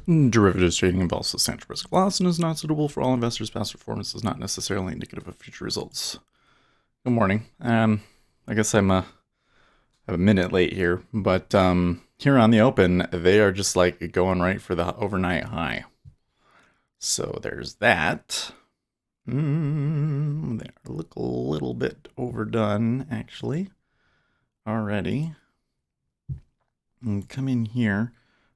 Derivatives trading involves substantial risk of loss and is not suitable for all investors. Past performance is not necessarily indicative of future results. Good morning. I guess I'm a minute late here, but here on the open, they are just like going right for the overnight high. So there's that. They look a little bit overdone, actually, already. And come in here.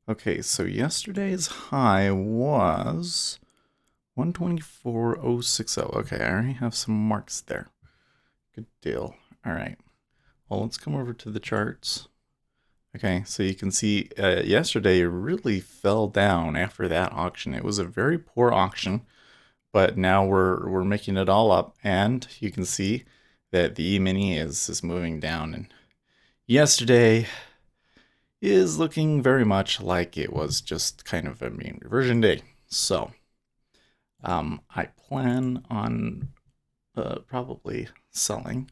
Okay, so yesterday's high was 124.060. Okay, I already have some marks there. Good deal. All right. Well, let's come over to the charts. Okay, so you can see yesterday it really fell down after that auction. It was a very poor auction, but now we're making it all up, and you can see that the E-mini is moving down. And yesterday is looking very much like it was just kind of a mean reversion day. So I plan on probably selling.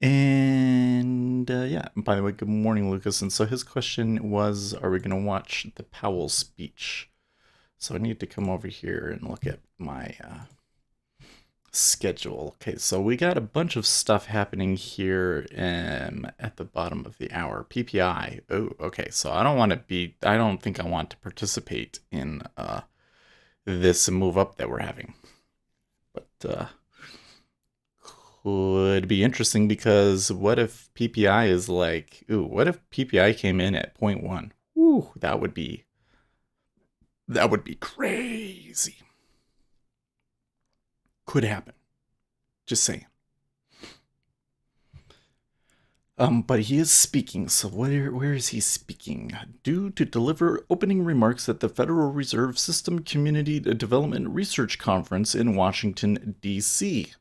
And yeah, by the way, good morning, Lucas. And so his question was, are we going to watch the Powell speech? So I need to come over here and look at my schedule. Okay, so we got a bunch of stuff happening here at the bottom of the hour. PPI. Oh, okay. So I don't think I want to participate in this move up that we're having. But could be interesting because what if PPI is like, what if PPI came in at 0.1? Ooh, that would be crazy. Could happen. Just saying. But he is speaking, so where is he speaking? Due to deliver opening remarks at the Federal Reserve System Community Development Research Conference in Washington, D.C.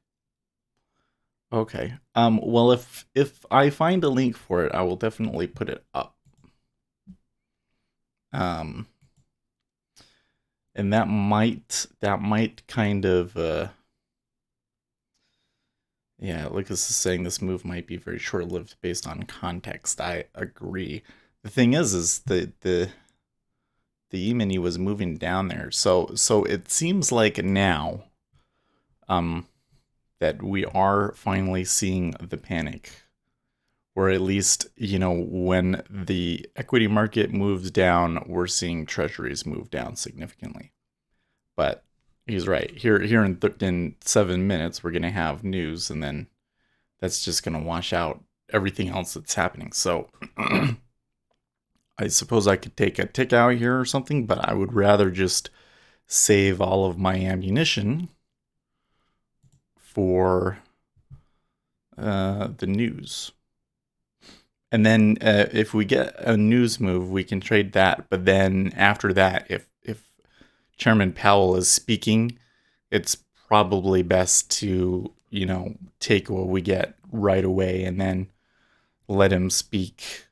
Okay. Well, if I find a link for it, I will definitely put it up. And that might kind of yeah, Lucas is saying this move might be very short-lived based on context. I agree. The thing is the E-mini was moving down there. So it seems like now that we are finally seeing the panic. Or at least, when the equity market moves down, we're seeing treasuries move down significantly. But he's right. Here in 7 minutes, we're going to have news, and then that's just going to wash out everything else that's happening. So I suppose I could take a tick out here or something, but I would rather just save all of my ammunition for the news. And then if we get a news move, we can trade that. But then after that, if Chairman Powell is speaking, it's probably best to, take what we get right away and then let him speak,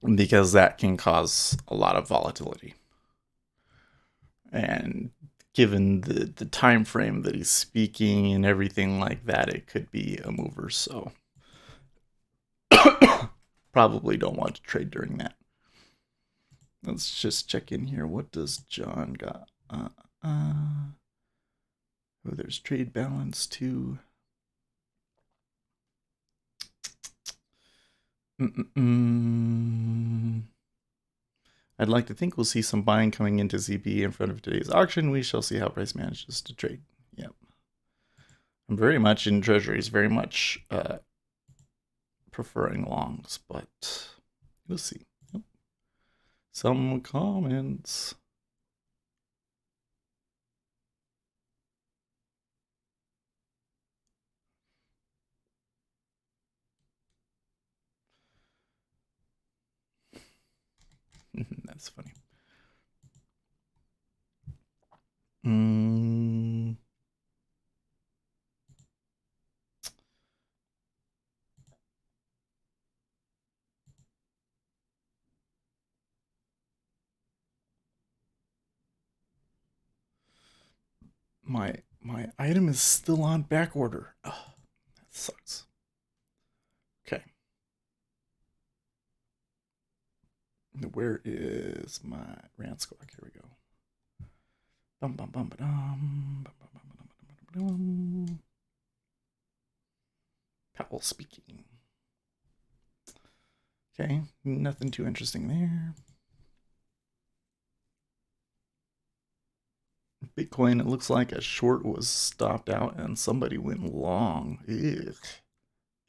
because that can cause a lot of volatility. And given the time frame that he's speaking and everything like that, it could be a mover. So probably don't want to trade during that. Let's just check in here. What does John got? Oh, there's trade balance too. I'd like to think we'll see some buying coming into ZB in front of today's auction. We shall see how price manages to trade. Yep. I'm very much in treasuries, very much preferring longs, but we'll see. Yep. Some comments. That's funny. My item is still on back order. Oh, that sucks. Okay. Where is my rant squawk? Here we go. Bum, bum, bum, ba-dum, bum, bum, bum, bum, bum, bum, bum. Powell speaking. Okay, nothing too interesting there. Bitcoin, it looks like a short was stopped out and somebody went long. Ugh.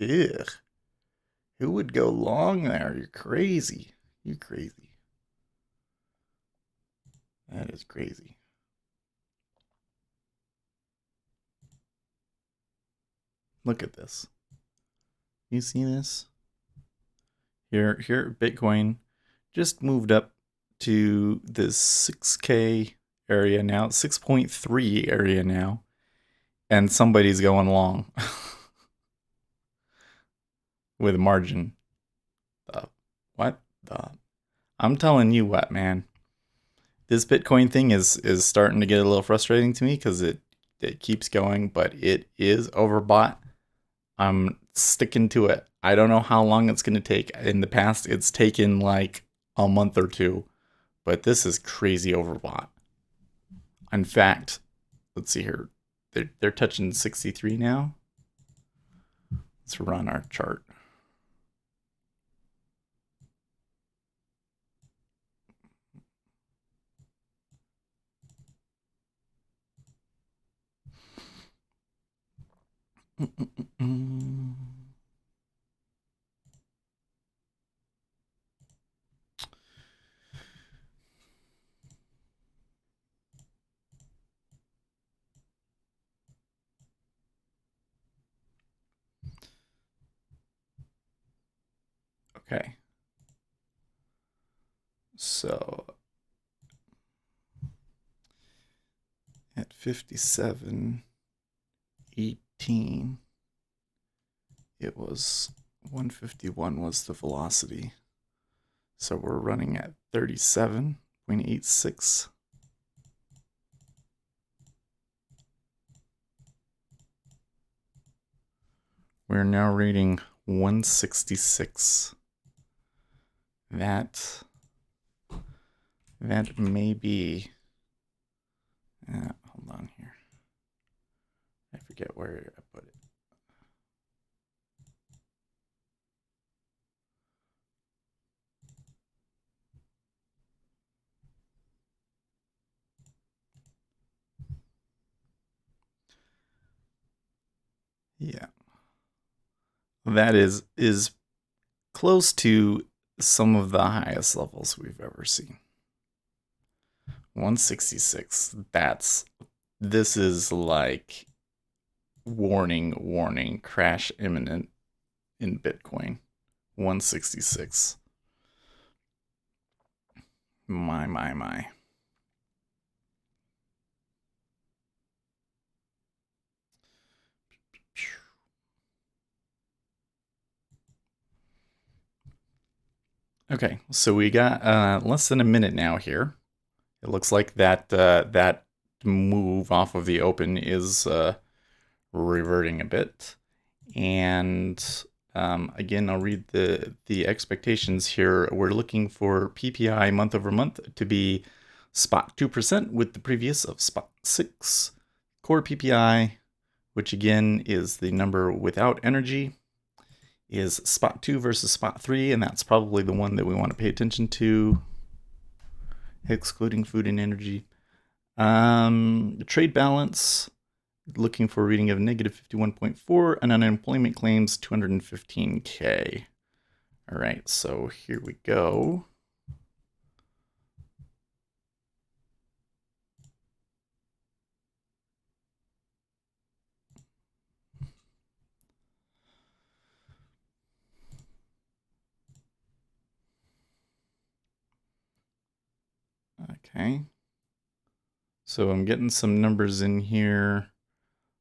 Ugh. Who would go long there? You're crazy. You crazy. That is crazy. Look at this. You see this? Here, Bitcoin just moved up to this 6K area now, 6.3 area now, and somebody's going long with margin. What? I'm telling you what, man. This Bitcoin thing is starting to get a little frustrating to me because it keeps going, but it is overbought. I'm sticking to it. I don't know how long it's going to take. In the past, it's taken like a month or two, but this is crazy overbought. In fact, let's see here. They're touching 63 now. Let's run our chart. Okay. So at 57.18, it was 151 was the velocity. So we're running at 37.86. We're now reading 166. That may be. Hold on here. I forget where I put it. Yeah, that is close to some of the highest levels we've ever seen. 166. This is like warning, crash imminent in Bitcoin. 166. My. Okay, so we got less than a minute now here. It looks like that move off of the open is reverting a bit. And again, I'll read the expectations here. We're looking for PPI month over month to be spot 2% with the previous of spot 6. Core PPI, which again is the number without energy, is spot 2 versus spot 3, and that's probably the one that we want to pay attention to, excluding food and energy. Trade balance, looking for a reading of negative 51.4, and unemployment claims 215K. All right, so here we go. Okay. So I'm getting some numbers in here.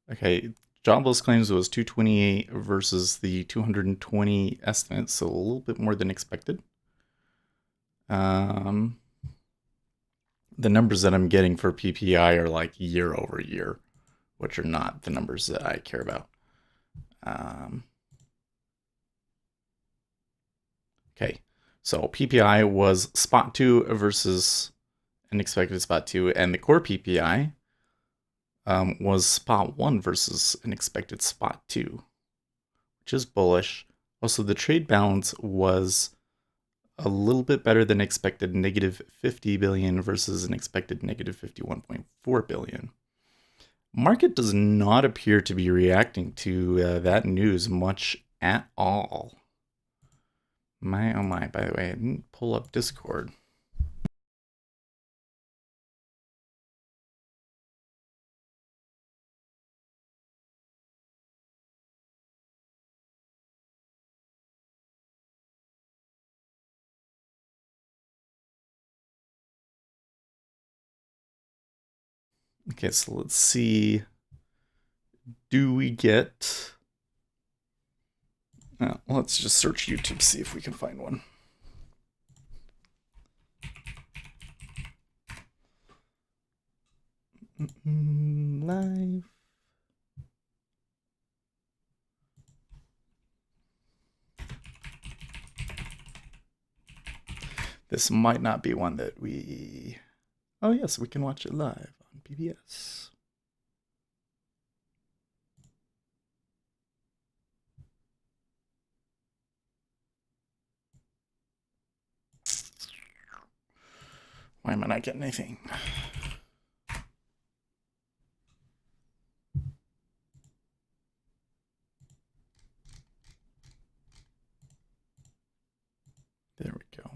Okay, jobless claims was 228 versus the 220 estimate, so a little bit more than expected. The numbers that I'm getting for PPI are like year over year, which are not the numbers that I care about. Okay, So PPI was spot 2 versus an expected spot 2, and the core PPI was spot 1 versus an expected spot 2, which is bullish. Also, the trade balance was a little bit better than expected, negative 50 billion versus an expected negative 51.4 billion. Market does not appear to be reacting to that news much at all. My oh my, by the way, I didn't pull up Discord. Okay, so let's see. Do we get... let's just search YouTube, see if we can find one. Live. This might not be one that we... Oh yes, we can watch it live on PBS. Why am I not getting anything? There we go.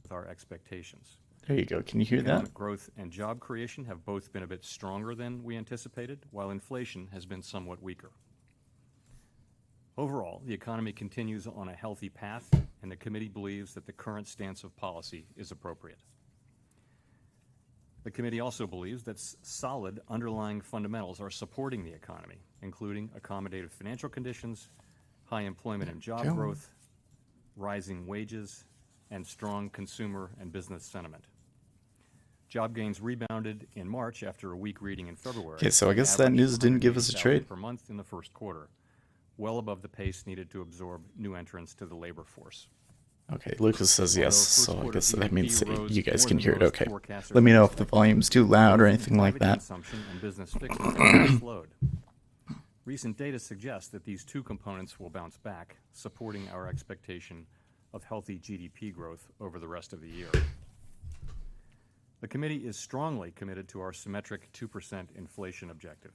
With our expectations. There you go. Can you hear Economic that? growth and job creation have both been a bit stronger than we anticipated, while inflation has been somewhat weaker. Overall, the economy continues on a healthy path, and the committee believes that the current stance of policy is appropriate. The committee also believes that solid underlying fundamentals are supporting the economy, including accommodative financial conditions, high employment and job growth, rising wages, and strong consumer and business sentiment. Job gains rebounded in March after a weak reading in February. Okay, so I guess that news didn't give us a trade per month in the first quarter, well above the pace needed to absorb new entrants to the labor force. Okay, Lucas says yes, so I guess that means you guys can hear it okay. Let me know if the volume's too loud or anything like that. Consumption and business fixings have slowed. Recent data suggests that these two components will bounce back, supporting our expectation of healthy GDP growth over the rest of the year. The committee is strongly committed to our symmetric 2% inflation objective.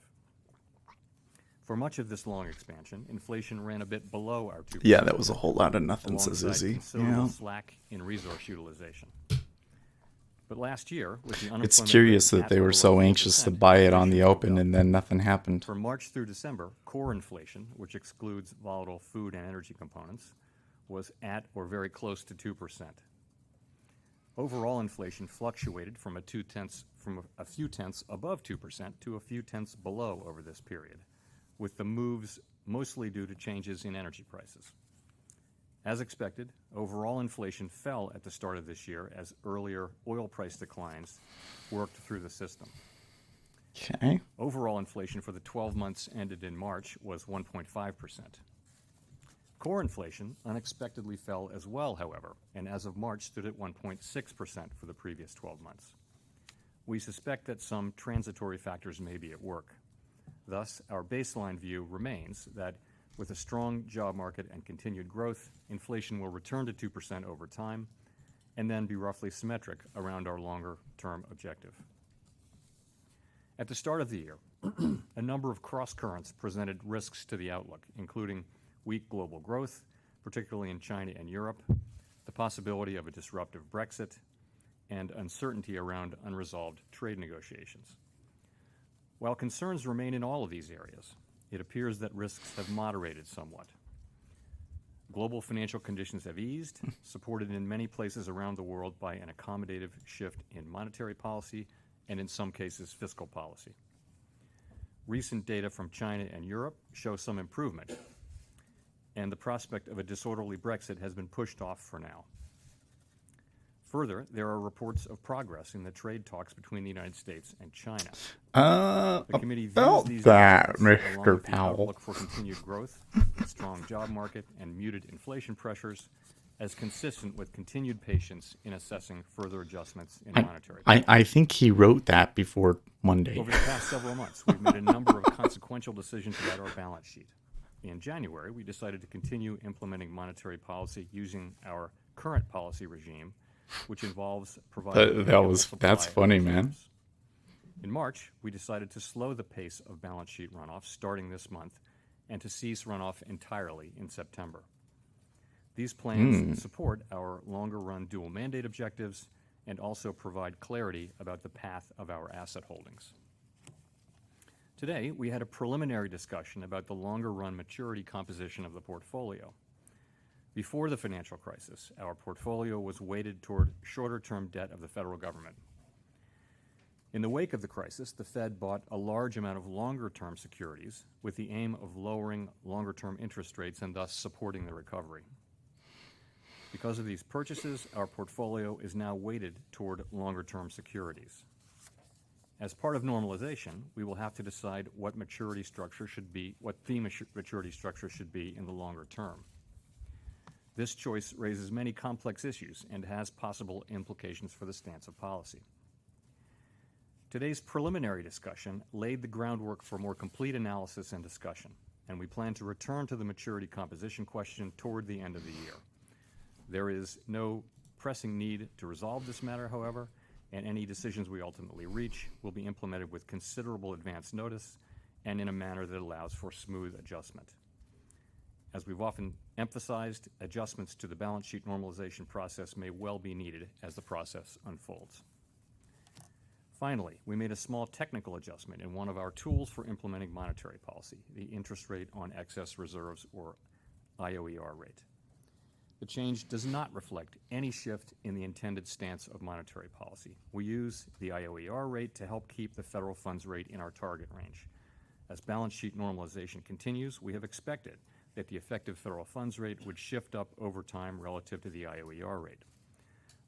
For much of this long expansion, inflation ran a bit below our 2%. Yeah, that was a whole lot of nothing, says Izzy. Yeah. Slack in resource utilization. But last year, with the it's curious that they were so anxious to buy it on the open and then nothing happened. From March through December, core inflation, which excludes volatile food and energy components, was at or very close to 2%. Overall inflation fluctuated from a few tenths above 2% to a few tenths below over this period, with the moves mostly due to changes in energy prices. As expected, overall inflation fell at the start of this year as earlier oil price declines worked through the system. Okay. Overall inflation for the 12 months ended in March was 1.5%. Core inflation unexpectedly fell as well, however, and as of March stood at 1.6% for the previous 12 months. We suspect that some transitory factors may be at work. Thus, our baseline view remains that with a strong job market and continued growth, inflation will return to 2% over time and then be roughly symmetric around our longer-term objective. At the start of the year, a number of cross-currents presented risks to the outlook, including weak global growth, particularly in China and Europe, the possibility of a disruptive Brexit, and uncertainty around unresolved trade negotiations. While concerns remain in all of these areas, it appears that risks have moderated somewhat. Global financial conditions have eased, supported in many places around the world by an accommodative shift in monetary policy and in some cases fiscal policy. Recent data from China and Europe show some improvement, and the prospect of a disorderly Brexit has been pushed off for now. Further, there are reports of progress in the trade talks between the United States and China. The committee views About these that, developments, along Mr. with the Powell. outlook for continued growth, a strong job market, and muted inflation pressures, as consistent with continued patience in assessing further adjustments in monetary policy. I think he wrote that before Monday. Over the past several months, we've made a number of consequential decisions about our balance sheet. In January, we decided to continue implementing monetary policy using our current policy regime, which involves providing That's funny, man. In March, we decided to slow the pace of balance sheet runoff starting this month and to cease runoff entirely in September. These plans support our longer-run dual mandate objectives and also provide clarity about the path of our asset holdings. Today, we had a preliminary discussion about the longer-run maturity composition of the portfolio. Before the financial crisis, our portfolio was weighted toward shorter-term debt of the federal government. In the wake of the crisis, the Fed bought a large amount of longer-term securities with the aim of lowering longer-term interest rates and thus supporting the recovery. Because of these purchases, our portfolio is now weighted toward longer-term securities. As part of normalization, we will have to decide what the maturity structure should be in the longer term. This choice raises many complex issues and has possible implications for the stance of policy. Today's preliminary discussion laid the groundwork for more complete analysis and discussion, and we plan to return to the maturity composition question toward the end of the year. There is no pressing need to resolve this matter, however, and any decisions we ultimately reach will be implemented with considerable advance notice and in a manner that allows for smooth adjustment. As we've often emphasized, adjustments to the balance sheet normalization process may well be needed as the process unfolds. Finally, we made a small technical adjustment in one of our tools for implementing monetary policy, the interest rate on excess reserves, or IOER rate. The change does not reflect any shift in the intended stance of monetary policy. We use the IOER rate to help keep the federal funds rate in our target range. As balance sheet normalization continues, we have expected that the effective federal funds rate would shift up over time relative to the IOER rate.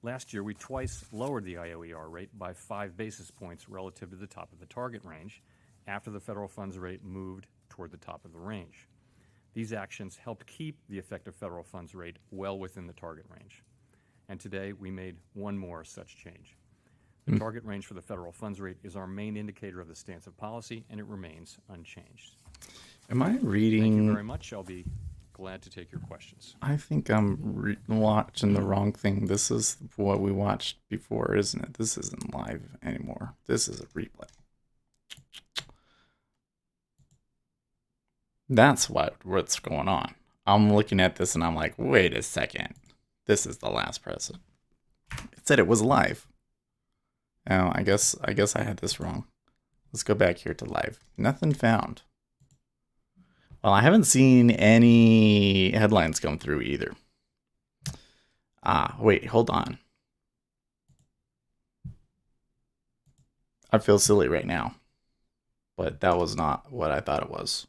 Last year, we twice lowered the IOER rate by 5 basis points relative to the top of the target range after the federal funds rate moved toward the top of the range. These actions helped keep the effective federal funds rate well within the target range. And today, we made one more such change. The target range for the federal funds rate is our main indicator of the stance of policy, and it remains unchanged. Am I reading? Thank you very much. I'll be glad to take your questions. I think I'm watching the wrong thing. This is what we watched before, isn't it? This isn't live anymore. This is a replay. That's what's going on. I'm looking at this and I'm like, wait a second. This is the last president. It said it was live. Oh, I guess I had this wrong. Let's go back here to live. Nothing found. Well, I haven't seen any headlines come through either. Wait, hold on. I feel silly right now, but that was not what I thought it was.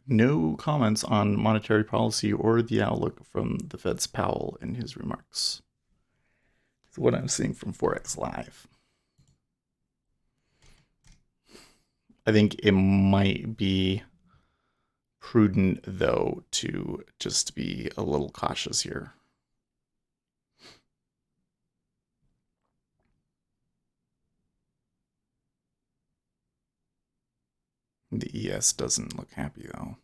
No comments on monetary policy or the outlook from the Fed's Powell in his remarks. That's what I'm seeing from Forex Live. I think it might be prudent, though, to just be a little cautious here. The ES doesn't look happy, though.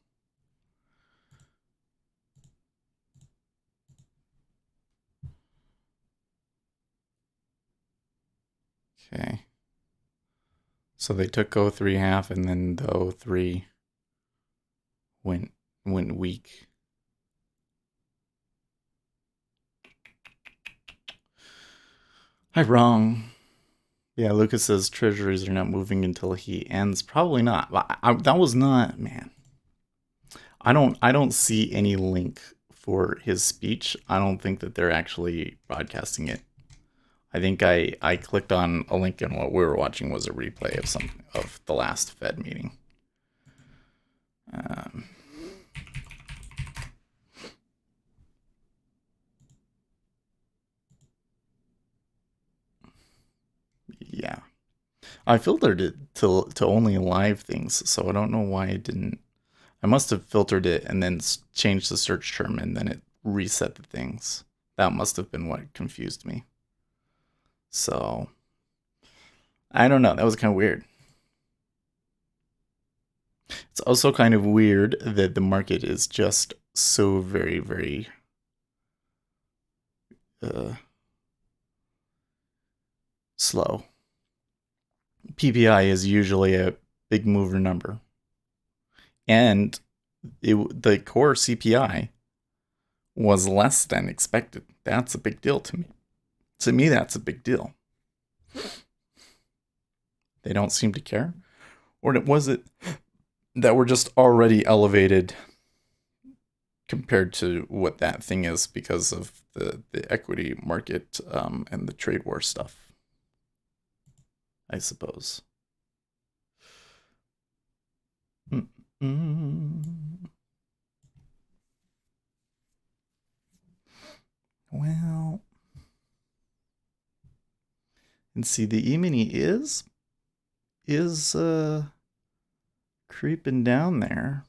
Okay. So they took O3 half, and then the O3 went weak. I'm wrong. Yeah, Lucas says treasuries are not moving until he ends. Probably not. That was not, man. I don't see any link for his speech. I don't think that they're actually broadcasting it. I think I clicked on a link, and what we were watching was a replay of the last Fed meeting. Um, yeah. I filtered it to only live things, so I don't know why it didn't. I must have filtered it and then changed the search term and then it reset the things. That must have been what confused me. So I don't know. That was kind of weird. It's also kind of weird that the market is just so very, very uh, slow. PPI is usually a big mover number, and the core CPI was less than expected. That's a big deal to me. To me, that's a big deal. They don't seem to care, or was it that we're just already elevated compared to what that thing is because of the equity market and the trade war stuff, I suppose. Mm-mm. Well, and see, the E-mini is creeping down there.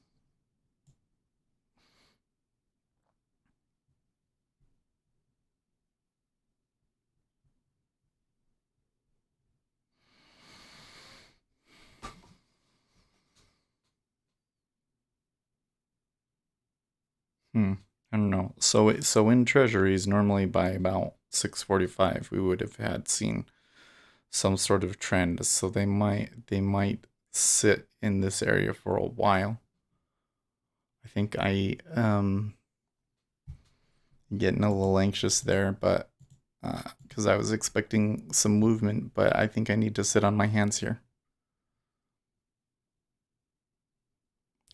Hmm. I don't know. So in treasuries, normally by about 6:45, we would have had seen some sort of trend. So they might sit in this area for a while. I think I getting a little anxious there, but because I was expecting some movement, but I think I need to sit on my hands here.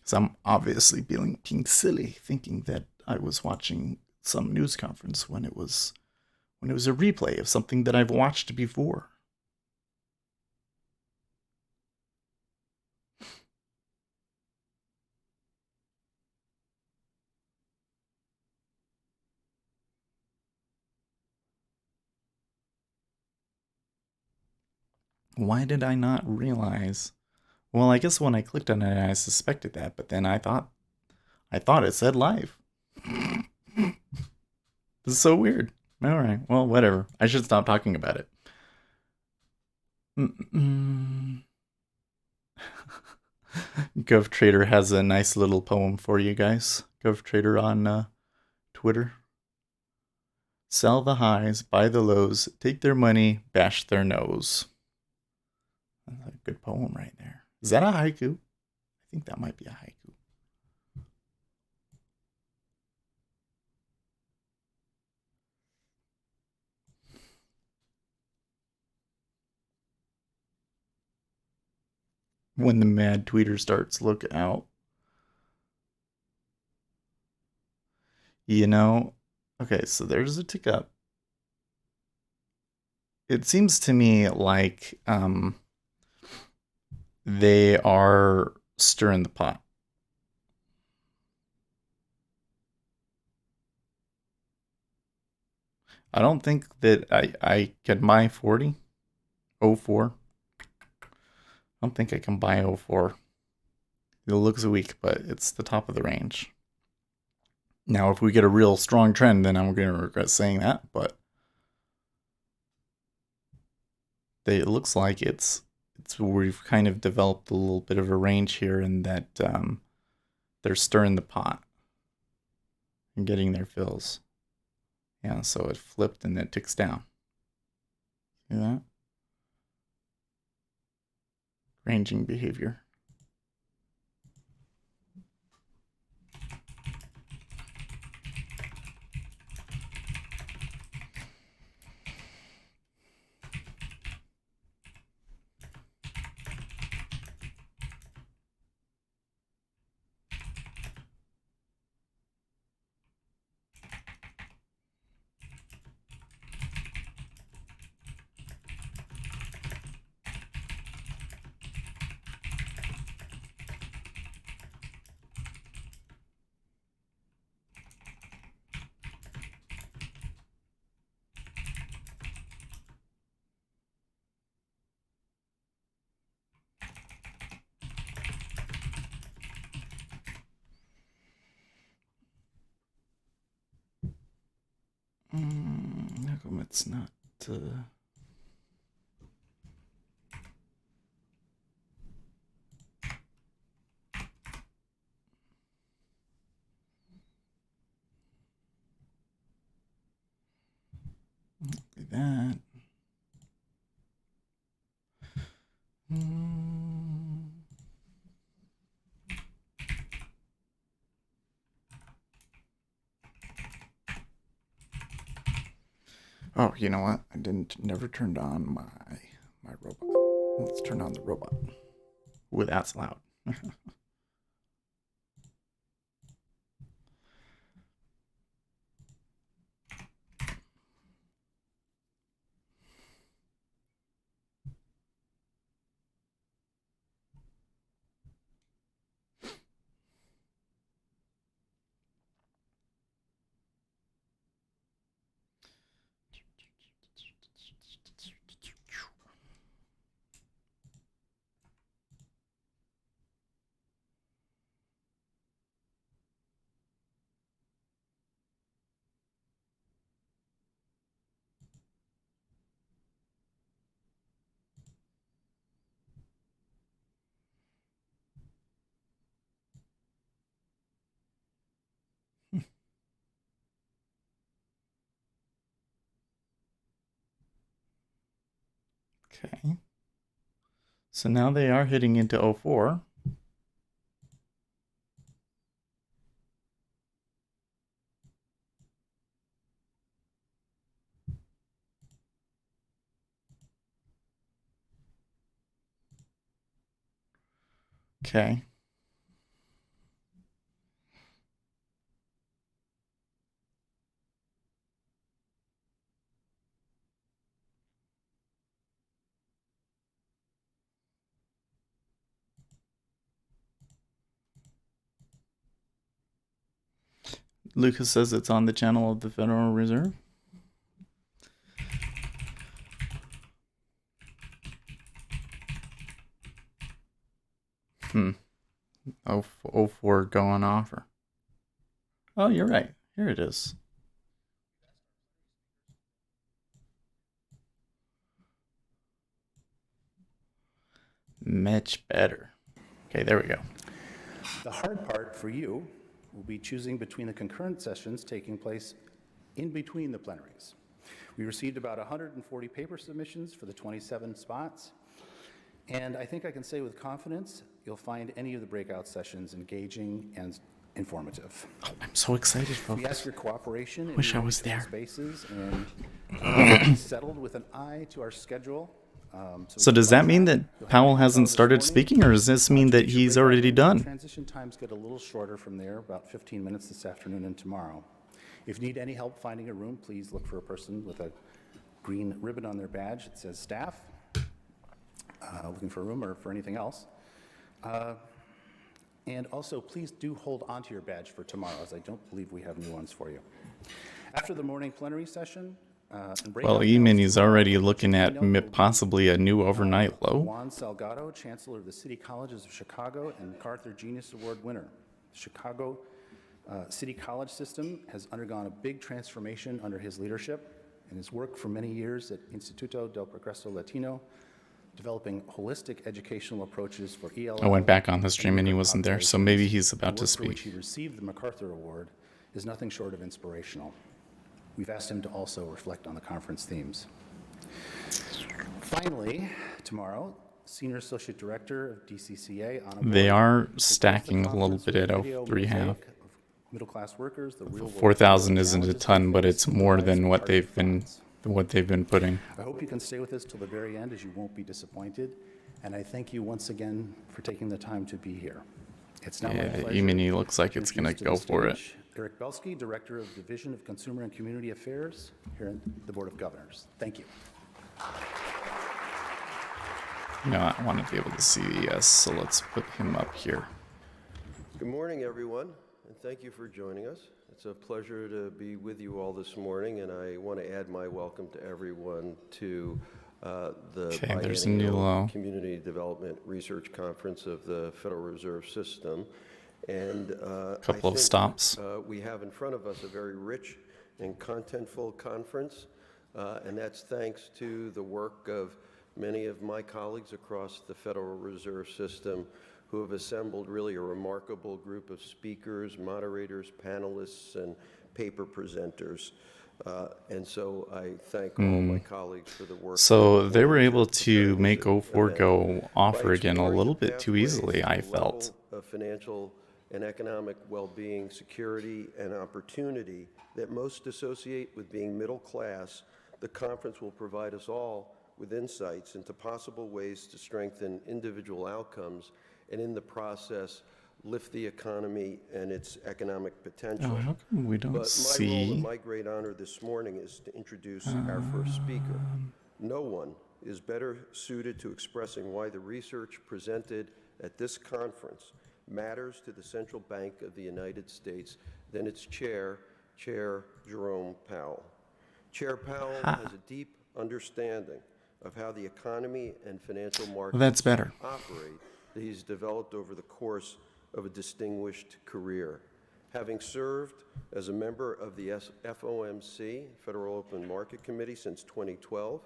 So I'm obviously being silly, thinking that I was watching some news conference when it was a replay of something that I've watched before. Why did I not realize? Well, I guess when I clicked on it, I suspected that, but then I thought it said live. This is so weird. All right, well, whatever. I should stop talking about it. GovTrader has a nice little poem for you guys. GovTrader on Twitter. Sell the highs, buy the lows, take their money, bash their nose. That's a good poem right there. Is that a haiku? I think that might be a haiku. When the mad tweeter starts, look out. You know, okay, so there's a tick up. It seems to me like they are stirring the pot. I don't think that I can buy 40, 04. I don't think I can buy 04. It looks weak, but it's the top of the range. Now, if we get a real strong trend, then I'm going to regret saying that, but it looks like it's we've kind of developed a little bit of a range here, and that they're stirring the pot and getting their fills. Yeah, so it flipped and it ticks down. See that? Ranging behavior. How come it's not? Like that. Oh, you know what? I never turned on my robot. Let's turn on the robot. Ooh, that's loud. Okay. So now they are hitting into 04. Okay. Lucas says it's on the channel of the Federal Reserve. Oh, 04 going offer. Oh, you're right. Here it is. Much better. Okay, there we go. The hard part for you will be choosing between the concurrent sessions taking place in between the plenaries. We received about 140 paper submissions for the 27 spots, and I think I can say with confidence you'll find any of the breakout sessions engaging and informative. Oh, I'm so excited, folks. We ask your cooperation in Wish I your was there. spaces and settled with an eye to our schedule. So does that mean that Powell hasn't started speaking, or does this mean that he's already done? Transition times get a little shorter from there, about 15 minutes this afternoon and tomorrow. If you need any help finding a room, please look for a person with a green ribbon on their badge that says staff, looking for a room or for anything else. And also, please do hold onto your badge for tomorrow, as I don't believe we have new ones for you. After the morning plenary session, Well, Eamon is already looking at possibly a new overnight low. Juan Salgado, Chancellor of the City Colleges of Chicago and MacArthur Genius Award winner. The Chicago City College system has undergone a big transformation under his leadership, and his work for many years at Instituto del Progreso Latino, developing holistic educational approaches for ELL. I went back on the stream and he wasn't there, so maybe he's about to For which speak. he received the MacArthur Award is nothing short of inspirational. We've asked him to also reflect on the conference themes. Finally, tomorrow, Senior Associate Director of DCCA, They are stacking a little bit at 03.5. Middle-class workers, the real 4,000 isn't a ton, but it's more than what they've been putting. I hope you can stay with us till the very end, as you won't be disappointed. And I thank you once again for taking the time to be here. It's now my pleasure. Emini looks like it's going to go for it. Eric Belsky, Director of Division of Consumer and Community Affairs here at the Board of Governors. Thank you. No, I want to be able to see the yes, so let's put him up here. Good morning, everyone, and thank you for joining us. It's a pleasure to be with you all this morning, and I want to add my welcome to everyone to the there's a new low. Community Development Research Conference of the Federal Reserve System. And Couple of stops. We have in front of us a very rich and contentful conference, and that's thanks to the work of many of my colleagues across the Federal Reserve System who have assembled really a remarkable group of speakers, moderators, panelists, and paper presenters. And so I thank all my colleagues for the work. So they were able to preparing make this O4 event. go off By again a exploring little the bit too pathways easily, to I the felt. level of financial and economic well-being, security, and opportunity that most associate with being middle class, the conference will provide us all with insights into possible ways to strengthen individual outcomes and in the process lift the economy and its economic potential. Oh, how come we don't But my role and see? my great honor this morning is to introduce our first speaker. No one is better suited to expressing why the research presented at this conference matters to the Central Bank of the United States than its chair, Chair Jerome Powell. Chair Powell has a deep understanding of how the economy and financial markets That's better. operate that he's developed over the course of a distinguished career. Having served as a member of the FOMC, Federal Open Market Committee, since 2012,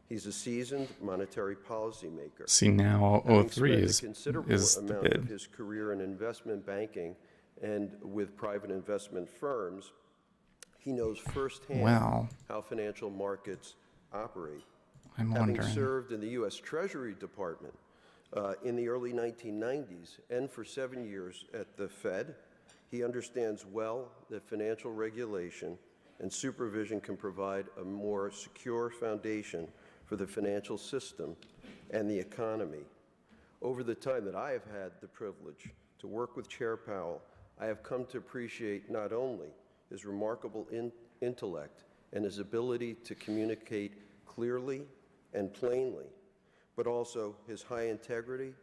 he's a seasoned monetary policymaker. See, now Having O3 spent a is considerable the amount of bid. his career in investment banking and with private investment firms, he knows firsthand Well, how financial markets operate. I'm Having wondering. served in the U.S. Treasury Department in the early 1990s and for 7 years at the Fed, he understands well that financial regulation and supervision can provide a more secure foundation for the financial system and the economy. Over the time that I have had the privilege to work with Chair Powell, I have come to appreciate not only his remarkable intellect and his ability to communicate clearly and plainly, but also his high integrity,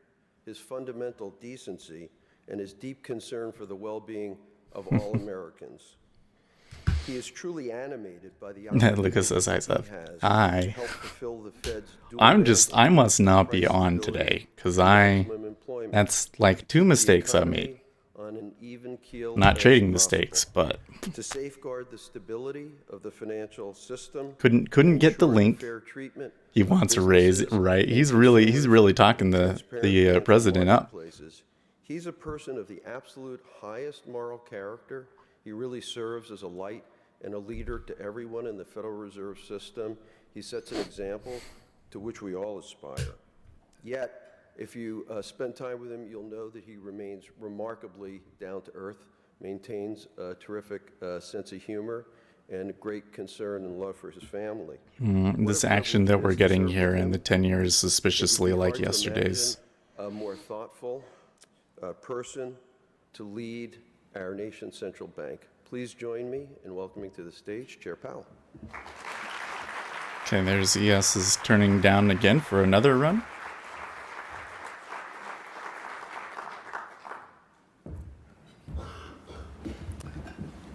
his fundamental decency, and his deep concern for the well-being of all Americans. He is truly animated by the Lucas opportunity says I he said, has I. to help fulfill the Fed's dual I mandate must not of be price on stability today, because and maximum employment, that's like to 2 keep the mistakes I made. economy on an even keel Not as trading possible, mistakes, but to safeguard the stability of the financial system, couldn't and get the ensure link. fair treatment He of wants to raise it, businesses right. and He's consumers really in talking transparent the financial president up. marketplaces. He's a person of the absolute highest moral character. He really serves as a light and a leader to everyone in the Federal Reserve System. He sets an example to which we all aspire. Yet, if you spend time with him, you'll know that he remains remarkably down to earth, maintains a terrific sense of humor, and great concern and love for his family. This action that we're getting here in the 10 years is suspiciously like yesterday's. A more thoughtful person to lead our nation's central bank. Please join me in welcoming to the stage Chair Powell. Okay, there's ES is turning down again for another run.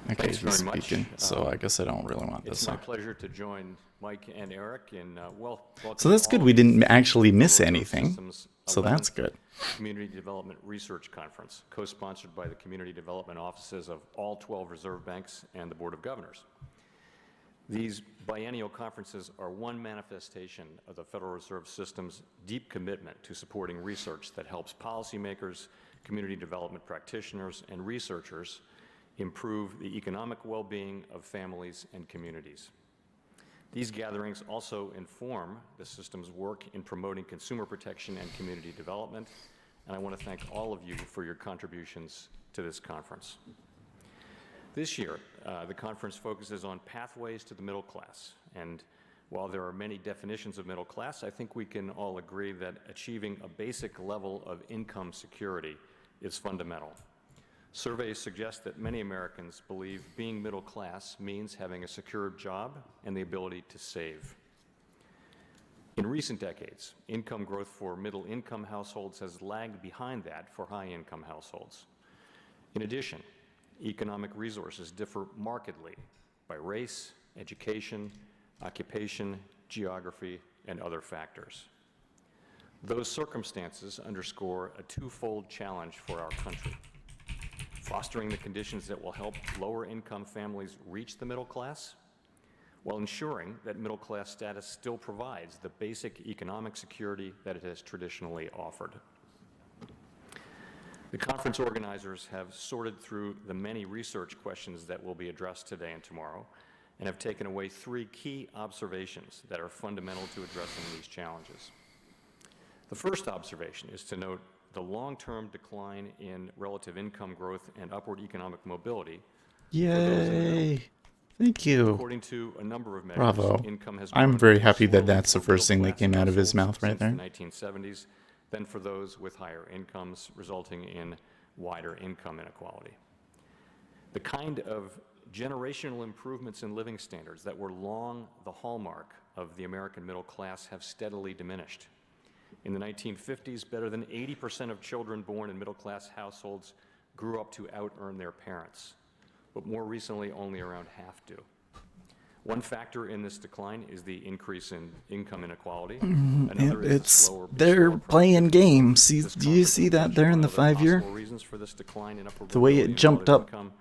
Okay, Thanks he's very much. speaking, so I guess I don't really want this It's my one. pleasure to join Mike and Eric in welcoming So that's good. all We of you didn't to the actually miss Federal Reserve anything. System's So that's 11th good. Community Development Research Conference, co-sponsored by the Community Development Offices of all 12 Reserve Banks and the Board of Governors. These biennial conferences are one manifestation of the Federal Reserve System's deep commitment to supporting research that helps policymakers, community development practitioners, and researchers improve the economic well-being of families and communities. These gatherings also inform the system's work in promoting consumer protection and community development, and I want to thank all of you for your contributions to this conference. This year, the conference focuses on pathways to the middle class, and while there are many definitions of middle class, I think we can all agree that achieving a basic level of income security is fundamental. Surveys suggest that many Americans believe being middle class means having a secure job and the ability to save. In recent decades, income growth for middle-income households has lagged behind that for high-income households. In addition, economic resources differ markedly by race, education, occupation, geography, and other factors. Those circumstances underscore a twofold challenge for our country. fostering the conditions that will help lower-income families reach the middle class, while ensuring that middle-class status still provides the basic economic security that it has traditionally offered. The conference organizers have sorted through the many research questions that will be addressed today and tomorrow, and have taken away 3 key observations that are fundamental to addressing these challenges. The first observation is to note the long-term decline in relative income growth and upward economic mobility. Yay! Thank you. According to a number of measures, Bravo. income has I'm grown very more happy that slowly that's the for first thing that middle-class came out of his households mouth right since there. the 1970s than for those with higher incomes, resulting in wider income inequality. The kind of generational improvements in living standards that were long the hallmark of the American middle class have steadily diminished. In the 1950s, better than 80% of children born in middle-class households grew up to out-earn their parents, but more recently, only around half do. One factor in this decline is the increase in income inequality. Another is the slower they're playing productivity. games. This Do you conference see will that touch there in on the other 5-year? possible reasons for this decline in upward The way mobility it and jumped relative up. income,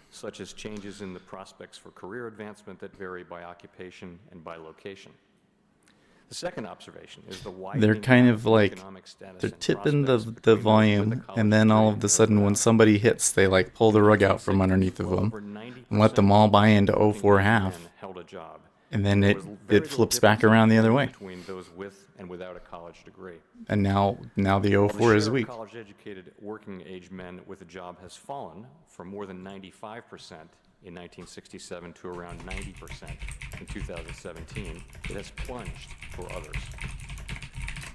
such as changes in the prospects for career advancement that vary by occupation and by location. The second observation is the widening They're kind gap of in like, economic status they're and tipping prospects the between those with a volume, college and then all degree of a and those sudden when without. somebody hits, they like pull In the the rug out from 1960s, underneath of well them over 90% and let them all buy into of 04 working-age half, men held a job. and then There it was very little flips back difference in around the other employment way. between those with and without a college degree. And now the While 04 the is share of weak. college-educated working-age men with a job has fallen from more than 95% in 1967 to around 90% in 2017, it has plunged for others.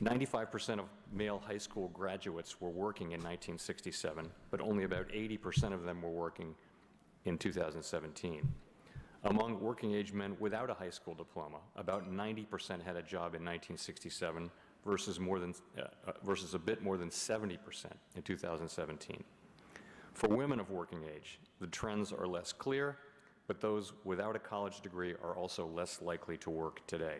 95% of male high school graduates were working in 1967, but only about 80% of them were working in 2017. Among working-age men without a high school diploma, about 90% had a job in 1967 versus a bit more than 70% in 2017. For women of working age, the trends are less clear, but those without a college degree are also less likely to work today.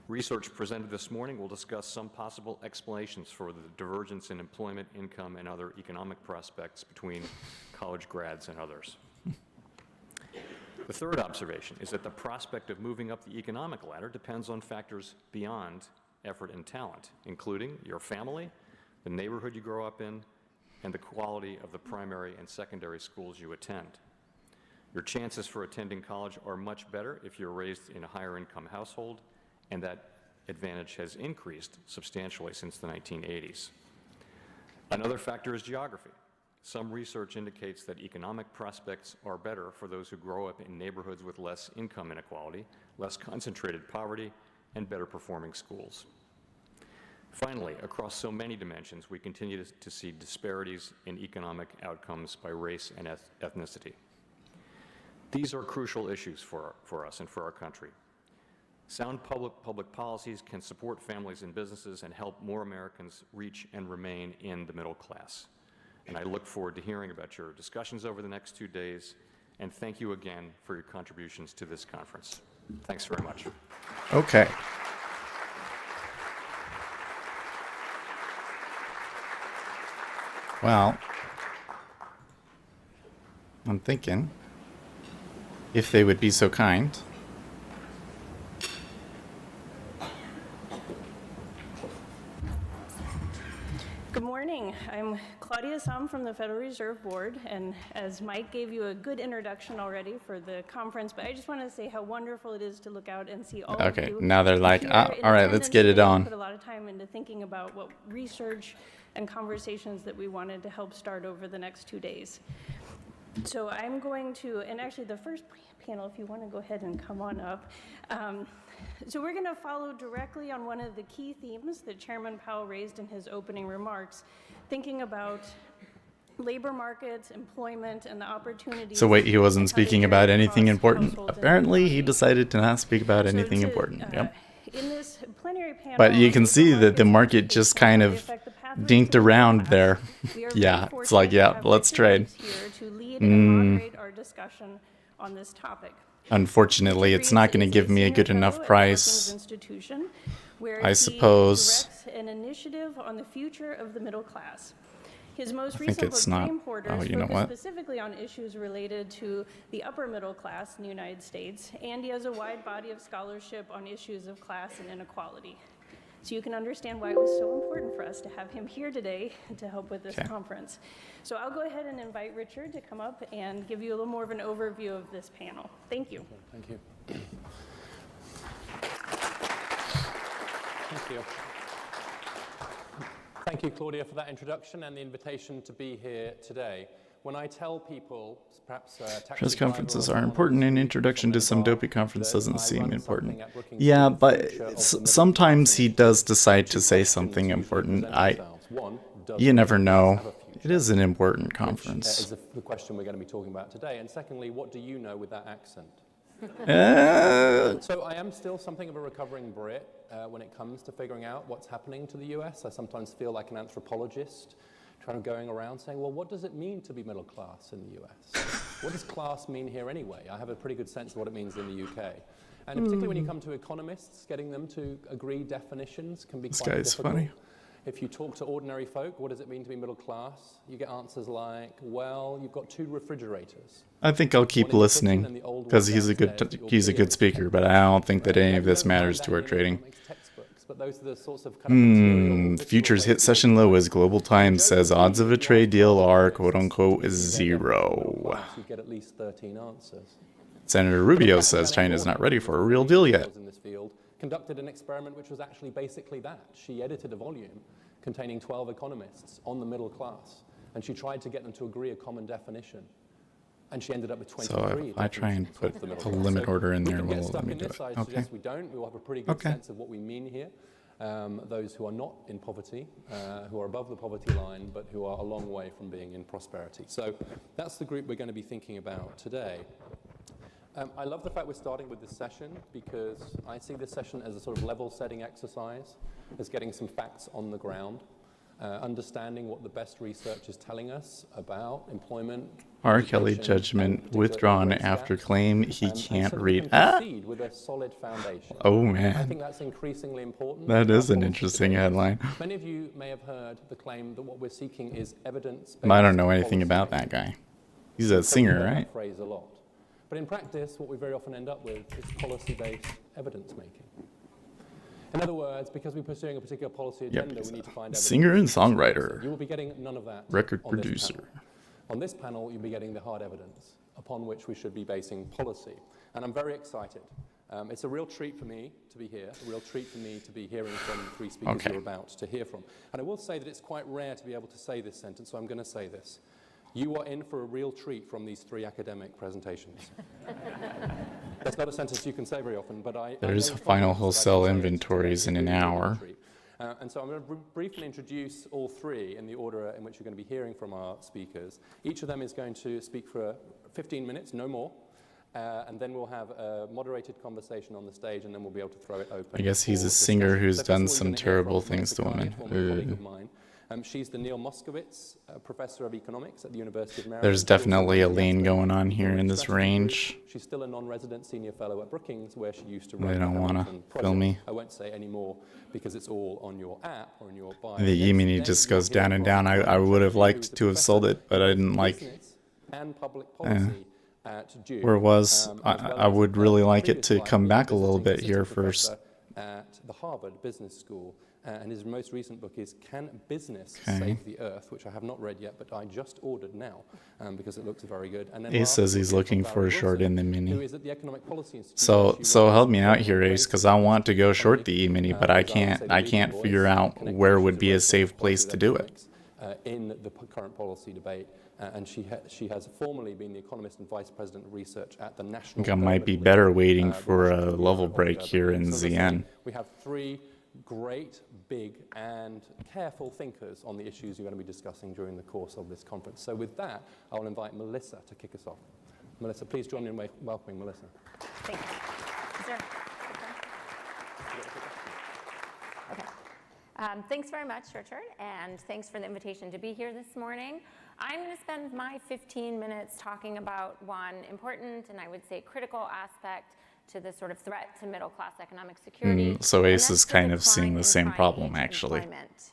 Research presented this morning will discuss some possible explanations for the divergence in employment, income, and other economic prospects between college grads and others. The third observation is that the prospect of moving up the economic ladder depends on factors beyond effort and talent, including your family, the neighborhood you grow up in, and the quality of the primary and secondary schools you attend. Your chances for attending college are much better if you're raised in a higher income household, and that advantage has increased substantially since the 1980s. Another factor is geography. Some research indicates that economic prospects are better for those who grow up in neighborhoods with less income inequality, less concentrated poverty, and better performing schools. Finally, across so many dimensions, we continue to see disparities in economic outcomes by race and ethnicity. These are crucial issues for us and for our country. Sound public policies can support families and businesses and help more Americans reach and remain in the middle class. And I look forward to hearing about your discussions over the next 2 days, and thank you again for your contributions to this conference. Thanks very much. Okay. Well, I'm thinking if they would be so kind. Good morning. I'm Claudia Sam from the Federal Reserve Board, and as Mike gave you a good introduction already for the conference, but I just want to say how wonderful it is to look out and see all of Okay, you. now they're like, here in all right, let's attendance get it today. on. Put a lot of time into thinking about what research and conversations that we wanted to help start over the next 2 days. So I'm going to, and actually the first panel, if you want to go ahead and come on up. So we're going to follow directly on one of the key themes that Chairman Powell raised in his opening remarks, thinking about labor markets, employment, and the opportunities. So wait, he wasn't and how they speaking vary about anything across important. households and Apparently, he economy. decided to not speak about anything So important. Yep. In this plenary panel, But you on can labor see that the markets and market education just and kind how they of affect the pathways dinked to the middle around class, there. we are Yeah, very it's fortunate like, to yeah, have let's Richard trade. Reeves here to lead and moderate our discussion on this topic. Unfortunately, it's not going to give me a good enough price, I suppose. Directs an initiative on the future of the middle class. His most think recent it's book, not. Dream Hoarders, Oh, you know focuses what? specifically on issues related to the upper middle class in the United States, and he has a wide body of scholarship on issues of class and inequality. So you can understand why it was so important for us to have him here today to help with this Okay. conference. So I'll go ahead and invite Richard to come up and give you a little more of an overview of this panel. Thank you. Thank you. Thank you. Thank you, Claudia, for that introduction and the invitation to be here today. When I tell people, perhaps Press conferences are important. An introduction to some dopey conference doesn't seem important. Yeah, but sometimes he does decide to say something important. You never know. It is an important conference. Is the question we're going to be talking about today. And secondly, what do you know with that accent? So I am still something of a recovering Brit when it comes to figuring out what's happening to the US. I sometimes feel like an anthropologist going around saying, well, what does it mean to be middle class in the US? What does class mean here anyway? I have a pretty good sense of what it means in the UK. And particularly when you come to economists, getting them to agree definitions can be This quite guy's difficult. funny. If you talk to ordinary folk, what does it mean to be middle class? You get answers like, well, you've got 2 refrigerators. I think I'll keep listening because he's a good speaker, but I don't think that any of this matters to our trading. But those are the sorts of kind of Futures hit session low as Global Times says odds of a trade deal are quote unquote 0. You get at least 13 answers. Senator Rubio says China's not ready for a real deal yet. In this field, conducted an experiment which was actually basically that. She edited a volume containing 12 economists on the middle class, and she tried to get them to agree a common definition. And she ended up with 23. So if I try and put a limit order in there, will let me do it. I Okay. suggest we don't. We will have a pretty good sense of what we mean here. Those who are not in poverty, who are above the poverty line, but who are a long way from being in prosperity. So that's the group we're going to be thinking about today. I love the fact we're starting with this session because I see this session as a sort of level-setting exercise, as getting some facts on the ground, understanding what the best research is telling us about employment. R. Kelly judgment withdrawn after claim he can't read. With a solid foundation. Oh I man, think that's increasingly important. that is an interesting headline. Many of you may have heard the claim that what we're seeking is evidence. I don't know anything about that guy. He's a singer, right? That phrase a lot. But in practice, what we very often end up with is policy-based evidence-making. In other words, because we're pursuing a particular policy agenda, we need to find evidence. Singer and songwriter, You will be getting none of that. record on this producer. panel. On this panel, you'll be getting the hard evidence upon which we should be basing policy. And I'm very excited. It's a real treat for me to be here, a real treat for me to be hearing from 3 speakers you're about to hear from. And I will say that it's quite rare to be able to say this sentence, so I'm going to say this. You are in for a real treat from these 3 academic presentations. That's not a sentence you can say very often, but There's know final from wholesale that inventories in an hour. And so I'm going to briefly introduce all 3 in the order in which you're going to be hearing from our speakers. Each of them is going to speak for 15 minutes, no more. And then we'll have a moderated conversation on the stage, and then we'll be able to throw it open. I guess he's a singer who's done some terrible things to women. She's the Neil Moskowitz Professor of Economics at the University of Maryland. There's definitely a lane going on here in this range. She's still a non-resident senior fellow at Brookings, where she used to They run don't the want to Hamilton film project. me. I won't say any more because it's all on your app or in your bio. The E-mini just goes down and down. I would have liked to have sold it, but I didn't like Business and public policy at Duke, where it was. as well I as would really like it previous to come life back a as little visiting bit here assistant first. professor at the Harvard Business School. And his most recent book is Can Business Okay. Save the Earth, which I have not read yet, but I just ordered now because it looks very good. And then Ace says he's looking for a short in the who mini. is at the Economic Policy Institute. So help me out here, Ace, because I want to go short the E-mini, but I can't figure out where would be a safe place to do it. In the current policy debate, and she has formerly been the economist and vice president of research at the National. I think I might be Development better League, waiting the for a National level Development break League. here in So as I say, ZN. we have 3 great, big, and careful thinkers on the issues you're going to be discussing during the course of this conference. So with that, I will invite Melissa to kick us off. Melissa, please join me in welcoming Melissa. Thank you. Is there? Okay. Thanks very much, Richard, and thanks for the invitation to be here this morning. I'm going to spend my 15 minutes talking about one important and I would say critical aspect to the sort of threat to middle-class economic security. So and Ace that's is the kind of decline seeing the in same prime problem, age actually. employment.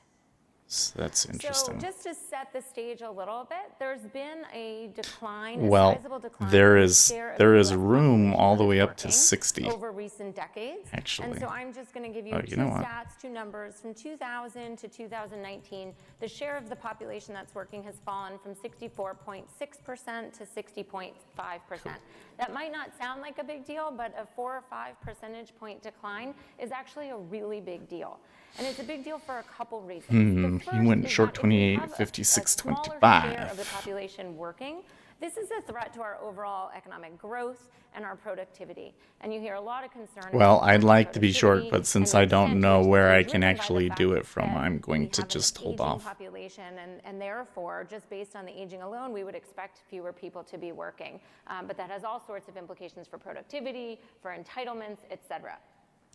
So that's interesting. So just to set the stage a little bit, there's been a decline, Well, a sizable decline there in the is share of there the is US room all the population way that up is to working 60. over recent decades. Actually. And so I'm just going to give you Oh, two you know what? stats, two numbers. From 2000 to 2019, the share of the population that's working has fallen from 64.6% to 60.5%. That might not sound like a big deal, but a 4 or 5 percentage point decline is actually a really big deal. And it's a big deal for a couple reasons. The He first went is short that if you 28, have 56, a smaller 25. share of the population working, this is a threat to our overall economic growth and our productivity. And you hear a lot of concern Well, about I'd like to be short, productivity but since and I the don't extent to know which where this I is can driven by the actually fact do it from, that I'm going we to have an just hold aging off. population, and therefore, just based on the aging alone, we would expect fewer people to be working. But that has all sorts of implications for productivity, for entitlements, et cetera.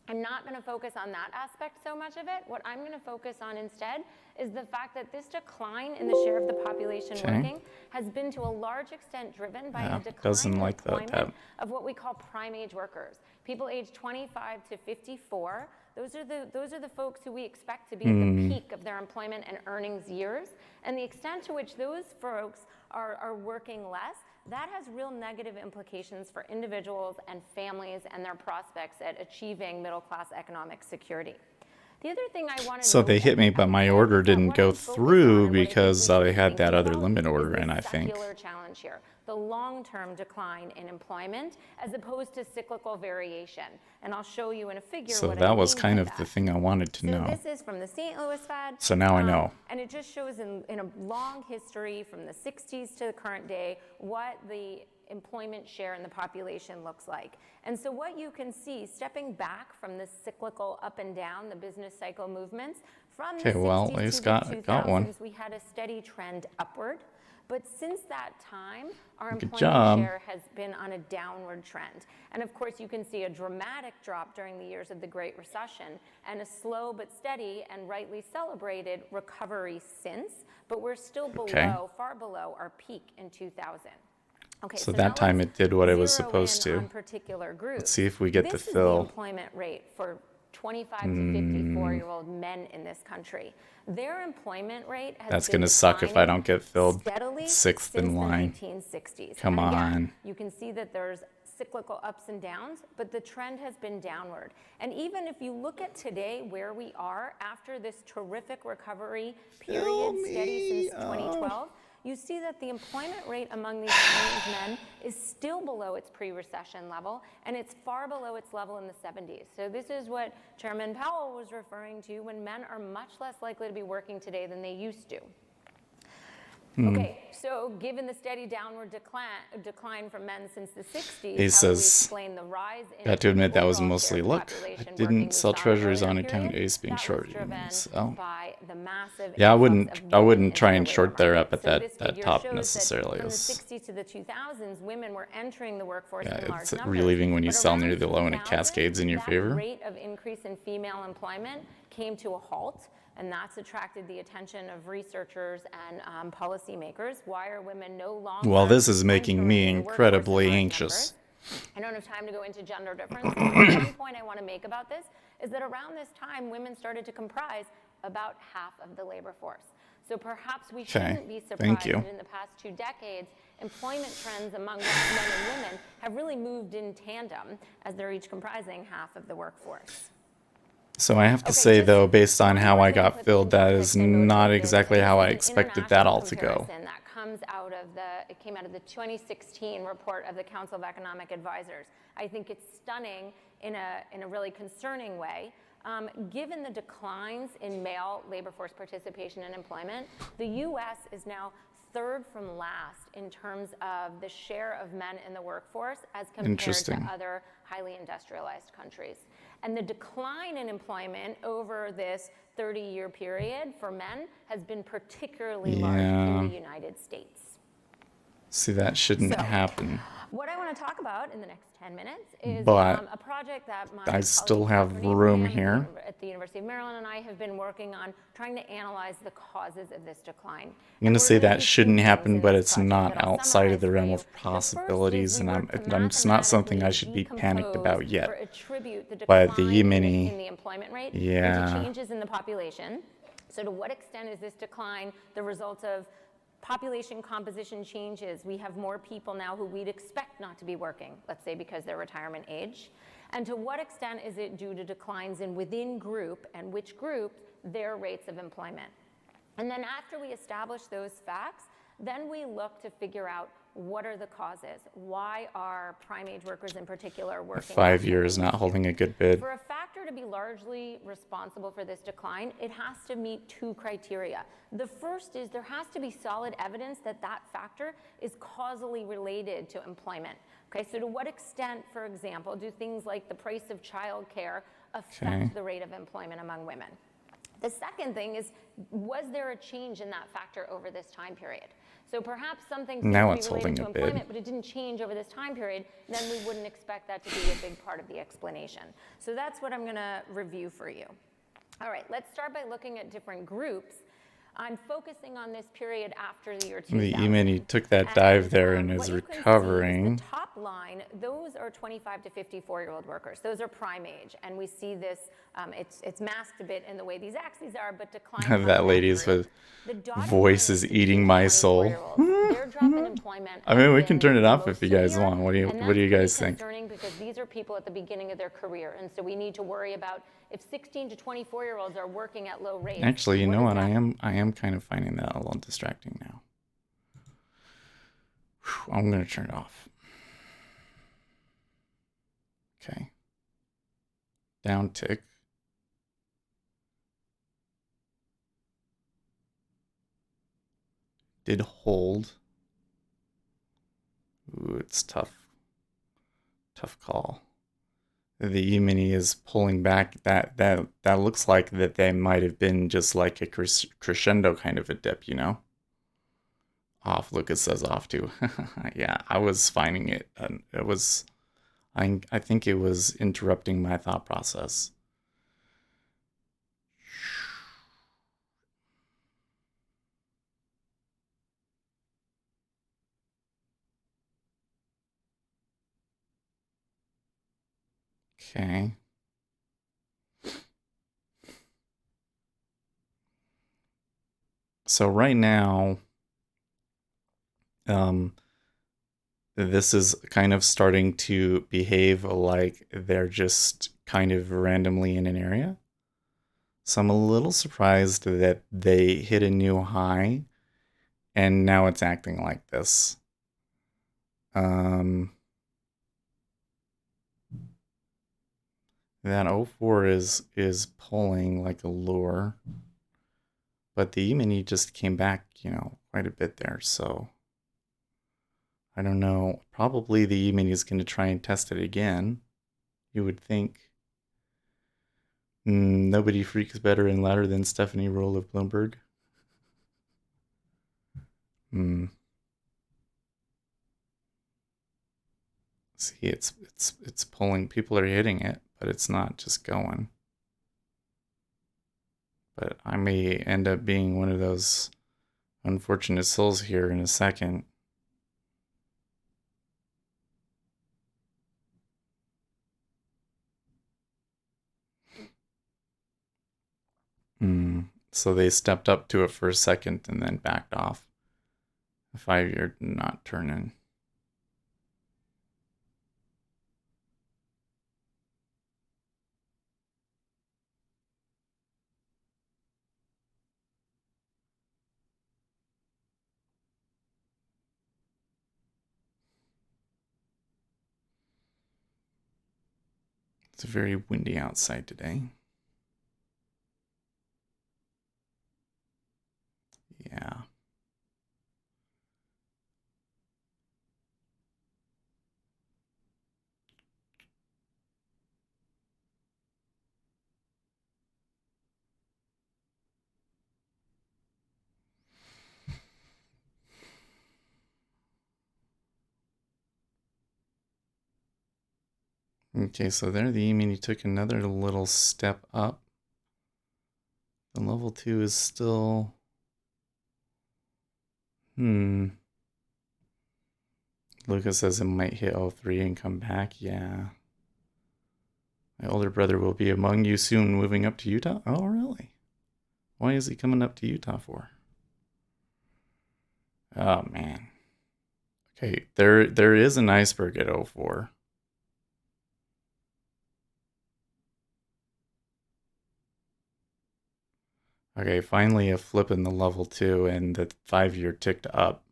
I'm not going to focus on that aspect so much of it. What I'm going to focus on instead is the fact that this decline in the share of the population working has been to a large extent driven by a decline in employment of what we call prime age workers. People aged 25 to 54. Those are the folks who we expect to be at the peak of their employment and earnings years. And the extent to which those folks are working less, that has real negative implications for individuals and families and their prospects at achieving middle-class economic security. The other thing I want to So they hit me, but my order didn't go through because I had that other limit order in, I think. Secular challenge here, the long-term decline in employment as opposed to cyclical variation. And I'll show you in a figure So what I that was mean kind by of that. the thing I wanted to So know. this is from the St. Louis Fed. So now I know. And it just shows in a long history from the 60s to the current day what the employment share in the population looks like. And so what you can see, stepping back from the cyclical up and down, the business cycle movements, from the 60s to the 2000s, we had a steady trend upward. But since that time, our employment share has been on a downward trend. And of course, you can see a dramatic drop during the years of the Great Recession and a slow but steady and rightly celebrated recovery since. But we're still below, far below our peak in 2000. Okay, so that time it did what it was supposed to. Let's see if we get the fill. This is the employment rate for 25 to 54-year-old men in this country. Their employment rate has That's going to suck if I don't get filled sixth in line. The 1960s. Come on. Again, you can see that there's cyclical ups and downs, but the trend has been downward. And even if you look at today where we are after this terrific recovery period, steady since 2012, you see that the employment rate among these Chinese men is still below its pre-recession level, and it's far below its level in the 70s. So this is what Chairman Powell was referring to when men are much less likely to be working today than they used to. Okay, so given the steady downward decline from men since the 60s, he says, explain the rise in got to admit that was mostly luck. I didn't sell treasuries on account of Ace being short. So yeah, I wouldn't try and short there up at that top necessarily. From the 60s to the 2000s, women were entering the workforce Yeah, in large it's numbers. relieving when you But sell around near the low and it 2000, cascades in your favor. That rate of increase in female employment came to a halt. And that's attracted the attention of researchers and policymakers. Why are women no longer? Well, this is making me entering the incredibly workforce in large anxious. numbers? I don't have time to go into gender difference. One point I want to make about this is that around this time, women started to comprise about half of the labor force. So perhaps we shouldn't be surprised that in the past 2 decades, employment trends among men and women have really moved in tandem as they're each comprising half of the workforce. So I have to say, though, based on how I got filled, that is not exactly how I expected that all to go. That comes out of it came out of the 2016 report of the Council of Economic Advisors. I think it's stunning in a really concerning way. Given the declines in male labor force participation and employment, the U.S. is now third from last in terms of the share of men in the workforce as compared to other highly industrialized countries. And the decline in employment over this 30-year period for men has been particularly large in the United States. See, that shouldn't happen. What I want to talk about in the next 10 minutes is But a project that I still have room here. At the University of Maryland and I have been working on trying to analyze the causes of this decline. I'm going to say that shouldn't happen, but it's not outside of the realm of possibilities, and it's not something I should be panicked about yet. But the E-mini, in the employment rate yeah. changes in the population. So to what extent is this decline the result of population composition changes? We have more people now who we'd expect not to be working, let's say because they're retirement age. And to what extent is it due to declines in within group, and which groups, their rates of employment? And then after we establish those facts, then we look to figure out what are the causes? Why are prime age workers in particular working? 5 years not holding a good bid. For a factor to be largely responsible for this decline, it has to meet two criteria. The first is there has to be solid evidence that that factor is causally related to employment. Okay, so to what extent, for example, do things like the price of childcare affect the rate of employment among women? The second thing is, was there a change in that factor over this time period? So perhaps something seems Now to be it's related holding to a bid. employment, but it didn't change over this time period, then we wouldn't expect that to be a big part of the explanation. So that's what I'm going to review for you. All right, let's start by looking at different groups. I'm focusing on this period after the year 2000. The E-mini took that dive there and is recovering. The top line, those are 25 to 54-year-old workers. Those are prime age, and we see this. It's masked a bit in the way these axes are, but decline. That lady's voice is eating my soul. Their drop in employment. I mean, we can turn it off if you guys want. What do you guys think? Concerning because these are people at the beginning of their career, and so we need to worry about if 16 to 24-year-olds are working at low rates. Actually, you know what? I am kind of finding that a little distracting now. Whew, I'm gonna turn it off. Okay. Down tick. Did hold. Ooh, it's tough. Tough call. The E-mini is pulling back. That looks like that they might have been just like a crescendo kind of a dip, you know? Off. Lucas says off too. Yeah, I was finding it. It was. I think it was interrupting my thought process. Okay. So right now, this is kind of starting to behave like they're just kind of randomly in an area. So I'm a little surprised that they hit a new high and now it's acting like this. That 04 is pulling like a lure. But the E-mini just came back, quite a bit there. So I don't know. Probably the E-mini is going to try and test it again. You would think. Nobody freaks better and louder than Stephanie Roll of Bloomberg. See, it's pulling. People are hitting it, but it's not just going. But I may end up being one of those unfortunate souls here in a second. So they stepped up to it for a second and then backed off. The 5-year not turning. It's very windy outside today. Yeah. Okay, so there the E-mini took another little step up. The level 2 is still... Lucas says it might hit 03 and come back. Yeah. My older brother will be among you soon, moving up to Utah. Oh, really? Why is he coming up to Utah for? Oh, man. Okay, there is an iceberg at 04. Okay, finally a flip in the level 2 and the 5-year ticked up.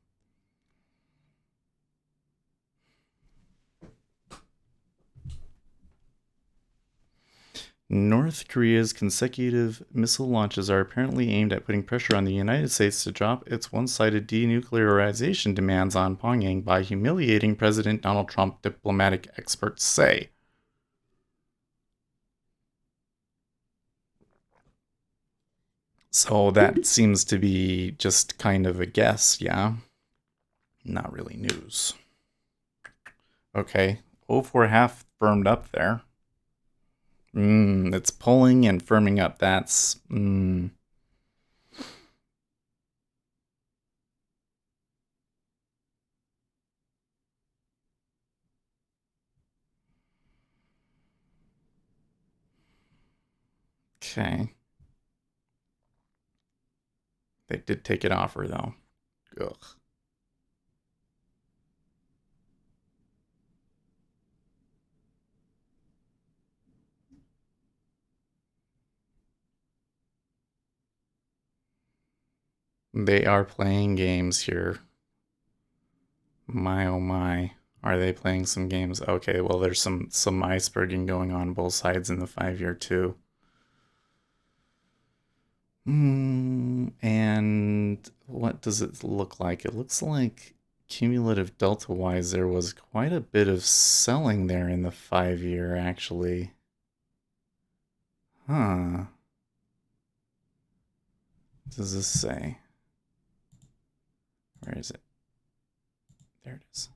North Korea's consecutive missile launches are apparently aimed at putting pressure on the United States to drop its one-sided denuclearization demands on Pyongyang by humiliating President Donald Trump, diplomatic experts say. So that seems to be just kind of a guess, yeah? Not really news. Okay, 04 half firmed up there. It's pulling and firming up. That's, okay. They did take it off her, though. Ugh. They are playing games here. My oh my. Are they playing some games? Okay, well, there's some iceberging going on both sides in the 5-year, too. And what does it look like? It looks like cumulative delta-wise, there was quite a bit of selling there in the 5-year, actually. Huh. What does this say? Where is it? There it is.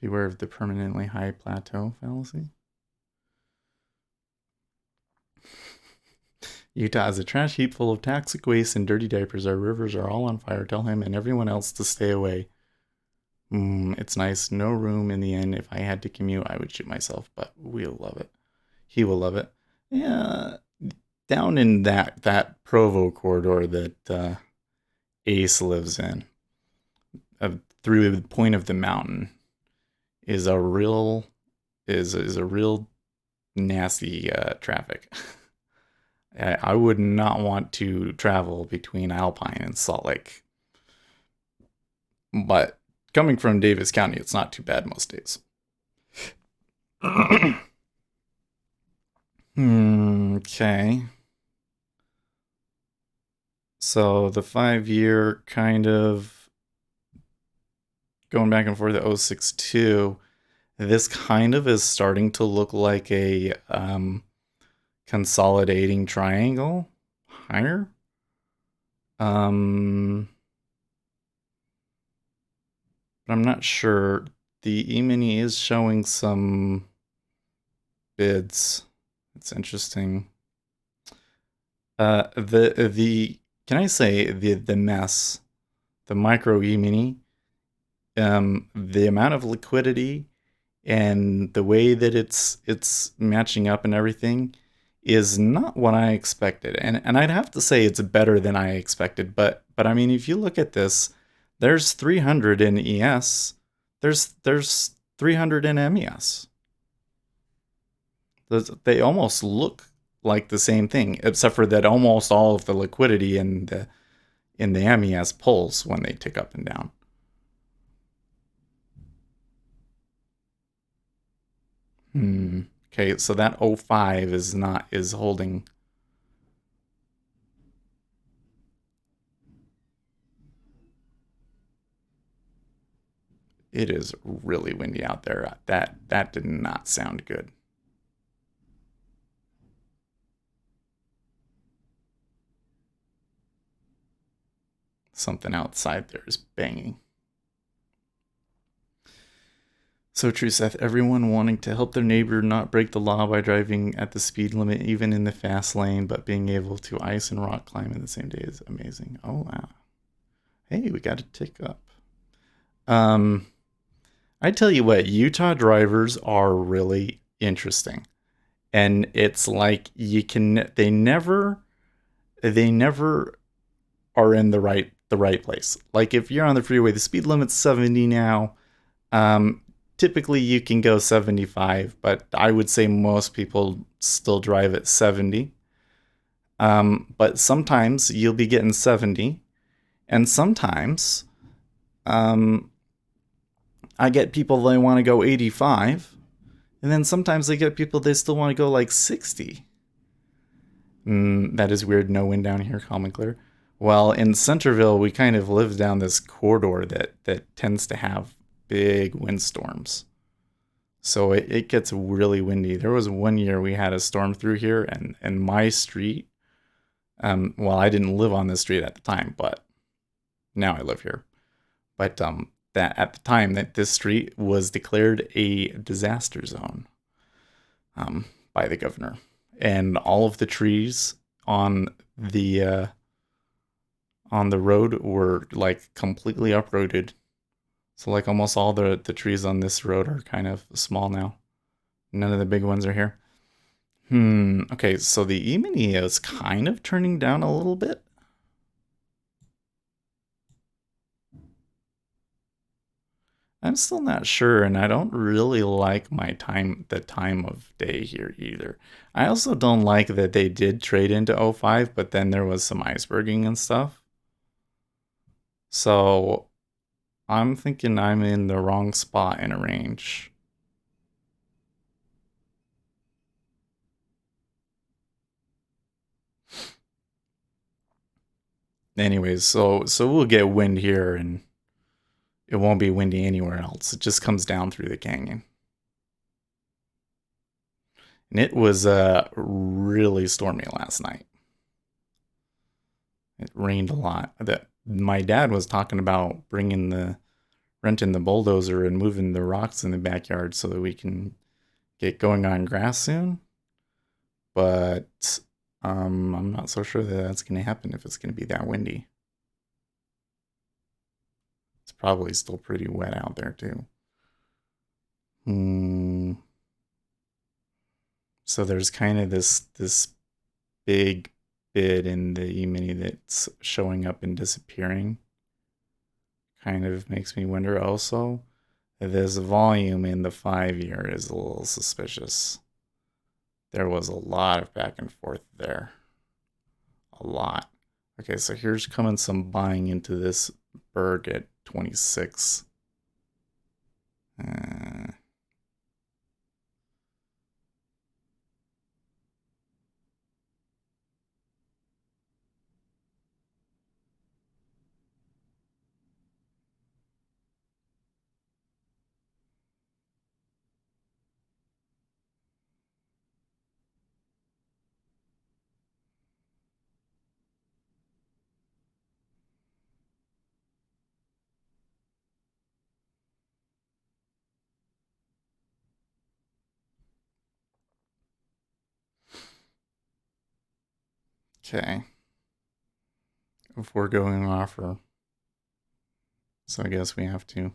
Beware of the permanently high plateau fallacy. Utah is a trash heap full of toxic waste and dirty diapers. Our rivers are all on fire. Tell him and everyone else to stay away. It's nice. No room in the end. If I had to commute, I would shoot myself, but we'll love it. He will love it. Yeah, down in that Provo corridor that Ace lives in, through the point of the mountain, is a real nasty traffic. I would not want to travel between Alpine and Salt Lake. But coming from Davis County, it's not too bad most days. Okay. So the 5-year kind of going back and forth at 062. This kind of is starting to look like a consolidating triangle higher. But I'm not sure. The E-mini is showing some bids. It's interesting. The can I say the mess, the micro E-mini, the amount of liquidity and the way that it's matching up and everything is not what I expected. And I'd have to say it's better than I expected. But I mean, if you look at this, there's 300 in ES. There's 300 in MES. They almost look like the same thing, except for that almost all of the liquidity in the MES pulls when they tick up and down. Okay, so that 05 is holding. It is really windy out there. That did not sound good. Something outside there is banging. So true, Seth. Everyone wanting to help their neighbor not break the law by driving at the speed limit, even in the fast lane, but being able to ice and rock climb in the same day is amazing. Oh, wow. Hey, we got a tick up. I tell you what, Utah drivers are really interesting. And it's like they never are in the right place. Like if you're on the freeway, the speed limit's 70 now. Um, Typically you can go 75, but I would say most people still drive at 70. But sometimes you'll be getting 70, and sometimes I get people they want to go 85, and then sometimes I get people they still want to go like 60. That is weird. No wind down here, calm and clear. Well, in Centerville, we kind of live down this corridor that tends to have big windstorms. So it gets really windy. There was one year we had a storm through here, and my street, well, I didn't live on this street at the time, but now I live here. But that at the time that this street was declared a disaster zone by the governor, and all of the trees on the road were like completely uprooted. So like almost all the trees on this road are kind of small now. None of the big ones are here. Okay, so the E-mini is kind of turning down a little bit. I'm still not sure, and I don't really like the time of day here either. I also don't like that they did trade into O5, but then there was some iceberging and stuff. So I'm thinking I'm in the wrong spot in a range. Anyways, so we'll get wind here, and it won't be windy anywhere else. It just comes down through the canyon. And it was really stormy last night. It rained a lot. My dad was talking about renting the bulldozer and moving the rocks in the backyard so that we can get going on grass soon. But I'm not so sure that that's going to happen if it's going to be that windy. It's probably still pretty wet out there too. So there's kind of this big bid in the E-mini that's showing up and disappearing. Kind of makes me wonder also. This volume in the 5-year is a little suspicious. There was a lot of back and forth there. A lot. Okay, so here's coming some buying into this Berg at 26. Okay. If we're going offer, so I guess we have to.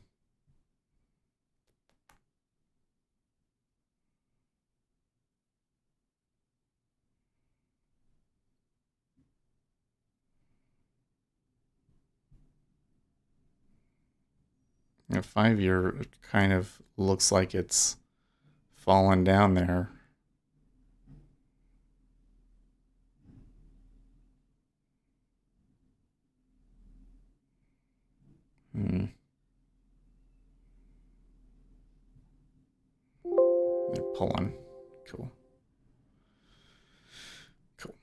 A 5-year kind of looks like it's fallen down there. They're pulling. Cool. Cool.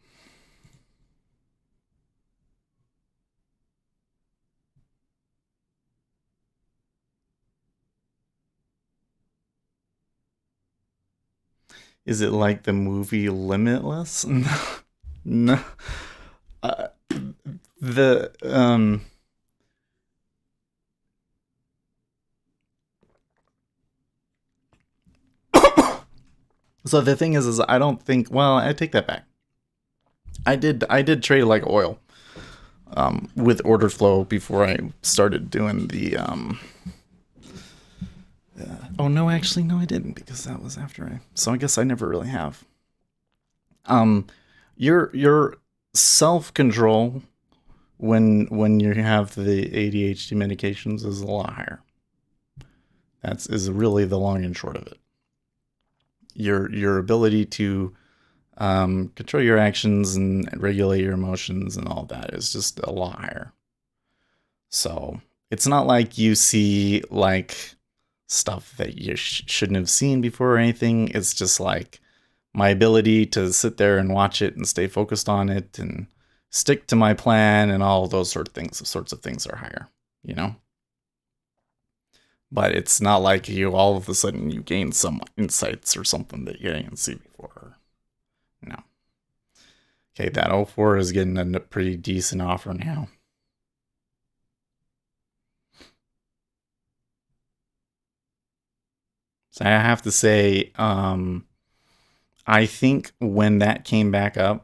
Is it like the movie Limitless? No. Uh, the So the thing is I don't think. Well, I take that back. I did trade like oil, with order flow before I started doing the. Oh no, actually no, I didn't, because that was after I. So I guess I never really have. Um, your self control when you have the ADHD medications is a lot higher. That's is really the long and short of it. Your ability to control your actions and regulate your emotions and all that is just a lot higher. So it's not like you see like stuff that you shouldn't have seen before or anything. It's just like my ability to sit there and watch it and stay focused on it and stick to my plan and all those sorts of things are higher, you know? But it's not like you all of a sudden you gain some insights or something that you didn't see before. No. Okay, that 04 is getting a pretty decent offer now. So I have to say, I think when that came back up,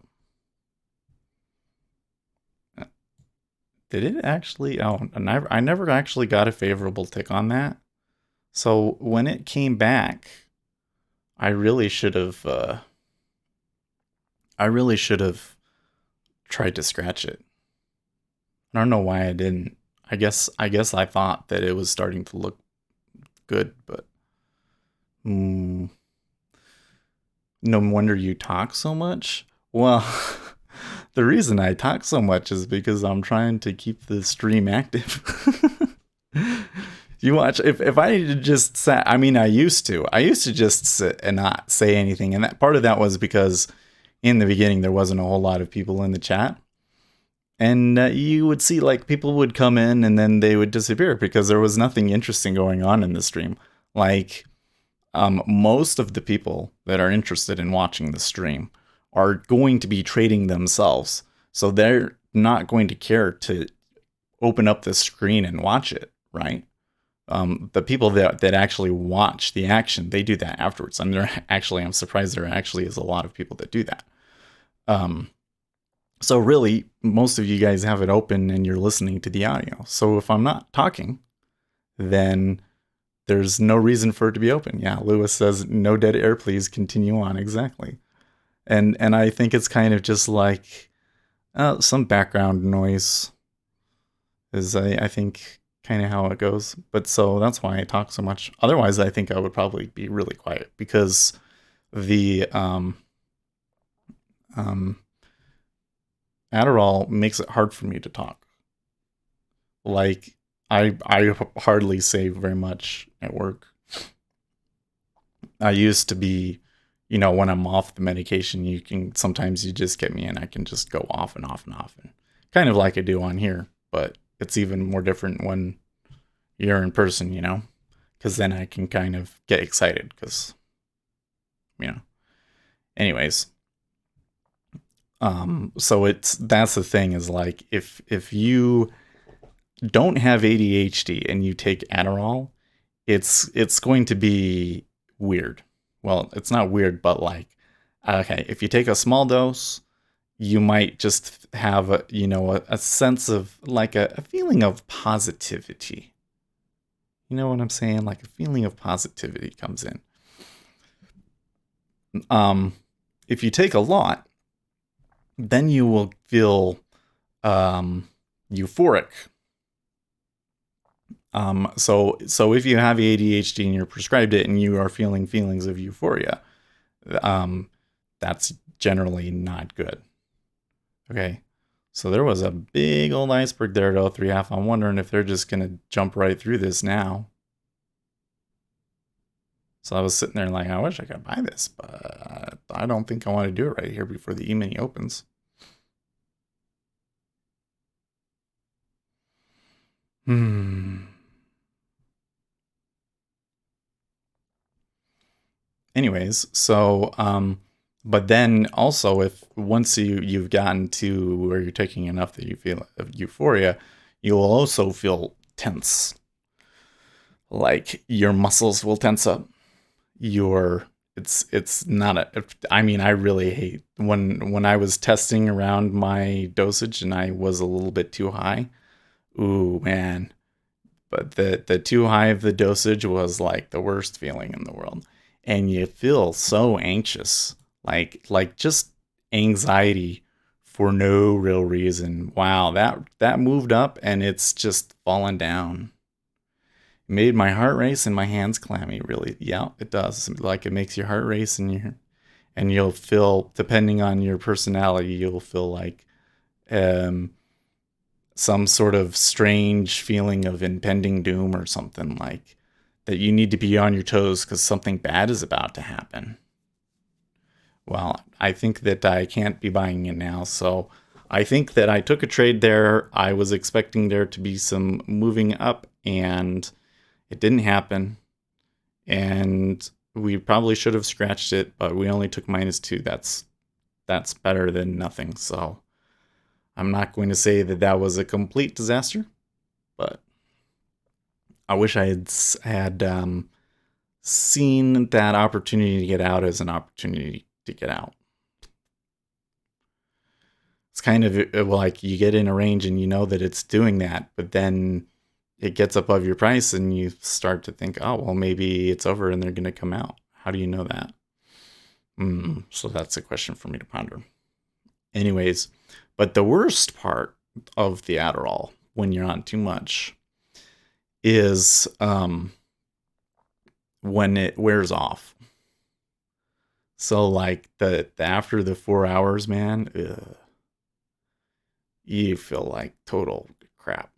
did it actually? Oh, I never actually got a favorable tick on that. So when it came back, I really should have. I really should have tried to scratch it. I don't know why I didn't. I guess I thought that it was starting to look good, but no wonder you talk so much. Well, the reason I talk so much is because I'm trying to keep the stream active. You watch, if I just sat, I mean, I used to just sit and not say anything. And that part of that was because in the beginning, there wasn't a whole lot of people in the chat. And you would see like people would come in and then they would disappear because there was nothing interesting going on in the stream. Like, most of the people that are interested in watching the stream are going to be trading themselves. So they're not going to care to open up the screen and watch it, right? The people that actually watch the action, they do that afterwards. And I'm surprised there actually is a lot of people that do that. So really, most of you guys have it open and you're listening to the audio. So if I'm not talking, then there's no reason for it to be open. Yeah, Lewis says, no dead air, please continue on. Exactly. And I think it's kind of just like some background noise is, I think, kind of how it goes. But so that's why I talk so much. Otherwise, I think I would probably be really quiet because the Adderall makes it hard for me to talk. Like, I hardly say very much at work. I used to be, when I'm off the medication, sometimes you just get me and I can just go off and off and off, and kind of like I do on here, but it's even more different when you're in person, because then I can kind of get excited because, anyways. So that's the thing is like, if you don't have ADHD and you take Adderall, it's going to be weird. Well, it's not weird, but like, okay, if you take a small dose, you might just have a sense of like a feeling of positivity. You know what I'm saying? Like a feeling of positivity comes in. If you take a lot, then you will feel euphoric. So if you have ADHD and you're prescribed it and you are feeling feelings of euphoria, that's generally not good. Okay. So there was a big old iceberg there at 03F. I'm wondering if they're just going to jump right through this now. So I was sitting there like, I wish I could buy this, but I don't think I want to do it right here before the E-mini opens. Anyways, so but then also if once you've gotten to where you're taking enough that you feel euphoria, you will also feel tense. Like your muscles will tense up. Your it's not a. I mean, I really hate when I was testing around my dosage and I was a little bit too high. Ooh man, but the too high of the dosage was like the worst feeling in the world, and you feel so anxious, like just anxiety for no real reason. Wow, that moved up and it's just fallen down. It made my heart race and my hands clammy. Really, yeah, it does. Like it makes your heart race and you'll feel, depending on your personality, you'll feel like um some sort of strange feeling of impending doom or something, like that you need to be on your toes because something bad is about to happen. Well, I think that I can't be buying it now, so I think that I took a trade there. I was expecting there to be some moving up, and it didn't happen. And we probably should have scratched it, but we only took -2. That's better than nothing. So I'm not going to say that that was a complete disaster, but I wish I had seen that opportunity to get out as an opportunity to get out. It's kind of like you get in a range and you know that it's doing that, but then it gets above your price and you start to think, oh, well, maybe it's over and they're going to come out. How do you know that? So that's a question for me to ponder. Anyways, but the worst part of the Adderall when you're on too much is when it wears off. So like the after the 4 hours, man, you feel like total crap.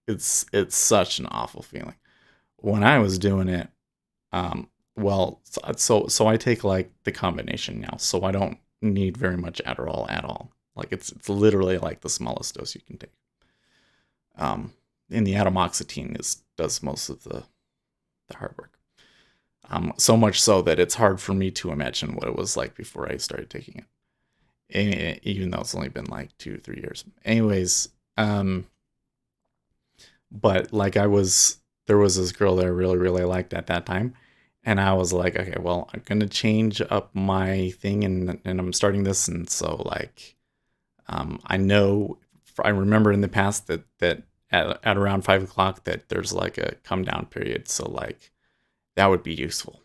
It's such an awful feeling. When I was doing it, well, so I take like the combination now, so I don't need very much Adderall at all. Like it's literally like the smallest dose you can take. And the atomoxetine does most of the hard work. So much so that it's hard for me to imagine what it was like before I started taking it. Even though it's only been like 2 or 3 years. Anyways, but like there was this girl that I really, really liked at that time. And I was like, okay, well, I'm going to change up my thing and I'm starting this. And so like, I know, I remember in the past that at around 5 o'clock that there's like a come down period. So like, that would be useful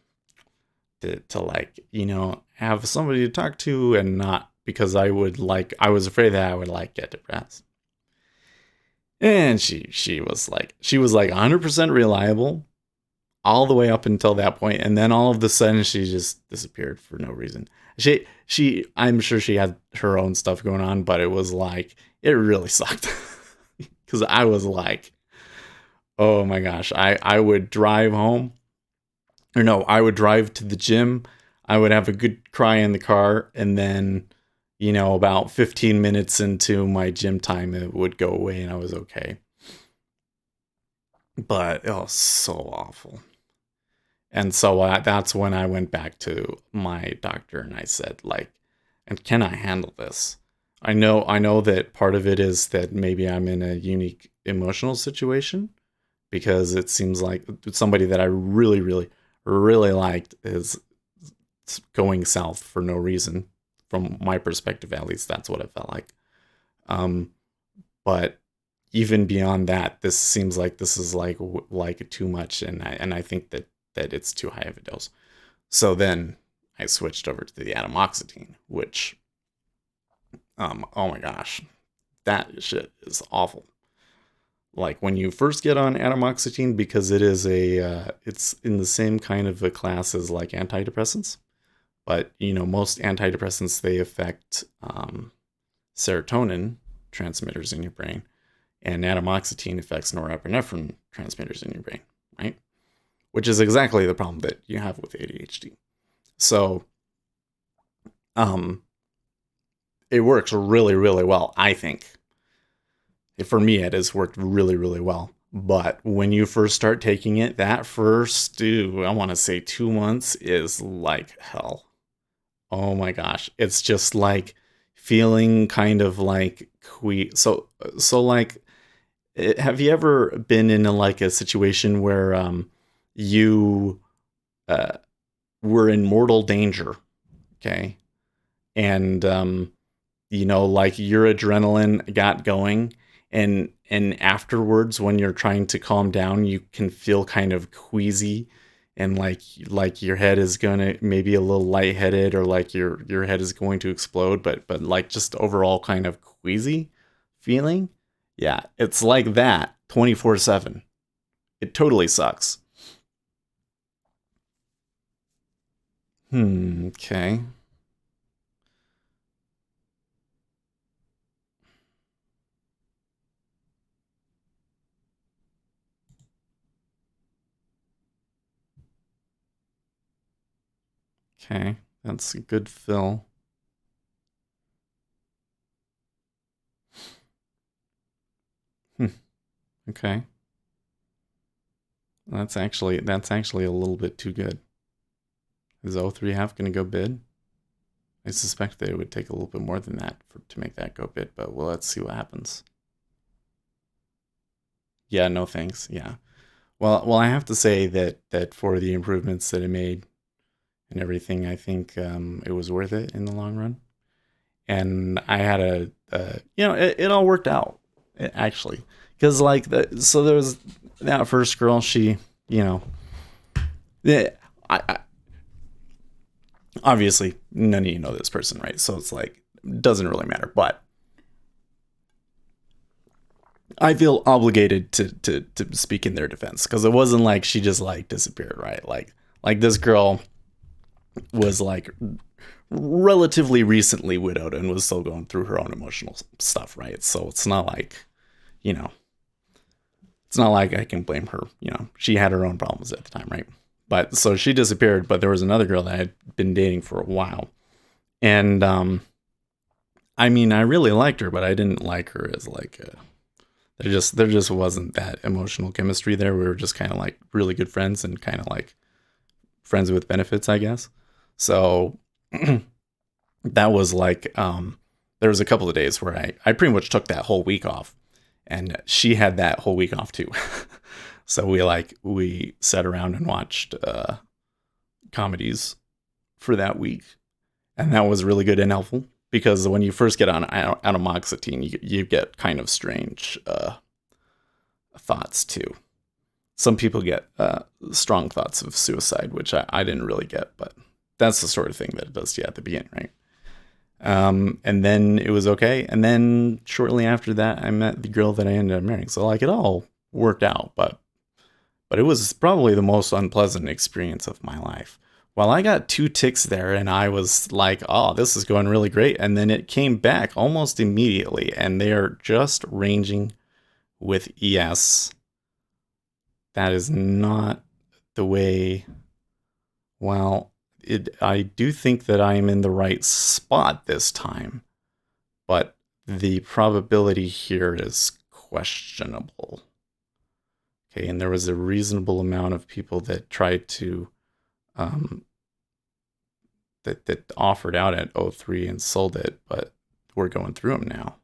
to like, have somebody to talk to and not, because I was afraid that I would like get depressed. And she was like 100% reliable all the way up until that point, and then all of a sudden she just disappeared for no reason. I'm sure she had her own stuff going on, but it was like it really sucked because I was like, oh my gosh, I would drive home, or no, I would drive to the gym. I would have a good cry in the car, and then about 15 minutes into my gym time, it would go away and I was okay. But it was so awful. And so that's when I went back to my doctor and I said, like, and can I handle this? I know that part of it is that maybe I'm in a unique emotional situation because it seems like somebody that I really, really, really liked is going south for no reason. From my perspective, at least, that's what it felt like. But even beyond that, this seems like this is like too much, and I think that it's too high of a dose. So then I switched over to the atomoxetine, which, oh my gosh, that shit is awful. Like when you first get on atomoxetine, because it is it's in the same kind of a class as like antidepressants, but most antidepressants, they affect serotonin transmitters in your brain, and atomoxetine affects norepinephrine transmitters in your brain, right? Which is exactly the problem that you have with ADHD. So, it works really, really well, I think. For me, it has worked really, really well. But when you first start taking it, that first, I want to say 2 months is like hell. Oh my gosh. It's just like feeling kind of like so like, have you ever been in like a situation where you uh were in mortal danger. Okay. And, like your adrenaline got going, and afterwards, when you're trying to calm down, you can feel kind of queasy, and like your head is gonna maybe a little lightheaded, or like your head is going to explode, but like just overall kind of queasy feeling. Yeah, it's like that 24/7. It totally sucks. Okay. Okay, that's a good fill. Okay. That's actually a little bit too good. Is 0.3 going to go bid? I suspect that it would take a little bit more than that to make that go bid, but well, let's see what happens. Yeah, no thanks. Yeah. Well, I have to say that for the improvements that it made and everything, I think it was worth it in the long run. And I had it all worked out actually, because so there was that first girl. She, yeah, I obviously none of you know this person, right? So it's like doesn't really matter, but I feel obligated to speak in their defense, because it wasn't like she just like disappeared, right? Like this girl was like relatively recently widowed and was still going through her own emotional stuff, right? So it's not like, you know, it's not like I can blame her. She had her own problems at the time, right? But so she disappeared, but there was another girl that I had been dating for a while. And I mean, I really liked her, but I didn't like her as like there just wasn't that emotional chemistry there. We were just kind of like really good friends, and kind of like friends with benefits, I guess. So that was like there was a couple of days where I pretty much took that whole week off, and she had that whole week off too. So we sat around and watched comedies for that week, and that was really good and helpful, because when you first get on amoxicillin, you get kind of strange thoughts too. Some people get strong thoughts of suicide, which I didn't really get, but that's the sort of thing that it does to you at the beginning, right? And then it was okay. And then shortly after that, I met the girl that I ended up marrying. So like it all worked out, but it was probably the most unpleasant experience of my life. Well, I got 2 ticks there, and I was like, oh, this is going really great. And then it came back almost immediately, and they are just ranging with ES. That is not the way. Well, I do think that I am in the right spot this time, but the probability here is questionable. Okay, and there was a reasonable amount of people that tried to that offered out at 0.3 and sold it, but we're going through them now.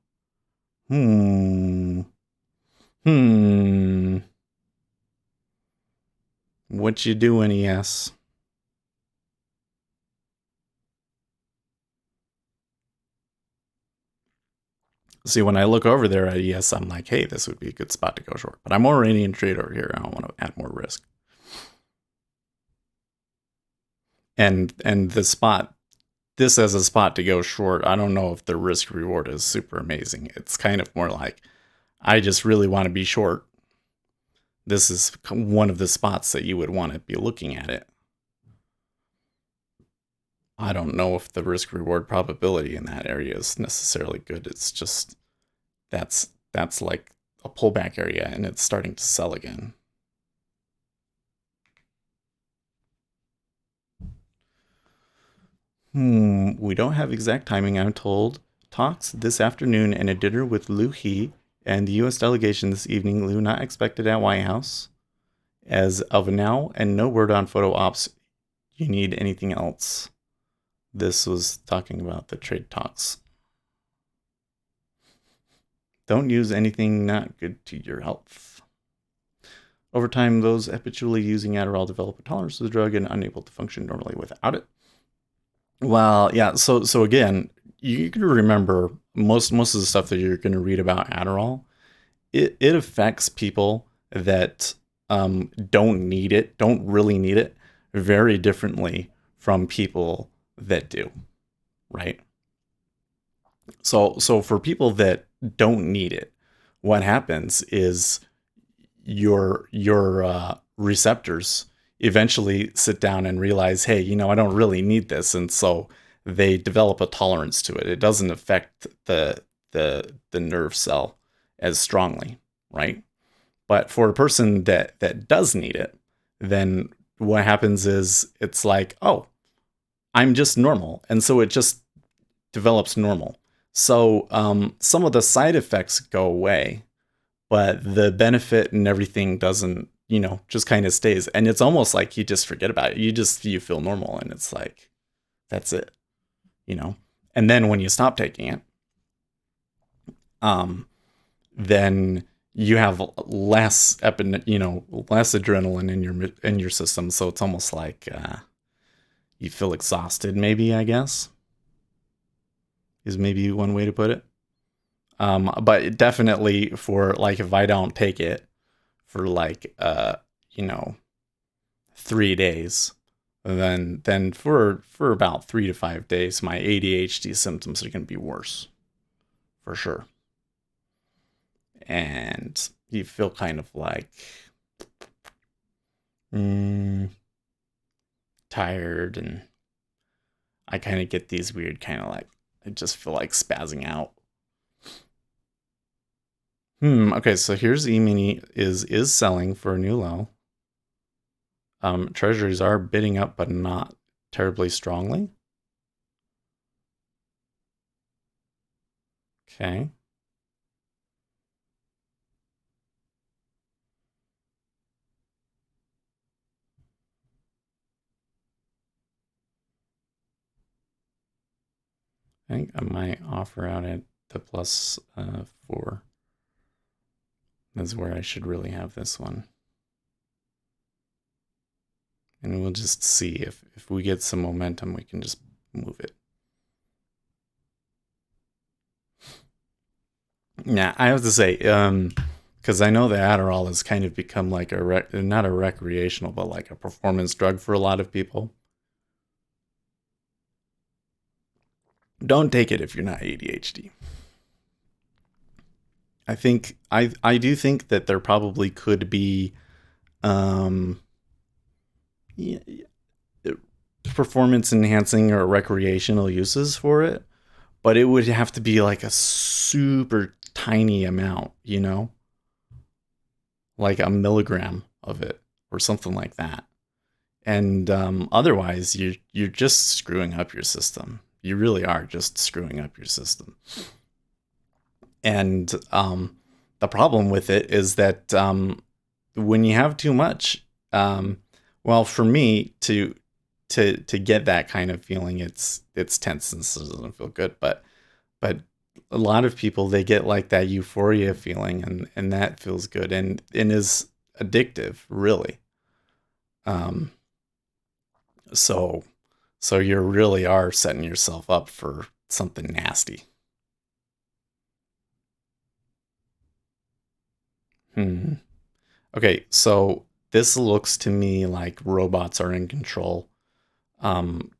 What you doing, ES? See, when I look over there at ES, I'm like, hey, this would be a good spot to go short. But I'm already in trade over here. I don't want to add more risk. And the spot, this as a spot to go short, I don't know if the risk reward is super amazing. It's kind of more like, I just really want to be short. This is one of the spots that you would want to be looking at it. I don't know if the risk reward probability in that area is necessarily good. It's just that's like a pullback area, and it's starting to sell again. We don't have exact timing, I'm told. Talks this afternoon and a dinner with Liu He and the U.S. delegation this evening. Liu not expected at White House as of now, and no word on photo ops. You need anything else? This was talking about the trade talks. Don't use anything not good to your health. Over time, those habitually using Adderall develop a tolerance to the drug and unable to function normally without it. Well, yeah. So again, you can remember most of the stuff that you're going to read about Adderall. It affects people that don't need it, don't really need it, very differently from people that do, right? So for people that don't need it, what happens is your receptors eventually sit down and realize, hey, I don't really need this, and so they develop a tolerance to it. It doesn't affect the nerve cell as strongly, right? But for a person that does need it, then what happens is it's like, oh, I'm just normal, and so it just develops normal. So some of the side effects go away, but the benefit and everything doesn't, just kind of stays. And it's almost like you just forget about it. You feel normal, and it's like, that's it, And then when you stop taking it, then you have less less adrenaline in your system. So it's almost like you feel exhausted, maybe, I guess, is maybe one way to put it. But definitely for like, if I don't take it for like 3 days, then for about 3 to 5 days, my ADHD symptoms are going to be worse, for sure. And you feel kind of like tired, and I kind of get these weird kind of like, I just feel like spazzing out. Okay, so here's E-mini is selling for a new low. Treasuries are bidding up, but not terribly strongly. Okay. I think I might offer out at the plus 4. That's where I should really have this one. And we'll just see if we get some momentum, we can just move it. Yeah, I have to say, because I know the Adderall has kind of become like not a recreational, but like a performance drug for a lot of people. Don't take it if you're not ADHD. I do think that there probably could be yeah, performance enhancing or recreational uses for it, but it would have to be like a super tiny amount, like a milligram of it or something like that. And otherwise, you're just screwing up your system. You really are just screwing up your system. And the problem with it is that when you have too much, well, for me to get that kind of feeling, it's tense and it doesn't feel good. But a lot of people, they get like that euphoria feeling, and that feels good and is addictive, really. So you really are setting yourself up for something nasty. Okay, so this looks to me like robots are in control,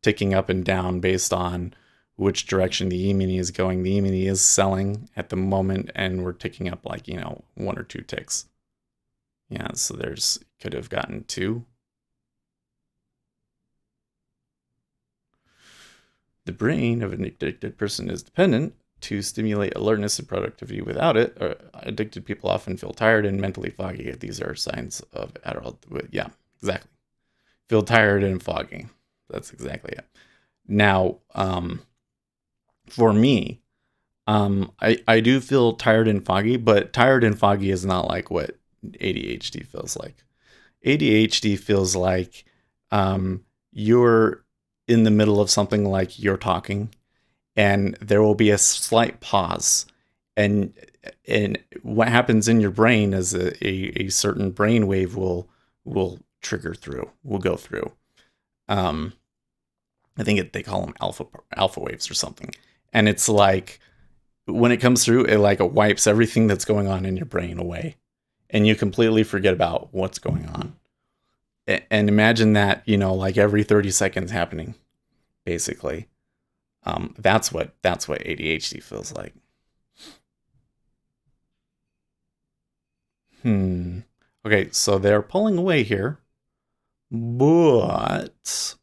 ticking up and down based on which direction the E-mini is going. The E-mini is selling at the moment, and we're ticking up like, 1 or 2 ticks. Yeah, so could have gotten 2. The brain of an addicted person is dependent to stimulate alertness and productivity. Without it, addicted people often feel tired and mentally foggy. These are signs of Adderall. Yeah, exactly. Feel tired and foggy. That's exactly it. Now, for me, I do feel tired and foggy, but tired and foggy is not like what ADHD feels like. ADHD feels like you're in the middle of something, like you're talking, and there will be a slight pause, and and what happens in your brain is a certain brain wave will trigger through, will go through. I think they call them alpha waves or something. And it's like when it comes through, it wipes everything that's going on in your brain away, and you completely forget about what's going on. And imagine that, like every 30 seconds happening, basically. That's what ADHD feels like. Okay, so they're pulling away here, but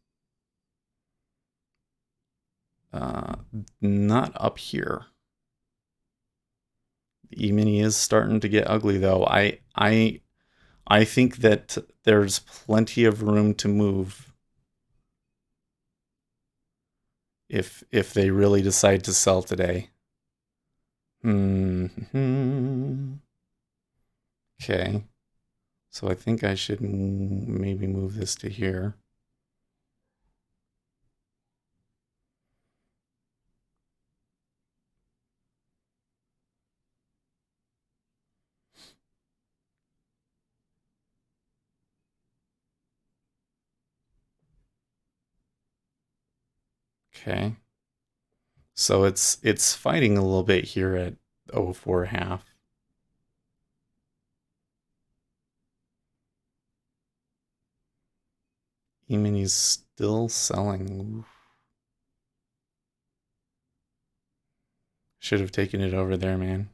not up here. The E-mini is starting to get ugly, though. I think that there's plenty of room to move if they really decide to sell today. Okay. So I think I should maybe move this to here. Okay. So it's fighting a little bit here at 04.5. E-mini's still selling. Should have taken it over there, man.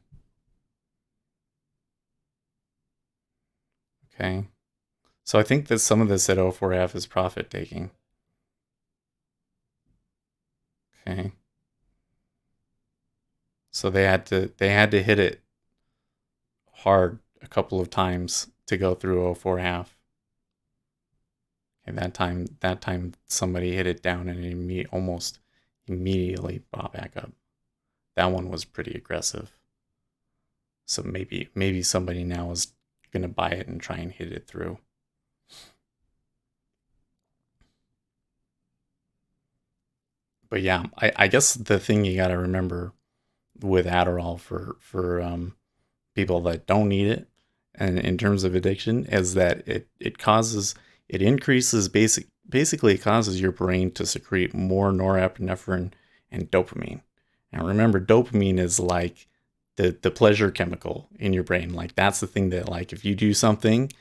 Okay. So I think that some of this at 04.5 is profit taking. Okay. So they had to hit it hard a couple of times to go through 04.5. And that time somebody hit it down and it almost immediately bought back up. That one was pretty aggressive. So maybe somebody now is gonna buy it and try and hit it through. But yeah, I guess the thing you gotta remember with Adderall for people that don't need it, and in terms of addiction, is that it increases basically it causes your brain to secrete more norepinephrine and dopamine. Now remember, dopamine is like the pleasure chemical in your brain. Like that's the thing that, like, if you do something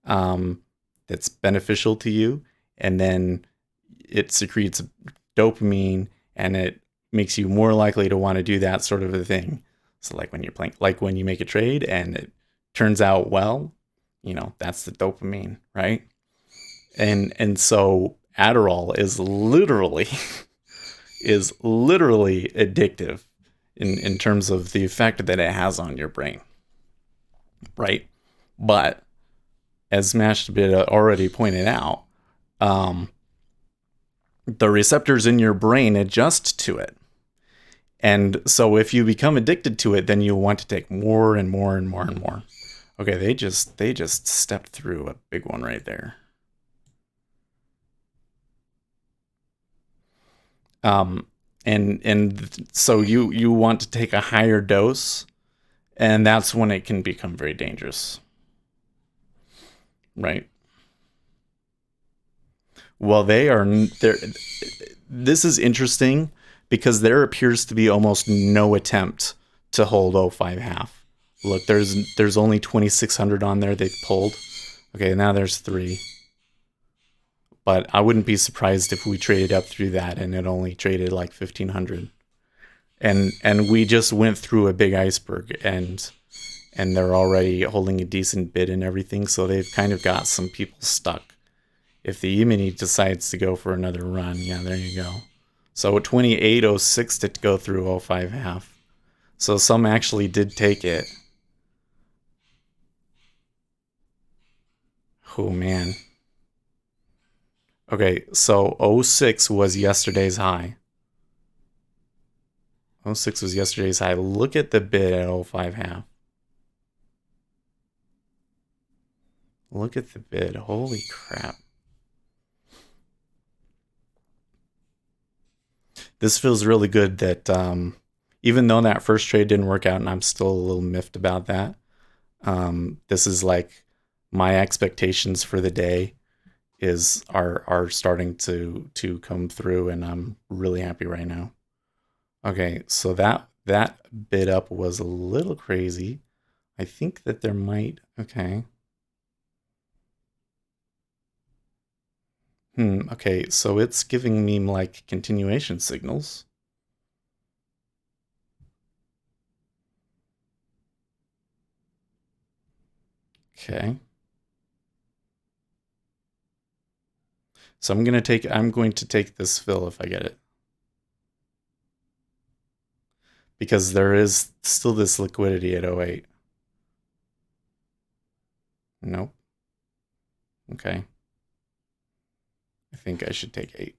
that's beneficial to you, and then it secretes dopamine and it makes you more likely to want to do that sort of a thing. So like when you're playing, like when you make a trade and it turns out well, that's the dopamine, right? And so Adderall is literally addictive in terms of the effect that it has on your brain, right? But as Smashed Bit already pointed out, the receptors in your brain adjust to it. And so if you become addicted to it, then you want to take more and more and more and more. Okay, they just stepped through a big one right there. And so you want to take a higher dose, and that's when it can become very dangerous. Right? Well, this is interesting because there appears to be almost no attempt to hold 05.5. Look, there's only 2,600 on there they've pulled. Okay, now there's 3. But I wouldn't be surprised if we traded up through that and it only traded like 1,500. And we just went through a big iceberg, and they're already holding a decent bid and everything, so they've kind of got some people stuck. If the E-mini decides to go for another run, yeah, there you go. So 28.06 to go through 05.5. So some actually did take it. Oh, man. Okay, so 06 was yesterday's high. 06 was yesterday's high. Look at the bid at 05.5. Look at the bid. Holy crap. This feels really good that even though that first trade didn't work out, and I'm still a little miffed about that. This is like my expectations for the day are starting to come through, and I'm really happy right now. Okay, so that bid up was a little crazy. I think that there might, okay. Okay, so it's giving me like continuation signals. Okay. So I'm going to take this fill if I get it. Because there is still this liquidity at 08. Nope. Okay. I think I should take 8.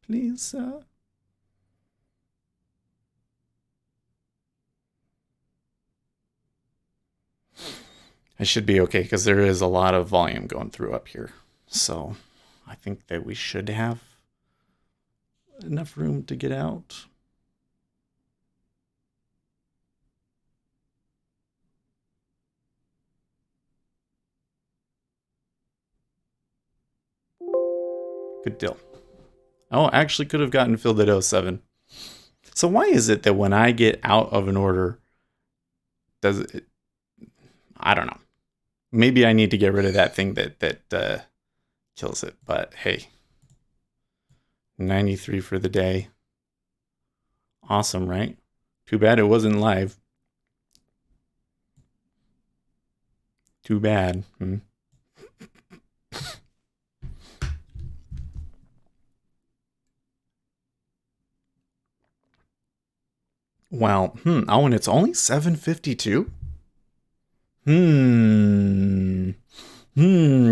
Please, I should be okay because there is a lot of volume going through up here. So I think that we should have enough room to get out. Good deal. Oh, actually could have gotten filled at 07. So why is it that when I get out of an order, does it, I don't know. Maybe I need to get rid of that thing that kills it. But hey, 93 for the day. Awesome, right? Too bad it wasn't live. Too bad. Wow. Oh, and it's only 7:52.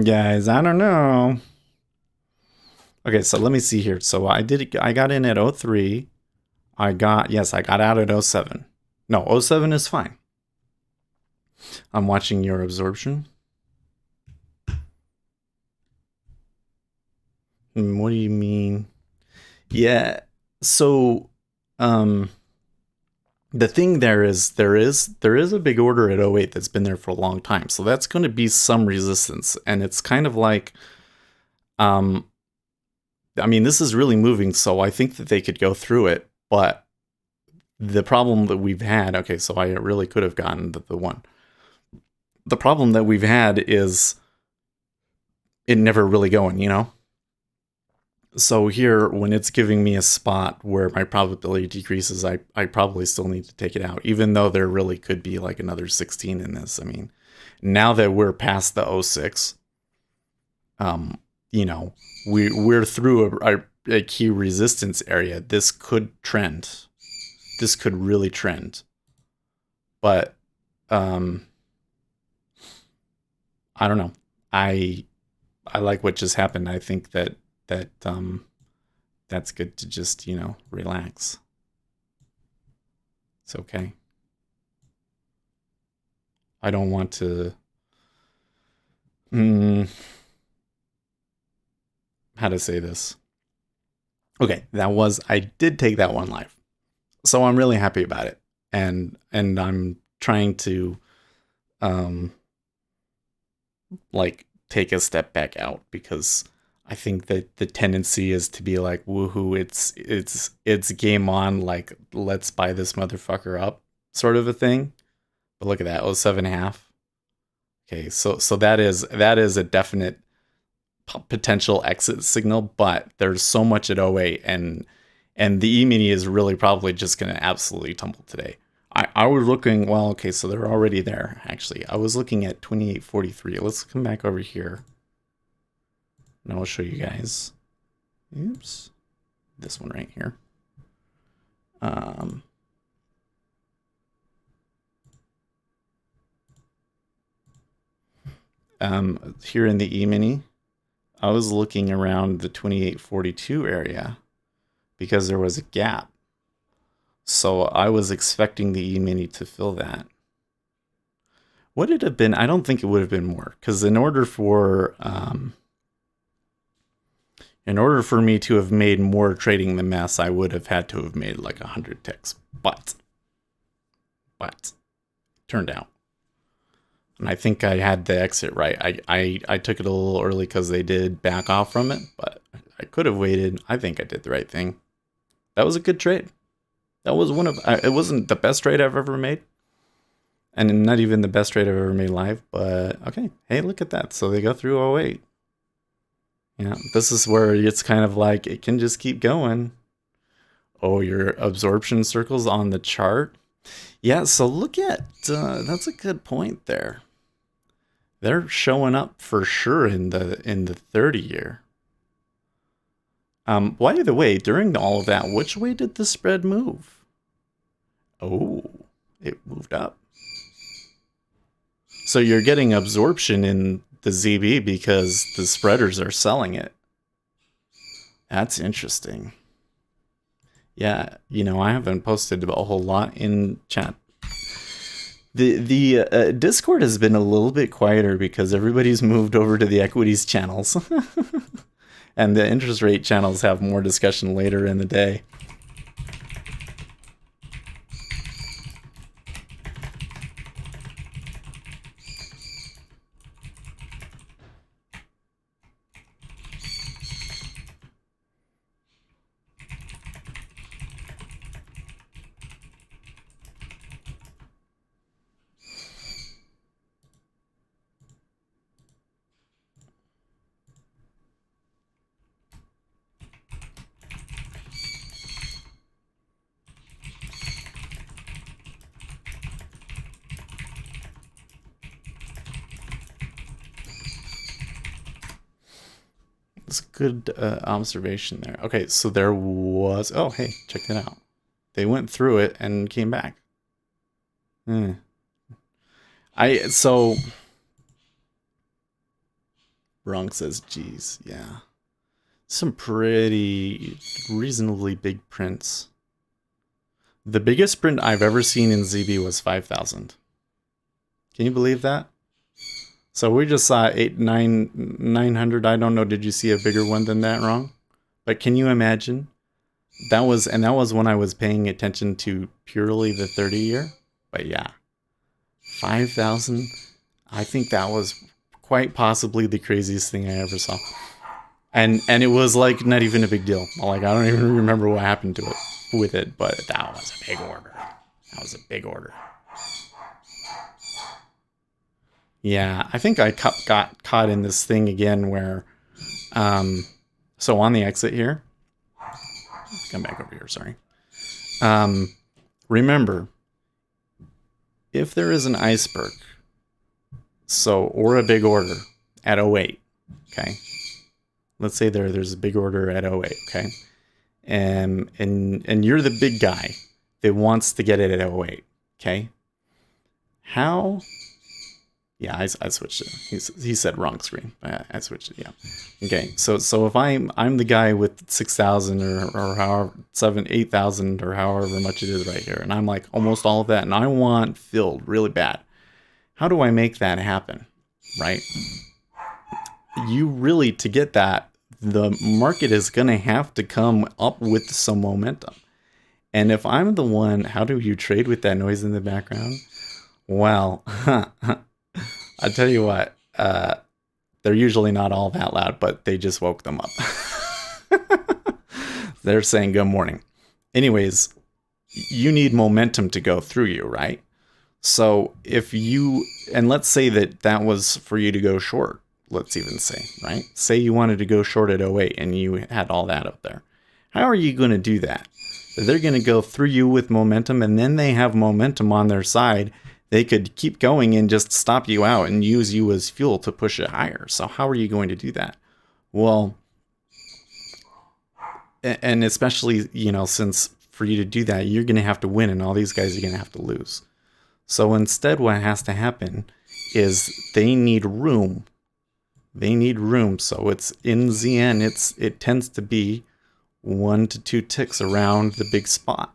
Guys, I don't know. Okay, so let me see here. So I got in at 03. I got out at 07. No, 07 is fine. I'm watching your absorption. What do you mean? Yeah. So, the thing there is a big order at 08 that's been there for a long time. So that's going to be some resistance, and it's kind of like, I mean, this is really moving, so I think that they could go through it, but the problem that we've had, okay, so I really could have gotten the one. The problem that we've had is it never really going, you know? So here, when it's giving me a spot where my probability decreases, I probably still need to take it out, even though there really could be like another 16 in this. I mean, now that we're past the 06, you know, we're through a key resistance area. This could trend. This could really trend. But I don't know. I like what just happened. I think that that's good to just, you know, relax. It's okay. I don't want to how to say this. Okay, I did take that one live. So I'm really happy about it. And I'm trying to like take a step back out, because I think that the tendency is to be like, woohoo, it's game on, like, let's buy this motherfucker up sort of a thing. But look at that, 07.5. Okay, so that is a definite potential exit signal, but there's so much at 08, and the E-mini is really probably just going to absolutely tumble today. I was looking, well, okay, so they're already there, actually. I was looking at 28.43. Let's come back over here, and I'll show you guys. Oops. This one right here. Here in the E-mini, I was looking around the 28.42 area because there was a gap. So I was expecting the E-mini to fill that. Would it have been? I don't think it would have been more, because in order for In order for me to have made more trading the mess, I would have had to have made like 100 ticks. But, turned out. And I think I had the exit right. I took it a little early because they did back off from it, but I could have waited. I think I did the right thing. That was a good trade. That was it wasn't the best trade I've ever made. And not even the best trade I've ever made live, but okay. Hey, look at that. So they go through 08. Yeah, this is where it's kind of like it can just keep going. Oh, your absorption circles on the chart. Yeah, so look at, that's a good point there. They're showing up for sure in the 30 year. By the way, during all of that, which way did the spread move? Oh, it moved up. So you're getting absorption in the ZB because the spreaders are selling it. That's interesting. Yeah, I haven't posted a whole lot in chat. The Discord has been a little bit quieter because everybody's moved over to the equities channels. And the interest rate channels have more discussion later in the day. That's a good observation there. Okay, so there was... Oh, hey, check that out. They went through it and came back. So... Wrong says, geez, yeah. Some pretty reasonably big prints. The biggest print I've ever seen in ZB was 5,000. Can you believe that? So we just saw 900. I don't know. Did you see a bigger one than that, Wrong? But can you imagine? That was when I was paying attention to purely the 30 year. But yeah, 5,000. I think that was quite possibly the craziest thing I ever saw. And it was like not even a big deal. Like I don't even remember what happened to it with it, but that was a big order. That was a big order. Yeah, I think I got caught in this thing again where, so on the exit here, come back over here, sorry. Remember, if there is an iceberg, or a big order at 08, okay? Let's say there's a big order at 08, okay? And you're the big guy that wants to get it at 08, okay? How... Yeah, I switched it. He said wrong screen. I switched it. Yeah. Okay. So if I'm the guy with 6,000 or however 8,000 or however much it is right here, and I'm like almost all of that, and I want filled really bad. How do I make that happen? Right? You really, to get that, the market is gonna have to come up with some momentum. And if I'm the one, how do you trade with that noise in the background? Well. I tell you what, they're usually not all that loud, but they just woke them up. They're saying good morning. Anyways, you need momentum to go through you, right? So and let's say that was for you to go short, let's even say, right? Say you wanted to go short at 08 and you had all that up there. How are you going to do that? They're going to go through you with momentum, and then they have momentum on their side. They could keep going and just stop you out and use you as fuel to push it higher. So how are you going to do that? Well, and especially, since for you to do that, you're going to have to win and all these guys are going to have to lose. So instead, what has to happen is they need room. They need room. So it's in ZN, it tends to be 1 to 2 ticks around the big spot.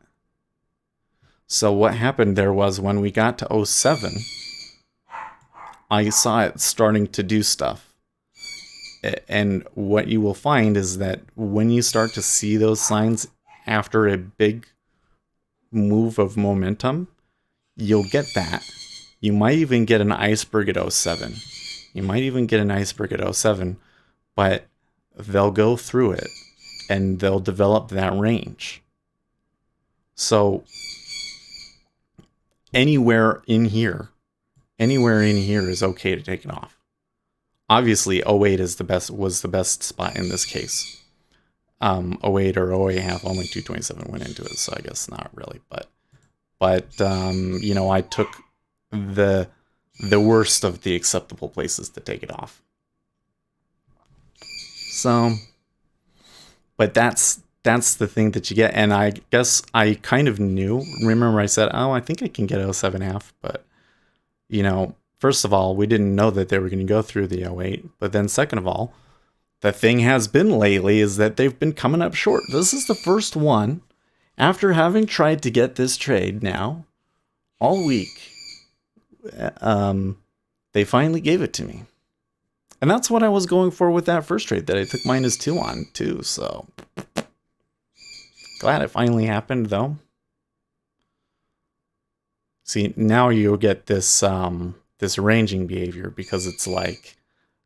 So what happened there was when we got to 07, I saw it starting to do stuff. And what you will find is that when you start to see those signs after a big move of momentum, you'll get that. You might even get an iceberg at '07. You might even get an iceberg at '07, but they'll go through it and they'll develop that range. So anywhere in here is okay to take it off. Obviously, '08 was the best spot in this case. '08 or '08 only 227 went into it, so I guess not really. But I took the worst of the acceptable places to take it off. So, but that's the thing that you get, and I guess I kind of knew. Remember, I said, "Oh, I think I can get '07.5," but first of all, we didn't know that they were going to go through the '08. But then, second of all, the thing has been lately is that they've been coming up short. This is the first one after having tried to get this trade now all week. They finally gave it to me. And that's what I was going for with that first trade that I took -2 on too. So glad it finally happened though. See, now you'll get this this ranging behavior because it's like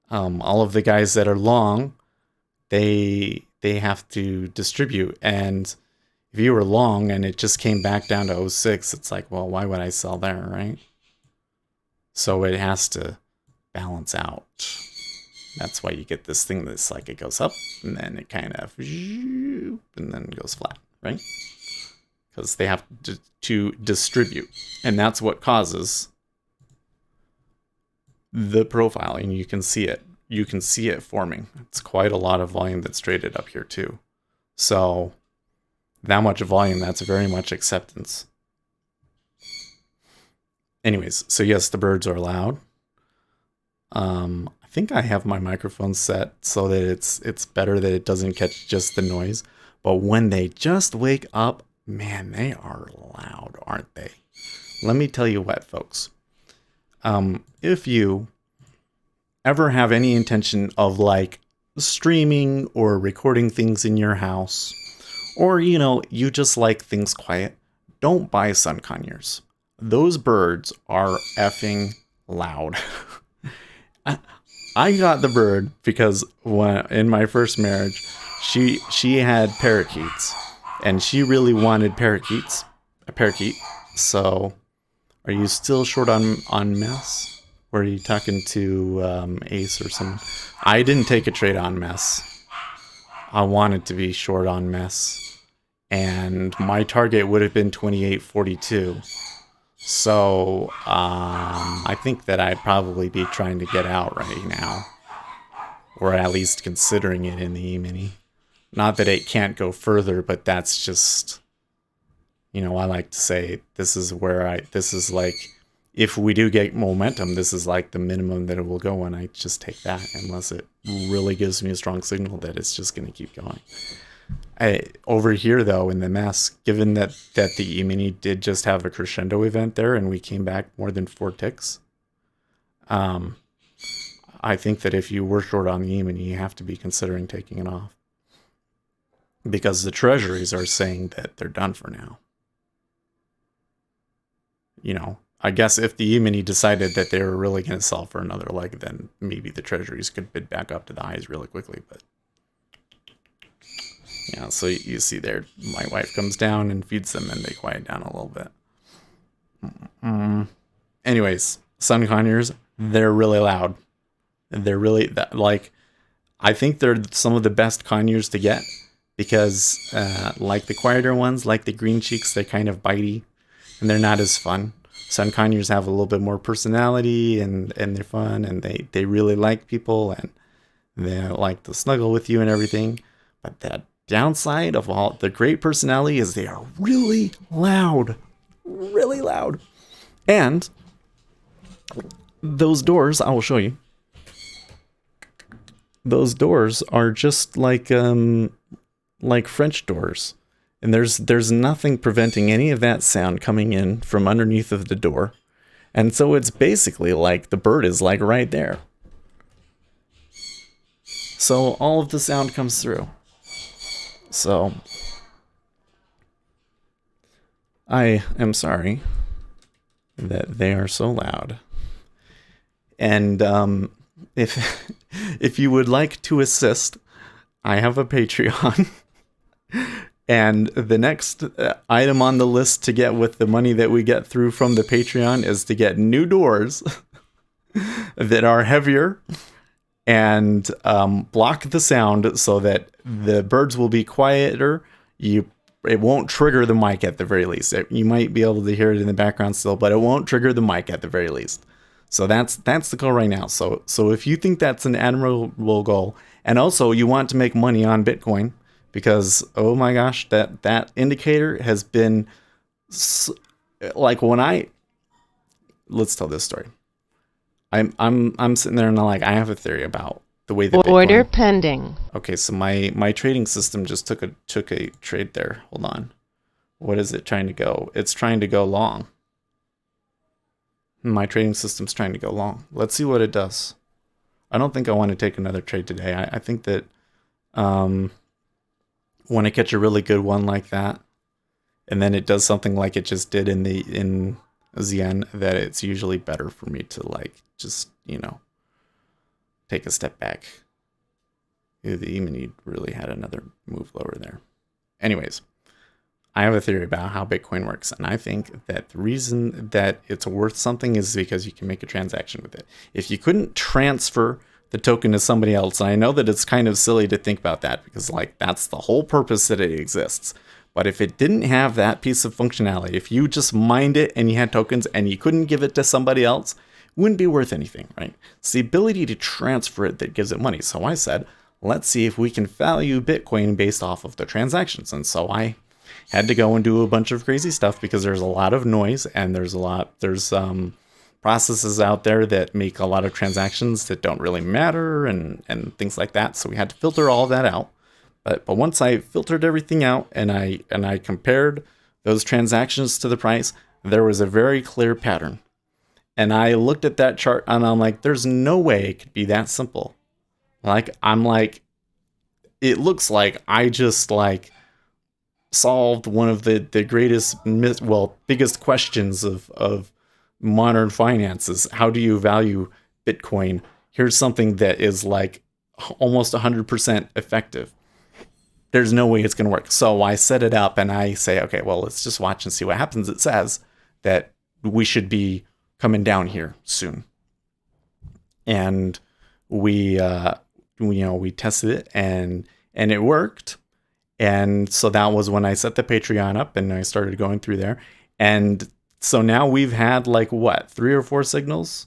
all of the guys that are long, they have to distribute. And if you were long and it just came back down to '06, it's like, well, why would I sell there, right? So it has to balance out. That's why you get this thing that's like it goes up and then it kind of and then goes flat, right? Because they have to distribute, and that's what causes the profile. And you can see it. You can see it forming. It's quite a lot of volume that's traded up here too. So that much volume, that's very much acceptance. Anyways, so yes, the birds are loud. I think I have my microphone set so that it's better that it doesn't catch just the noise. But when they just wake up, man, they are loud, aren't they? Let me tell you what, folks. If you ever have any intention of like streaming or recording things in your house, or you just like things quiet, don't buy sun conures. Those birds are effing loud. I got the bird because when in my first marriage, she had parakeets, and she really wanted a parakeet. So, are you still short on mess? Or are you talking to Ace or someone? I didn't take a trade on mess. I wanted to be short on mess, and my target would have been 28.42. So I think that I'd probably be trying to get out right now, or at least considering it in the E-mini. Not that it can't go further, but that's just, I like to say this is like, if we do get momentum, this is like the minimum that it will go, and I just take that unless it really gives me a strong signal that it's just going to keep going. Over here, though, in the mess, given that the E-mini did just have a crescendo event there and we came back more than 4 ticks, I think that if you were short on the E-mini, you have to be considering taking it off. Because the Treasuries are saying that they're done for now. I guess if the E-mini decided that they were really going to sell for another leg, then maybe the Treasuries could bid back up to the highs really quickly, but yeah, so you see there, my wife comes down and feeds them, and they quiet down a little bit. Anyways, sun conures, they're really loud. They're really, like, I think they're some of the best conures to get, because like the quieter ones, like the green cheeks, they're kind of bitey, and they're not as fun. Sun conures have a little bit more personality, and they're fun, and they really like people, and they like to snuggle with you and everything. But that downside of all the great personality is they are really loud. And those doors, I will show you. Those doors are just like French doors. And there's nothing preventing any of that sound coming in from underneath of the door. And so it's basically like the bird is like right there. So all of the sound comes through. So I am sorry that they are so loud. And if if you would like to assist, I have a Patreon. And the next item on the list to get with the money that we get through from the Patreon is to get new doors that are heavier and block the sound so that the birds will be quieter. It won't trigger the mic at the very least. You might be able to hear it in the background still, but it won't trigger the mic at the very least. So that's the goal right now. So if you think that's an admirable goal, and also you want to make money on Bitcoin, because oh my gosh, that indicator has been like let's tell this story. I'm sitting there and I'm like, I have a theory about the way that Order Bitcoin. pending. Okay, so my trading system just took a trade there. Hold on. What is it trying to go? It's trying to go long. My trading system's trying to go long. Let's see what it does. I don't think I want to take another trade today. I think that when I catch a really good one like that, and then it does something like it just did in Zen, that it's usually better for me to like just, take a step back. Even you really had another move lower there. Anyways, I have a theory about how Bitcoin works, and I think that the reason that it's worth something is because you can make a transaction with it. If you couldn't transfer the token to somebody else, and I know that it's kind of silly to think about that because like that's the whole purpose that it exists. But if it didn't have that piece of functionality, if you just mined it and you had tokens and you couldn't give it to somebody else, it wouldn't be worth anything, right? It's the ability to transfer it that gives it money. So I said, let's see if we can value Bitcoin based off of the transactions. And so I had to go and do a bunch of crazy stuff because there's a lot of noise and there's processes out there that make a lot of transactions that don't really matter and things like that. So we had to filter all that out. But once I filtered everything out and I compared those transactions to the price, there was a very clear pattern. And I looked at that chart and I'm like, there's no way it could be that simple. It looks like I just solved one of the greatest, biggest questions of modern finances. How do you value Bitcoin? Here's something that is like almost 100% effective. There's no way it's going to work. So I set it up and I say, okay, well, let's just watch and see what happens. It says that we should be coming down here soon. And we tested it and it worked. And so that was when I set the Patreon up and I started going through there. And so now we've had 3 or 4 signals,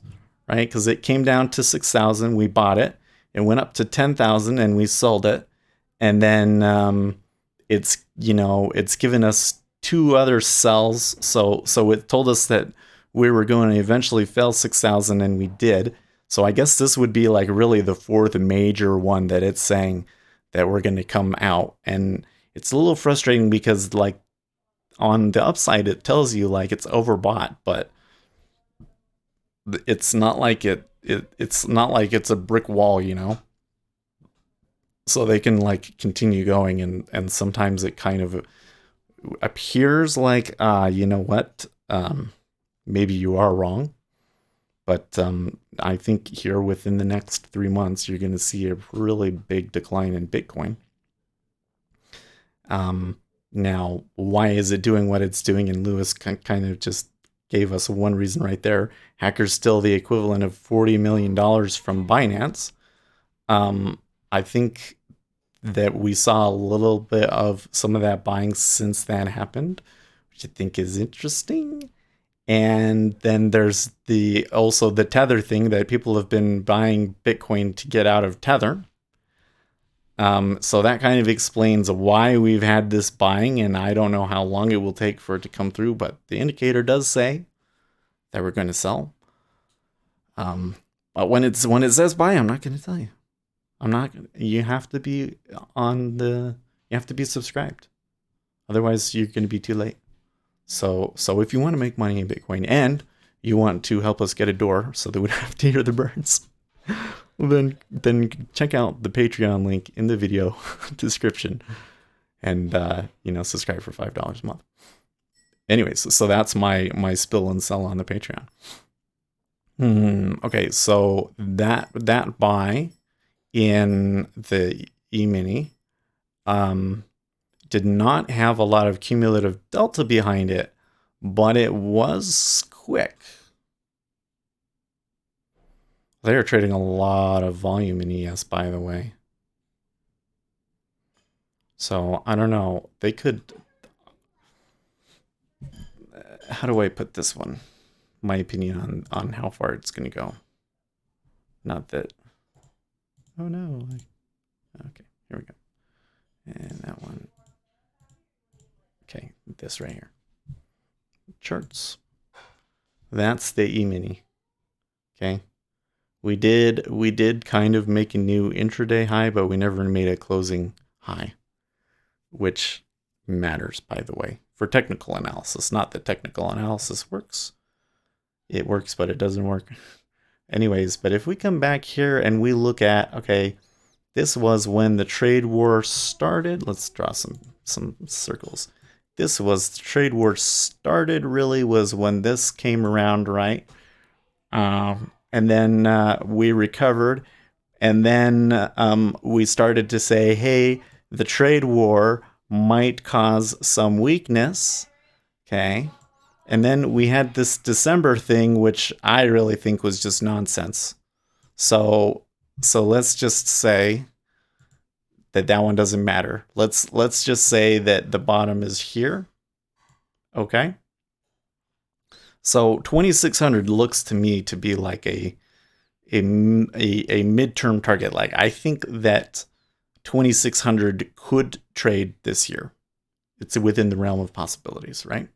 right? Because it came down to 6,000. We bought it. It went up to 10,000 and we sold it. And then it's given us 2 other sells. So it told us that we were going to eventually fail 6,000 and we did. So I guess this would be really the 4th major one that it's saying that we're going to come out. And it's a little frustrating because on the upside, it tells you it's overbought, but it's not like it's not like it's a brick wall, So they can continue going, and sometimes it kind of appears like, you know what, maybe you are wrong. But I think here within the next 3 months, you're going to see a really big decline in Bitcoin. Now, why is it doing what it's doing? And Lewis kind of just gave us one reason right there. Hackers still the equivalent of $40 million from Binance. I think that we saw a little bit of some of that buying since that happened, which I think is interesting. And then there's also the Tether thing that people have been buying Bitcoin to get out of Tether. So that kind of explains why we've had this buying, and I don't know how long it will take for it to come through, but the indicator does say that we're going to sell. But when it says buy, I'm not going to tell you. You have to be you have to be subscribed. Otherwise, you're going to be too late. So if you want to make money in Bitcoin and you want to help us get a door so that we don't have to hear the birds, then check out the Patreon link in the video description, and subscribe for $5 a month. Anyways, so that's my spill and sell on the Patreon. Okay, so that buy in the E-mini did not have a lot of cumulative delta behind it, but it was quick. They are trading a lot of volume in ES, by the way. So I don't know. They could. How do I put this one? My opinion on how far it's going to go. Not that. Oh no. Okay, here we go. And that one. Okay, this right here. Charts. That's the E-mini. Okay. We did kind of make a new intraday high, but we never made a closing high, which matters, by the way, for technical analysis. Not that technical analysis works. It works, but it doesn't work. Anyways, but if we come back here and we look at, okay, this was when the trade war started. Let's draw some circles. This was the trade war started, really was when this came around, right? And then we recovered, and then we started to say, hey, the trade war might cause some weakness, okay? And then we had this December thing, which I really think was just nonsense. So let's just say that one doesn't matter. Let's just say that the bottom is here, okay? So 2600 looks to me to be like a midterm target. Like, I think that 2600 could trade this year. It's within the realm of possibilities, right?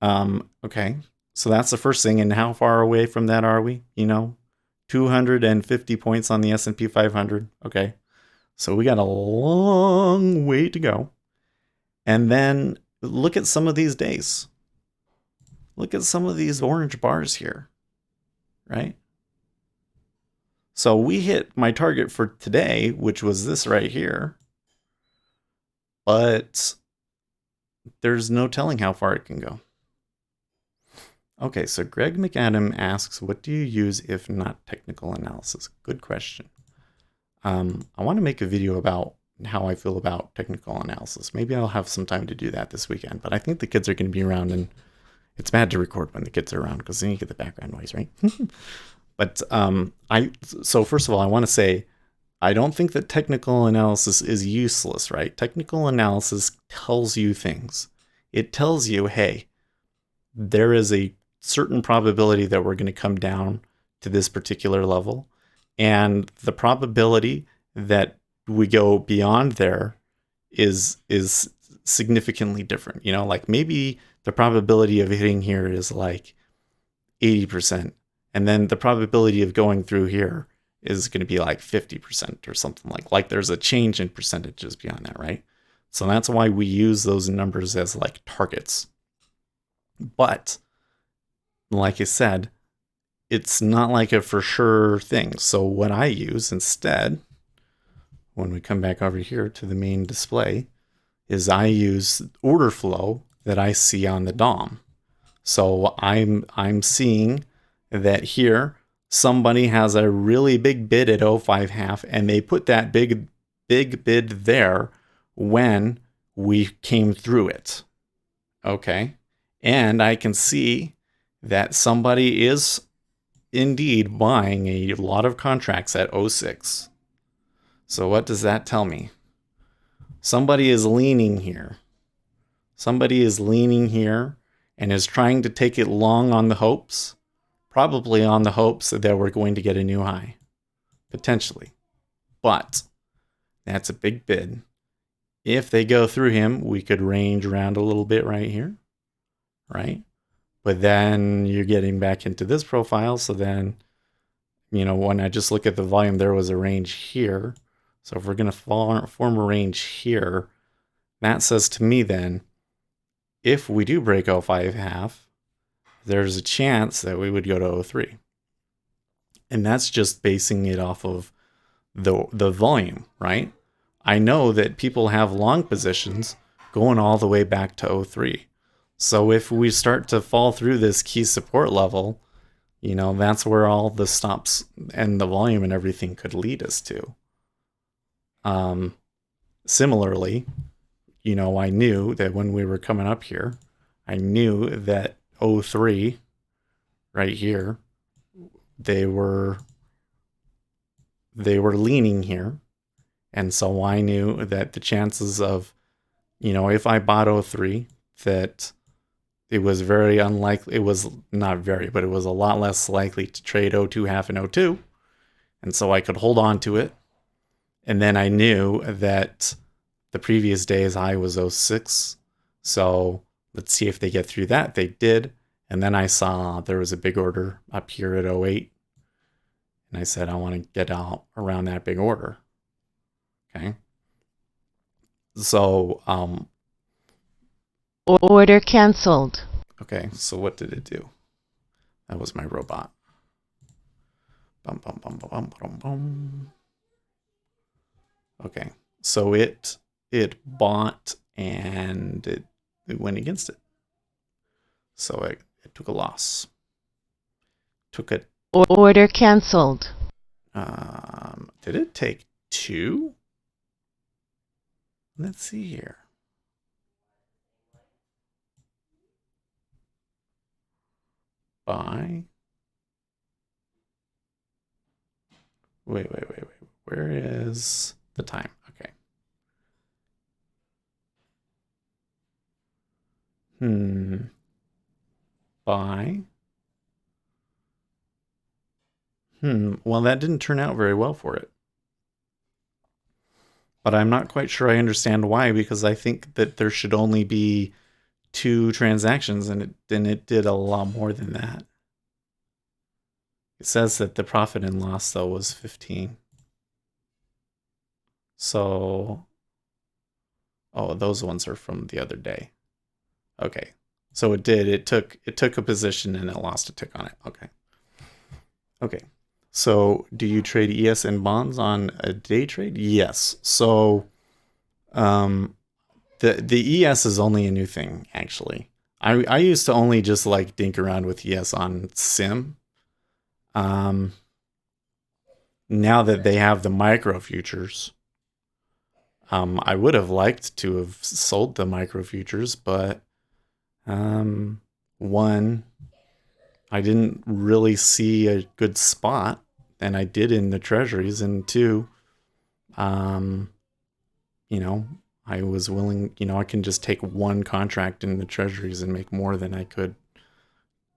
Okay, so that's the first thing. And how far away from that are we? 250 points on the S&P 500. Okay, so we got a long way to go. And then look at some of these days. Look at some of these orange bars here, right? So we hit my target for today, which was this right here. But there's no telling how far it can go. Okay, so Greg McAdam asks, what do you use if not technical analysis? Good question. I want to make a video about how I feel about technical analysis. Maybe I'll have some time to do that this weekend, but I think the kids are going to be around, and it's bad to record when the kids are around because then you get the background noise, right? But so first of all, I want to say, I don't think that technical analysis is useless, right? Technical analysis tells you things. It tells you, hey, there is a certain probability that we're going to come down to this particular level. And the probability that we go beyond there is significantly different. Like maybe the probability of hitting here is like 80%. And then the probability of going through here is going to be like 50% or something like there's a change in percentages beyond that, right? So that's why we use those numbers as like targets. But like I said, it's not like a for sure thing. So what I use instead, when we come back over here to the main display, is I use order flow that I see on the DOM. So I'm seeing that here somebody has a really big bid at 05.5, and they put that big bid there when we came through it. Okay. And I can see that somebody is indeed buying a lot of contracts at 06. So what does that tell me? Somebody is leaning here. Somebody is leaning here and is trying to take it long on the hopes, probably on the hopes that we're going to get a new high, potentially. But that's a big bid. If they go through him, we could range around a little bit right here, right? But then you're getting back into this profile. So then, when I just look at the volume, there was a range here. So if we're going to form a range here, that says to me then, if we do break 05.5, there's a chance that we would go to 03. And that's just basing it off of the volume, right? I know that people have long positions going all the way back to '03. So if we start to fall through this key support level, that's where all the stops and the volume and everything could lead us to. Similarly, I knew that when we were coming up here, I knew that '03 right here, they were leaning here. And so I knew that the chances of, if I bought '03, that it was very unlikely, it was not very, but it was a lot less likely to trade '02 half and '02. And so I could hold on to it. And then I knew that the previous day's high was '06. So let's see if they get through that. They did. And then I saw there was a big order up here at '08. And I said, I want to get out around that big order. Okay. So, Order canceled. okay, so what did it do? That was my robot. Bum, bum, bum, bum, bum, bum. Okay, so it bought and it went against it. So it took a loss. Took a... Order canceled. Did it take 2? Let's see here. Buy. Wait. Where is the time? Okay. Buy. Well, that didn't turn out very well for it. But I'm not quite sure I understand why, because I think that there should only be 2 transactions, and it did a lot more than that. It says that the profit and loss, though, was 15. So, oh, those ones are from the other day. Okay, so it did. It took a position and it lost a tick on it. Okay. So, do you trade ES and bonds on a day trade? Yes. So, the ES is only a new thing, actually. I used to only just like dink around with ES on Sim. Now that they have the micro futures, I would have liked to have sold the micro futures, but one, I didn't really see a good spot, and I did in the Treasuries, and 2, I was willing, I can just take one contract in the Treasuries and make more than I could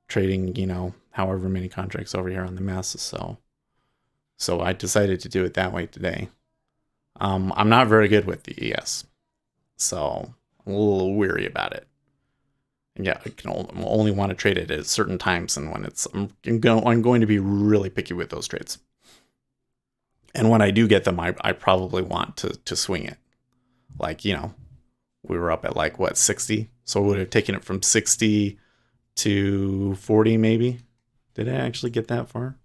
trading, however many contracts over here on the masses. So I decided to do it that way today. I'm not very good with the ES, so I'm a little weary about it. And yeah, I can only want to trade it at certain times, and when I'm going to be really picky with those trades. And when I do get them, I probably want to swing it. Like, we were up at 60, so I would have taken it from 60 to 40 maybe. Did I actually get that far?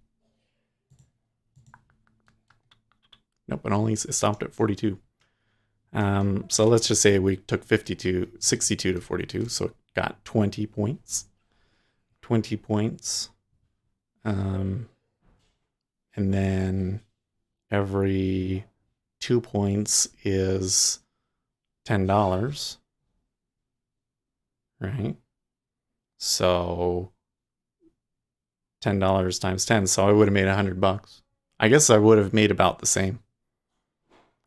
Nope, it stopped at 42. So let's just say we took 62 to 42, so it got 20 points. 20 points. And then every 2 points is $10. Right? So $10 times 10. So I would have made $100. I guess I would have made about the same.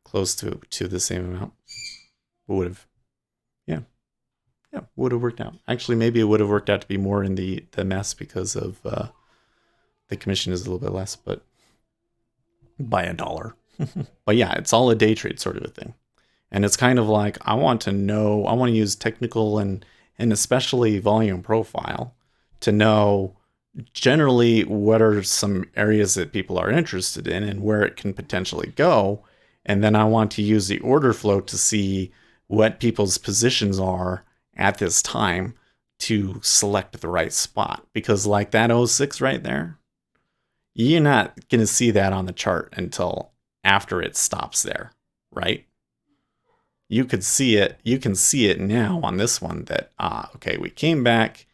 Close to the same amount. Would have. Yeah, would have worked out. Actually, maybe it would have worked out to be more in the mess because of the commission is a little bit less, but by $1. But yeah, it's all a day trade sort of a thing. And it's kind of like, I want to use technical and especially volume profile to know generally what are some areas that people are interested in and where it can potentially go. And then I want to use the order flow to see what people's positions are at this time to select the right spot. Because like that '06 right there, you're not going to see that on the chart until after it stops there, right? You can see it now on this one that, okay, we came back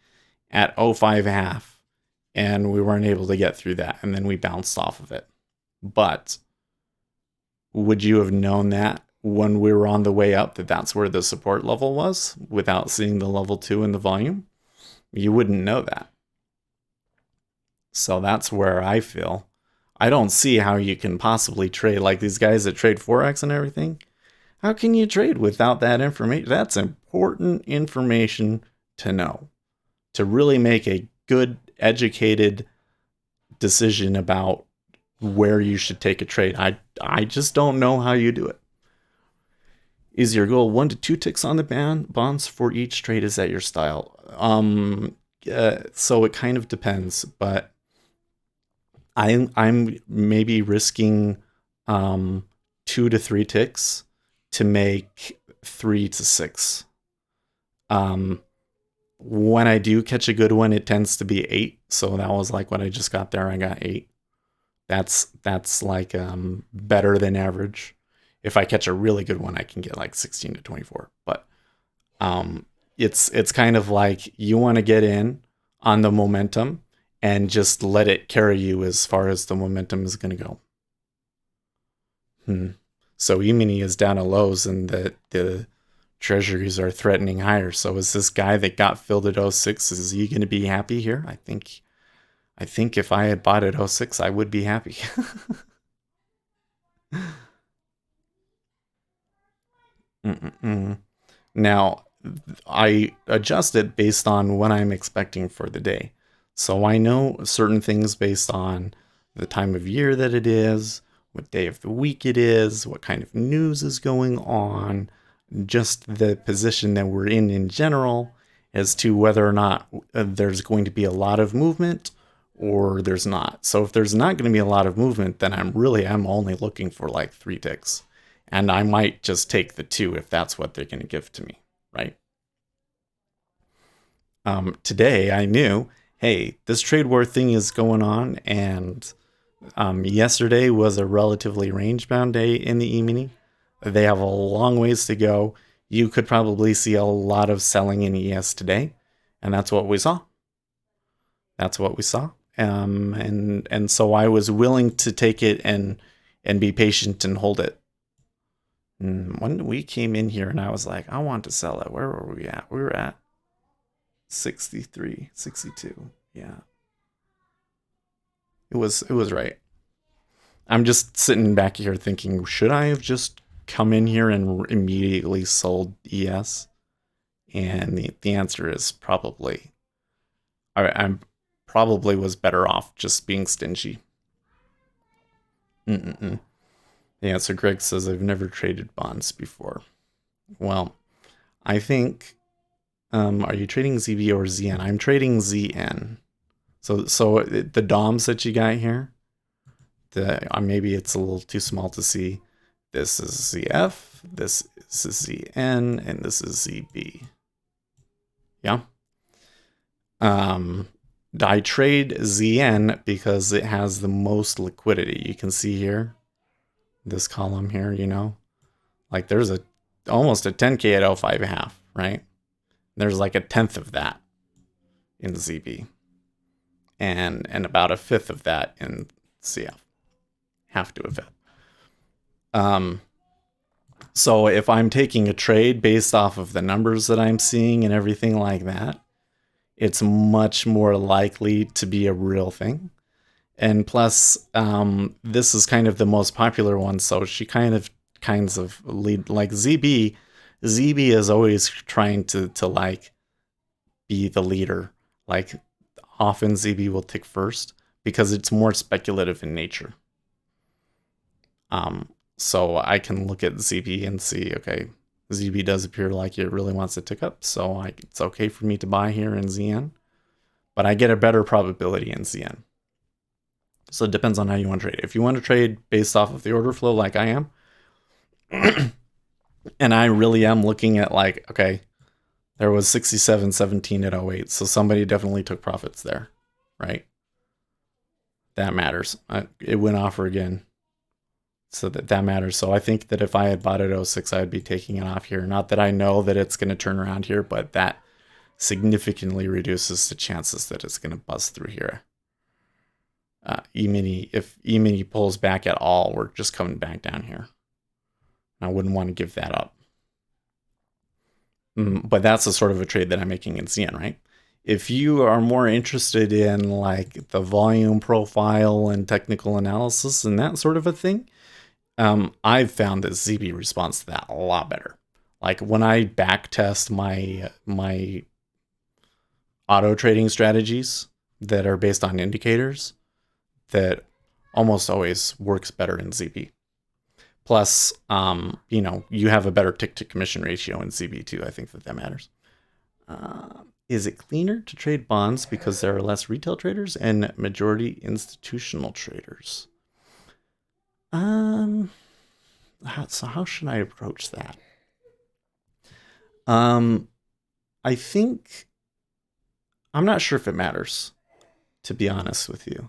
at 05.5 and we weren't able to get through that. And then we bounced off of it. But would you have known that when we were on the way up, that that's where the support level was without seeing the level 2 in the volume? You wouldn't know that. So that's where I feel. I don't see how you can possibly trade like these guys that trade Forex and everything. How can you trade without that information? That's important information to know to really make a good, educated decision about where you should take a trade. I just don't know how you do it. Is your goal 1 to 2 ticks on the bonds for each trade? Is that your style? So it kind of depends, but I'm maybe risking 2 to 3 ticks to make 3 to 6. When I do catch a good one, it tends to be 8. So that was like what I just got there. I got 8. That's like better than average. If I catch a really good one, I can get like 16 to 24. But it's kind of like you want to get in on the momentum and just let it carry you as far as the momentum is going to go. So E-mini is down at lows and the treasuries are threatening higher. So is this guy that got filled at 06, is he going to be happy here? I think if I had bought at 06, I would be happy. Now, I adjust it based on what I'm expecting for the day. So I know certain things based on the time of year that it is, what day of the week it is, what kind of news is going on, just the position that we're in general, as to whether or not there's going to be a lot of movement or there's not. So if there's not going to be a lot of movement, then I'm only looking for like 3 ticks. And I might just take the 2 if that's what they're going to give to me, right? Today I knew, hey, this trade war thing is going on, and yesterday was a relatively range-bound day in the E-mini. They have a long ways to go. You could probably see a lot of selling in ES today, and that's what we saw. And so I was willing to take it and be patient and hold it. When we came in here and I was like, I want to sell it. Where were we at? We were at 63, 62. Yeah. It was right. I'm just sitting back here thinking, should I have just come in here and immediately sold ES? And the answer is probably. I'm probably was better off just being stingy. Yeah, so Greg says, I've never traded bonds before. Well, I think, are you trading ZB or ZN? I'm trading ZN. So the DOMs that you got here, maybe it's a little too small to see. This is ZF, this is ZN, and this is ZB. Yeah. I trade ZN because it has the most liquidity. You can see here, this column here, like there's almost a 10K at 05.5, right? There's like a 1/10 of that in ZB, and about a 1/5 of that in CF. Half to a 1/5. So if I'm taking a trade based off of the numbers that I'm seeing and everything like that, it's much more likely to be a real thing. And plus, this is kind of the most popular one, so she kinds of lead, like ZB. ZB is always trying to like be the leader. Like often ZB will tick first because it's more speculative in nature. So I can look at ZB and see, okay, ZB does appear like it really wants to tick up, so it's okay for me to buy here in ZN, but I get a better probability in ZN. So it depends on how you want to trade. If you want to trade based off of the order flow like I am, and I really am looking at like, okay, there was 67.17 at 08, so somebody definitely took profits there, right? that matters. It went offer again. So that matters. So I think that if I had bought at 06, I'd be taking it off here. Not that I know that it's going to turn around here, but that significantly reduces the chances that it's going to bust through here. E-mini, if E-mini pulls back at all, we're just coming back down here. I wouldn't want to give that up. But that's the sort of a trade that I'm making in CN, right? If you are more interested in like the volume profile and technical analysis and that sort of a thing, I've found that ZB responds to that a lot better. Like when I back test my auto trading strategies that are based on indicators, that almost always works better in ZB. Plus, you have a better tick to commission ratio in ZB too. I think that matters. Is it cleaner to trade bonds because there are less retail traders and majority institutional traders? So how should I approach that? I think I'm not sure if it matters, to be honest with you.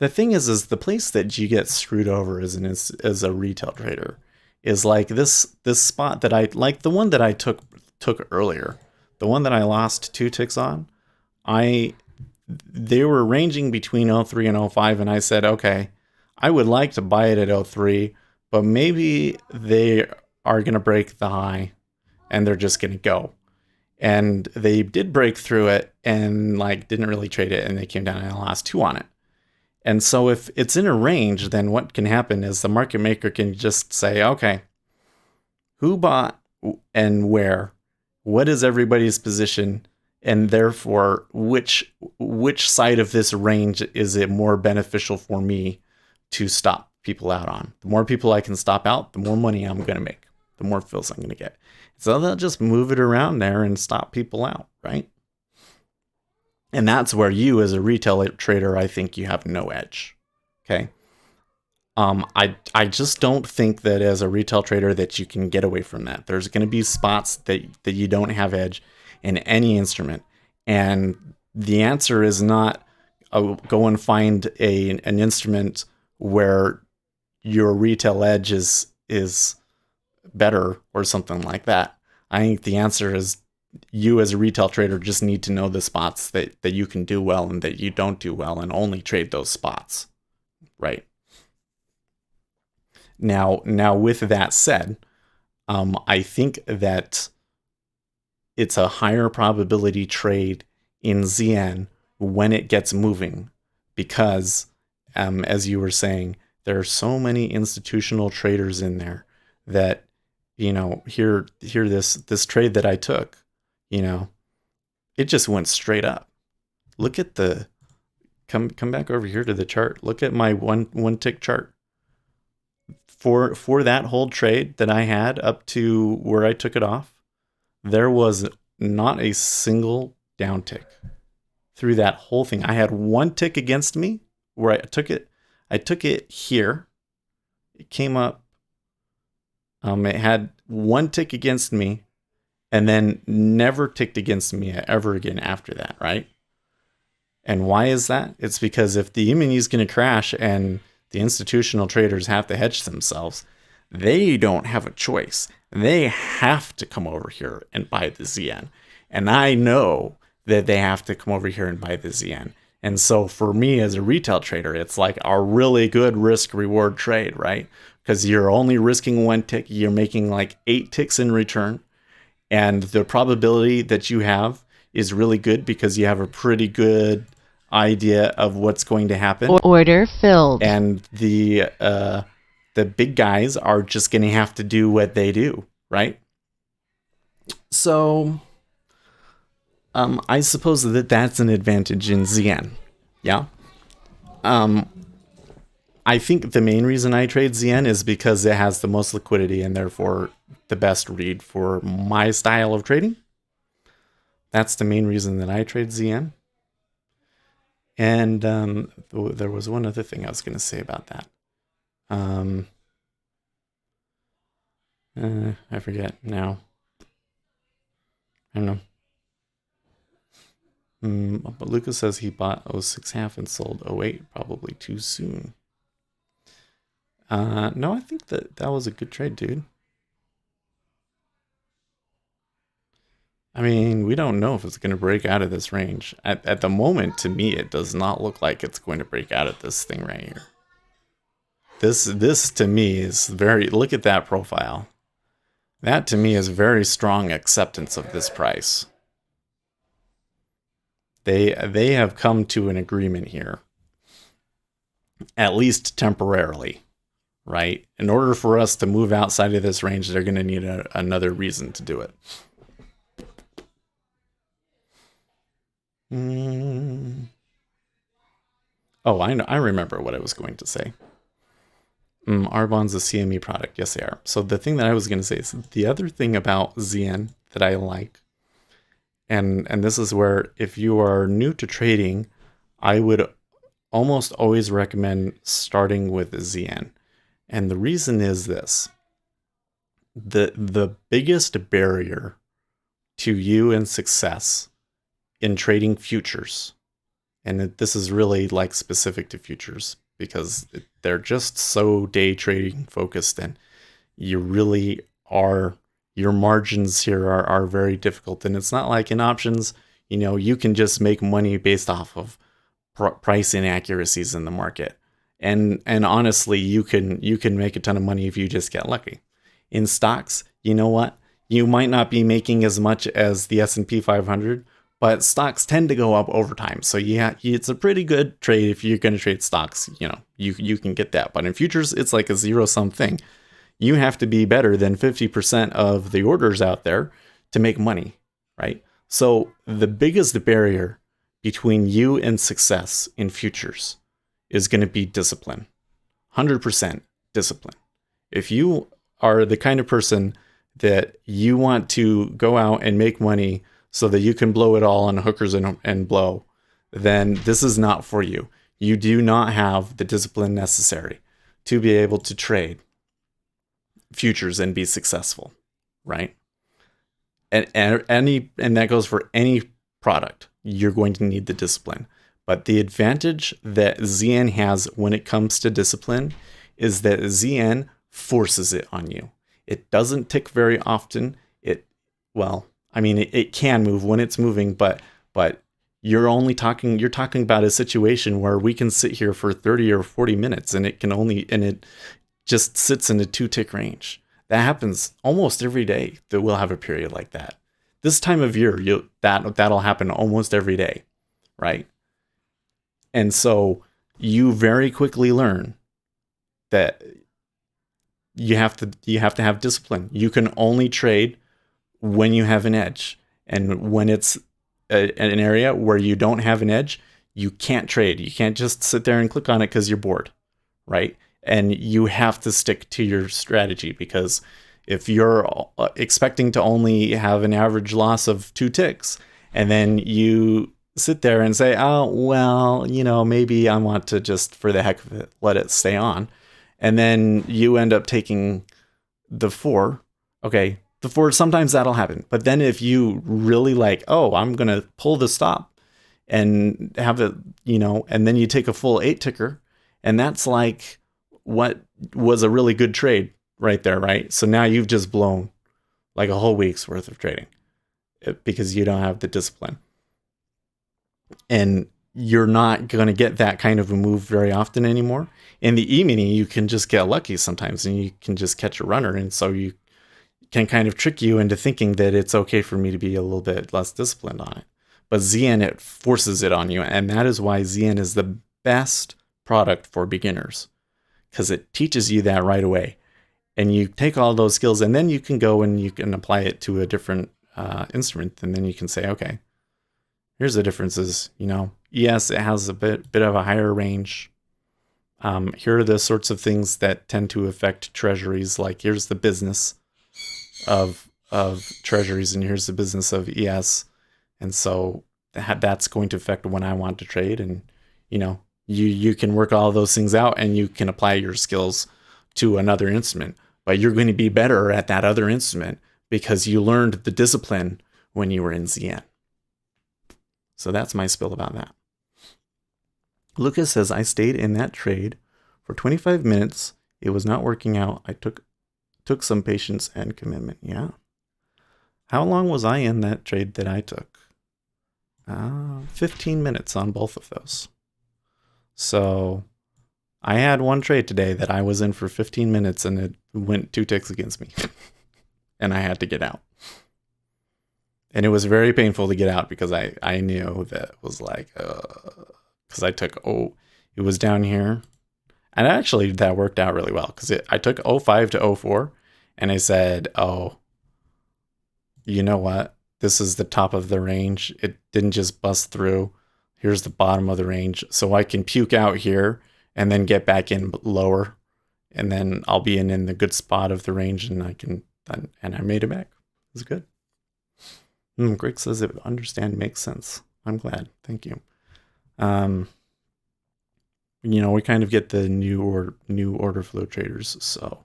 The thing is the place that you get screwed over as a retail trader is like this spot that I like, the one that I took earlier, the one that I lost 2 ticks on. They were ranging between 03 and 05, and I said, okay, I would like to buy it at 03, but maybe they are going to break the high and they're just going to go. And they did break through it and like didn't really trade it, and they came down and I lost 2 on it. And so if it's in a range, then what can happen is the market maker can just say, okay, who bought and where? What is everybody's position? And therefore, which side of this range is it more beneficial for me to stop people out on? The more people I can stop out, the more money I'm going to make, the more fills I'm going to get. So they'll just move it around there and stop people out, right? And that's where you, as a retail trader, I think you have no edge. Okay. I just don't think that as a retail trader that you can get away from that. There's going to be spots that you don't have edge in any instrument. And the answer is not go and find an instrument where your retail edge is better or something like that. I think the answer is you as a retail trader just need to know the spots that you can do well and that you don't do well, and only trade those spots, right? Now with that said, I think that it's a higher probability trade in ZN when it gets moving, because as you were saying, there are so many institutional traders in there that, here this trade that I took, it just went straight up. Look at come back over here to the chart. Look at my one tick chart. For that whole trade that I had up to where I took it off, there was not a single down tick through that whole thing. I had 1 tick against me where I took it here. It came up. It had 1 tick against me, and then never ticked against me ever again after that, right? And why is that? It's because if the E-mini is going to crash and the institutional traders have to hedge themselves, they don't have a choice. They have to come over here and buy the ZN. And I know that they have to come over here and buy the ZN. And so for me as a retail trader, it's like a really good risk reward trade, right? Because you're only risking 1 tick. You're making like 8 ticks in return. And the probability that you have is really good because you have a pretty good idea of what's going to happen. Order filled. And the big guys are just going to have to do what they do, right? So I suppose that that's an advantage in ZN. Yeah. I think the main reason I trade ZN is because it has the most liquidity and therefore the best read for my style of trading. That's the main reason that I trade ZN. And there was one other thing I was going to say about that. I forget now. I don't know. But Lucas says he bought 06 half and sold 08 probably too soon. No, I think that was a good trade, dude. I mean, we don't know if it's going to break out of this range. At the moment, to me, it does not look like it's going to break out of this thing right here. This to me is very, look at that profile. That to me is very strong acceptance of this price. They have come to an agreement here, at least temporarily, right? In order for us to move outside of this range, they're going to need another reason to do it. Oh, I remember what I was going to say. Arbon's a CME product. Yes, they are. So the thing that I was going to say is the other thing about ZN that I like, and this is where if you are new to trading, I would almost always recommend starting with ZN. And the reason is this. The biggest barrier to you and success in trading futures, and this is really like specific to futures because they're just so day trading focused, and you really are, your margins here are very difficult. And it's not like in options, you know, you can just make money based off of price inaccuracies in the market. And honestly, you can make a ton of money if you just get lucky. In stocks, you know what? You might not be making as much as the S&P 500, but stocks tend to go up over time. So yeah, it's a pretty good trade if you're going to trade stocks. You know, you can get that. But in futures, it's like a zero-sum thing. You have to be better than 50% of the orders out there to make money, right? So the biggest barrier between you and success in futures is going to be discipline. 100% discipline. If you are the kind of person that you want to go out and make money so that you can blow it all on hookers and blow, then this is not for you. You do not have the discipline necessary to be able to trade futures and be successful, right? And that goes for any product. You're going to need the discipline. But the advantage that ZN has when it comes to discipline is that ZN forces it on you. It doesn't tick very often. It can move when it's moving, but you're talking about a situation where we can sit here for 30 or 40 minutes and it just sits in a 2-tick range. That happens almost every day that we'll have a period like that. This time of year, that'll happen almost every day, right? And so you very quickly learn that you have to have discipline. You can only trade when you have an edge. And when it's an area where you don't have an edge, you can't trade. You can't just sit there and click on it because you're bored, right? And you have to stick to your strategy, because if you're expecting to only have an average loss of 2 ticks, and then you sit there and say, oh, well, maybe I want to just, for the heck of it, let it stay on. And then you end up taking the 4. Okay, the 4, sometimes that'll happen. But then if you really I'm going to pull the stop and have it, and then you take a full 8 ticker, and that's like what was a really good trade right there, right? So now you've just blown like a whole week's worth of trading because you don't have the discipline. And you're not going to get that kind of a move very often anymore. In the E-mini, you can just get lucky sometimes, and you can just catch a runner. And so you can kind of trick you into thinking that it's okay for me to be a little bit less disciplined on it. But ZN, it forces it on you. And that is why ZN is the best product for beginners, because it teaches you that right away. And you take all those skills, and then you can go and you can apply it to a different instrument. And then you can say, okay, here's the differences. Yes, it has a bit of a higher range. Here are the sorts of things that tend to affect treasuries. Like here's the business of treasuries, and here's the business of ES. And so that's going to affect when I want to trade. And, you can work all those things out, and you can apply your skills to another instrument. But you're going to be better at that other instrument because you learned the discipline when you were in ZN. So that's my spill about that. Lucas says, I stayed in that trade for 25 minutes. It was not working out. I took some patience and commitment. Yeah. How long was I in that trade that I took? 15 minutes on both of those. So I had one trade today that I was in for 15 minutes and it went 2 ticks against me. And I had to get out. And it was very painful to get out because I knew that was like, because I took, it was down here. And actually that worked out really well because I took 05 to 04 and I said, you know what? This is the top of the range. It didn't just bust through. Here's the bottom of the range. So I can puke out here and then get back in lower. And then I'll be in the good spot of the range and I made it back. It was good. Greg says it understand makes sense. I'm glad. Thank you. We kind of get the new order flow traders. So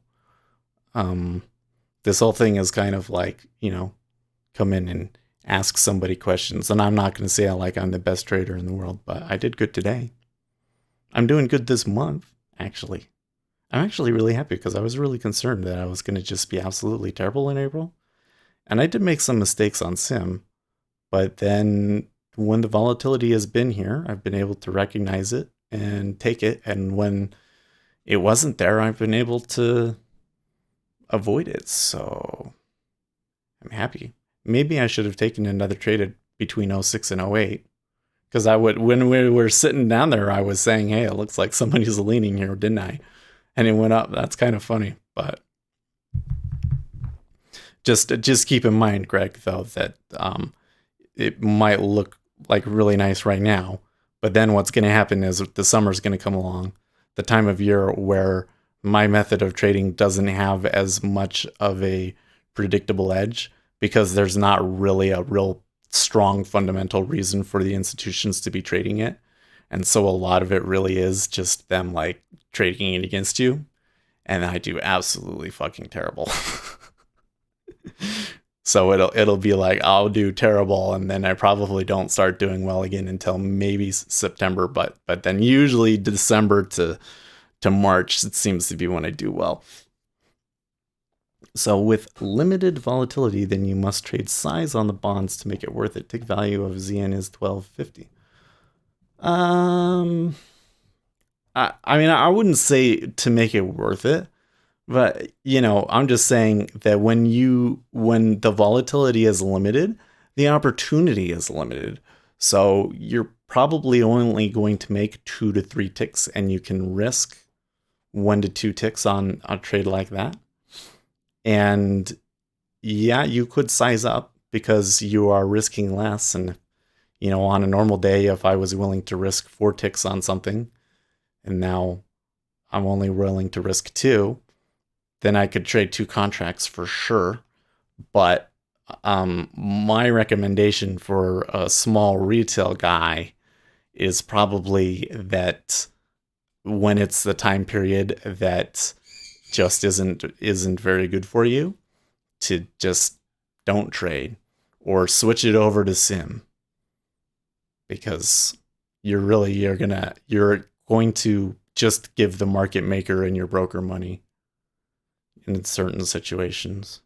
this whole thing is kind of like, come in and ask somebody questions. And I'm not going to say I'm the best trader in the world, but I did good today. I'm doing good this month, actually. I'm actually really happy because I was really concerned that I was going to just be absolutely terrible in April. And I did make some mistakes on Sim, but then when the volatility has been here, I've been able to recognize it and take it. And when it wasn't there, I've been able to avoid it. So I'm happy. Maybe I should have taken another trade between 06 and 08. Because when we were sitting down there, I was saying, hey, it looks like somebody's leaning here, didn't I? And it went up. That's kind of funny. But just keep in mind, Greg, though, that it might look like really nice right now. But then what's going to happen is the summer's going to come along, the time of year where my method of trading doesn't have as much of a predictable edge because there's not really a real strong fundamental reason for the institutions to be trading it. And so a lot of it really is just them trading it against you. And I do absolutely fucking terrible. So it'll be like I'll do terrible and then I probably don't start doing well again until maybe September, but then usually December to March it seems to be when I do well. So with limited volatility, then you must trade size on the bonds to make it worth it. Tick value of ZN is 1250. I wouldn't say to make it worth it. But, I'm just saying that when the volatility is limited, the opportunity is limited. So you're probably only going to make 2 to 3 ticks and you can risk 1 to 2 ticks on a trade like that. And yeah, you could size up because you are risking less. And, on a normal day, if I was willing to risk 4 ticks on something and now I'm only willing to risk 2, then I could trade 2 contracts for sure. But my recommendation for a small retail guy is probably that when it's the time period that just isn't very good for you, to just don't trade or switch it over to Sim, because you're going to just give the market maker and your broker money in certain situations,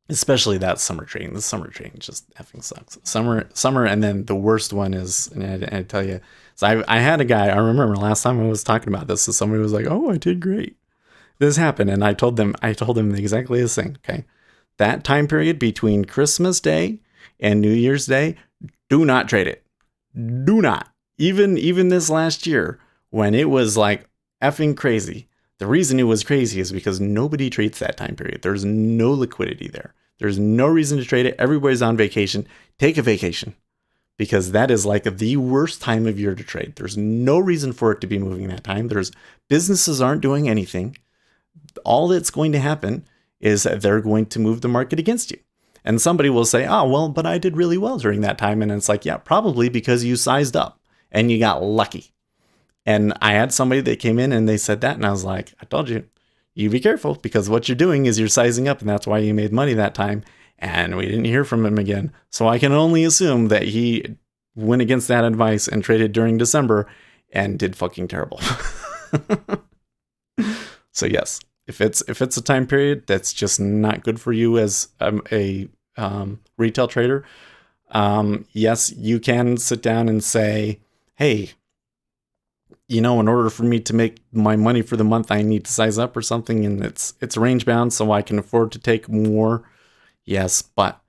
especially that summer trading. The summer trading just effing sucks. Summer, and then the worst one is, and I tell you, so I had a guy. I remember last time I was talking about this, so somebody was like, "Oh, I did great." This happened, and I told them exactly the same. Okay, that time period between Christmas Day and New Year's Day, do not trade it. Do not. Even this last year when it was like effing crazy. The reason it was crazy is because nobody trades that time period. There's no liquidity there. There's no reason to trade it. Everybody's on vacation. Take a vacation, because that is like the worst time of year to trade. There's no reason for it to be moving that time. Businesses aren't doing anything. All that's going to happen is that they're going to move the market against you. And somebody will say, oh, well, but I did really well during that time. And it's like, yeah, probably because you sized up and you got lucky. And I had somebody that came in and they said that. And I was like, I told you, you be careful, because what you're doing is you're sizing up. And that's why you made money that time. And we didn't hear from him again. So I can only assume that he went against that advice and traded during December and did fucking terrible. So yes, if it's a time period that's just not good for you as a retail trader, yes, you can sit down and say, hey, in order for me to make my money for the month, I need to size up or something, and it's range bound, so I can afford to take more. Yes, but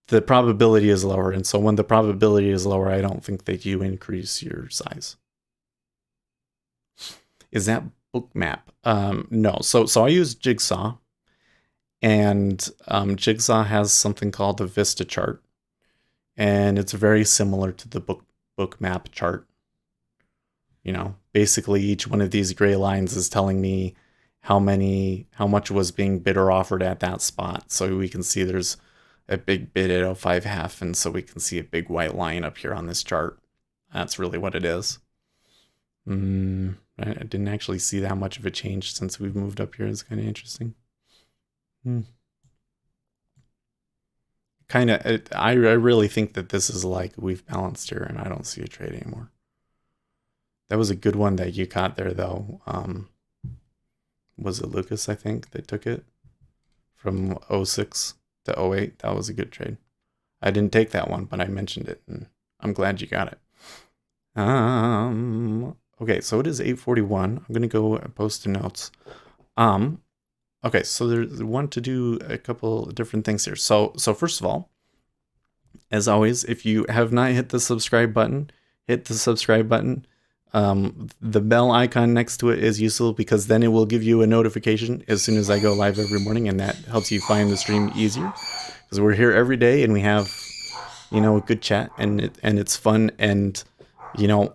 the probability is lower, and so when the probability is lower, I don't think that you increase your size. Is that Bookmap? No. So I use Jigsaw, and Jigsaw has something called the Vista chart, and it's very similar to the Bookmap chart. Basically each one of these gray lines is telling me how much was being bid or offered at that spot. So we can see there's a big bid at 05.5, and so we can see a big white line up here on this chart. That's really what it is. I didn't actually see that much of a change since we've moved up here. It's kind of interesting. I really think that this is like we've balanced here, and I don't see a trade anymore. That was a good one that you caught there, though. Was it Lucas, I think, that took it from 06 to 08? That was a good trade. I didn't take that one, but I mentioned it, and I'm glad you got it. Okay, so it is 8:41. I'm going to go post the notes. Okay, so there's want to do a couple different things here. So first of all, as always, if you have not hit the subscribe button, hit the subscribe button. The bell icon next to it is useful because then it will give you a notification as soon as I go live every morning, and that helps you find the stream easier because we're here every day and we have, a good chat, and it's fun. And,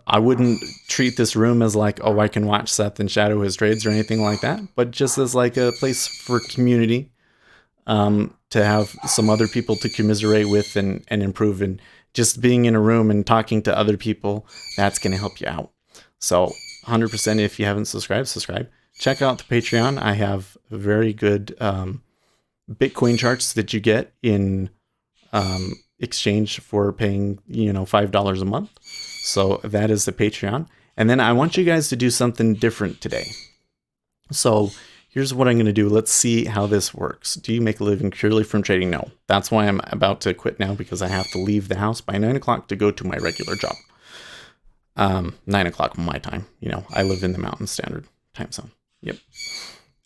I wouldn't treat this room as like, oh, I can watch Seth and shadow his trades or anything like that, but just as like a place for community, to have some other people to commiserate with and improve, and just being in a room and talking to other people, that's going to help you out. So 100%, if you haven't subscribe. Check out the Patreon. I have very good Bitcoin charts that you get in exchange for paying, $5 a month. So that is the Patreon. And then I want you guys to do something different today. So here's what I'm going to do. Let's see how this works. Do you make a living purely from trading? No. That's why I'm about to quit now, because I have to leave the house by 9 o'clock to go to my regular job. 9 o'clock my time. I live in the Mountain Standard Time Zone. Yep.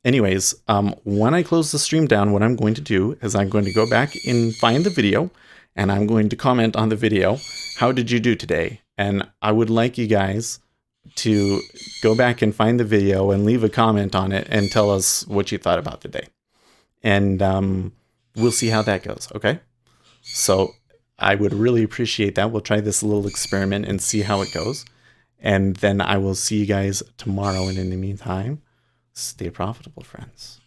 Anyways, when I close the stream down, what I'm going to do is I'm going to go back and find the video, and I'm going to comment on the video. How did you do today? And I would like you guys to go back and find the video and leave a comment on it and tell us what you thought about the day. And we'll see how that goes, okay? So I would really appreciate that. We'll try this little experiment and see how it goes. And then I will see you guys tomorrow. And in the meantime, stay profitable, friends.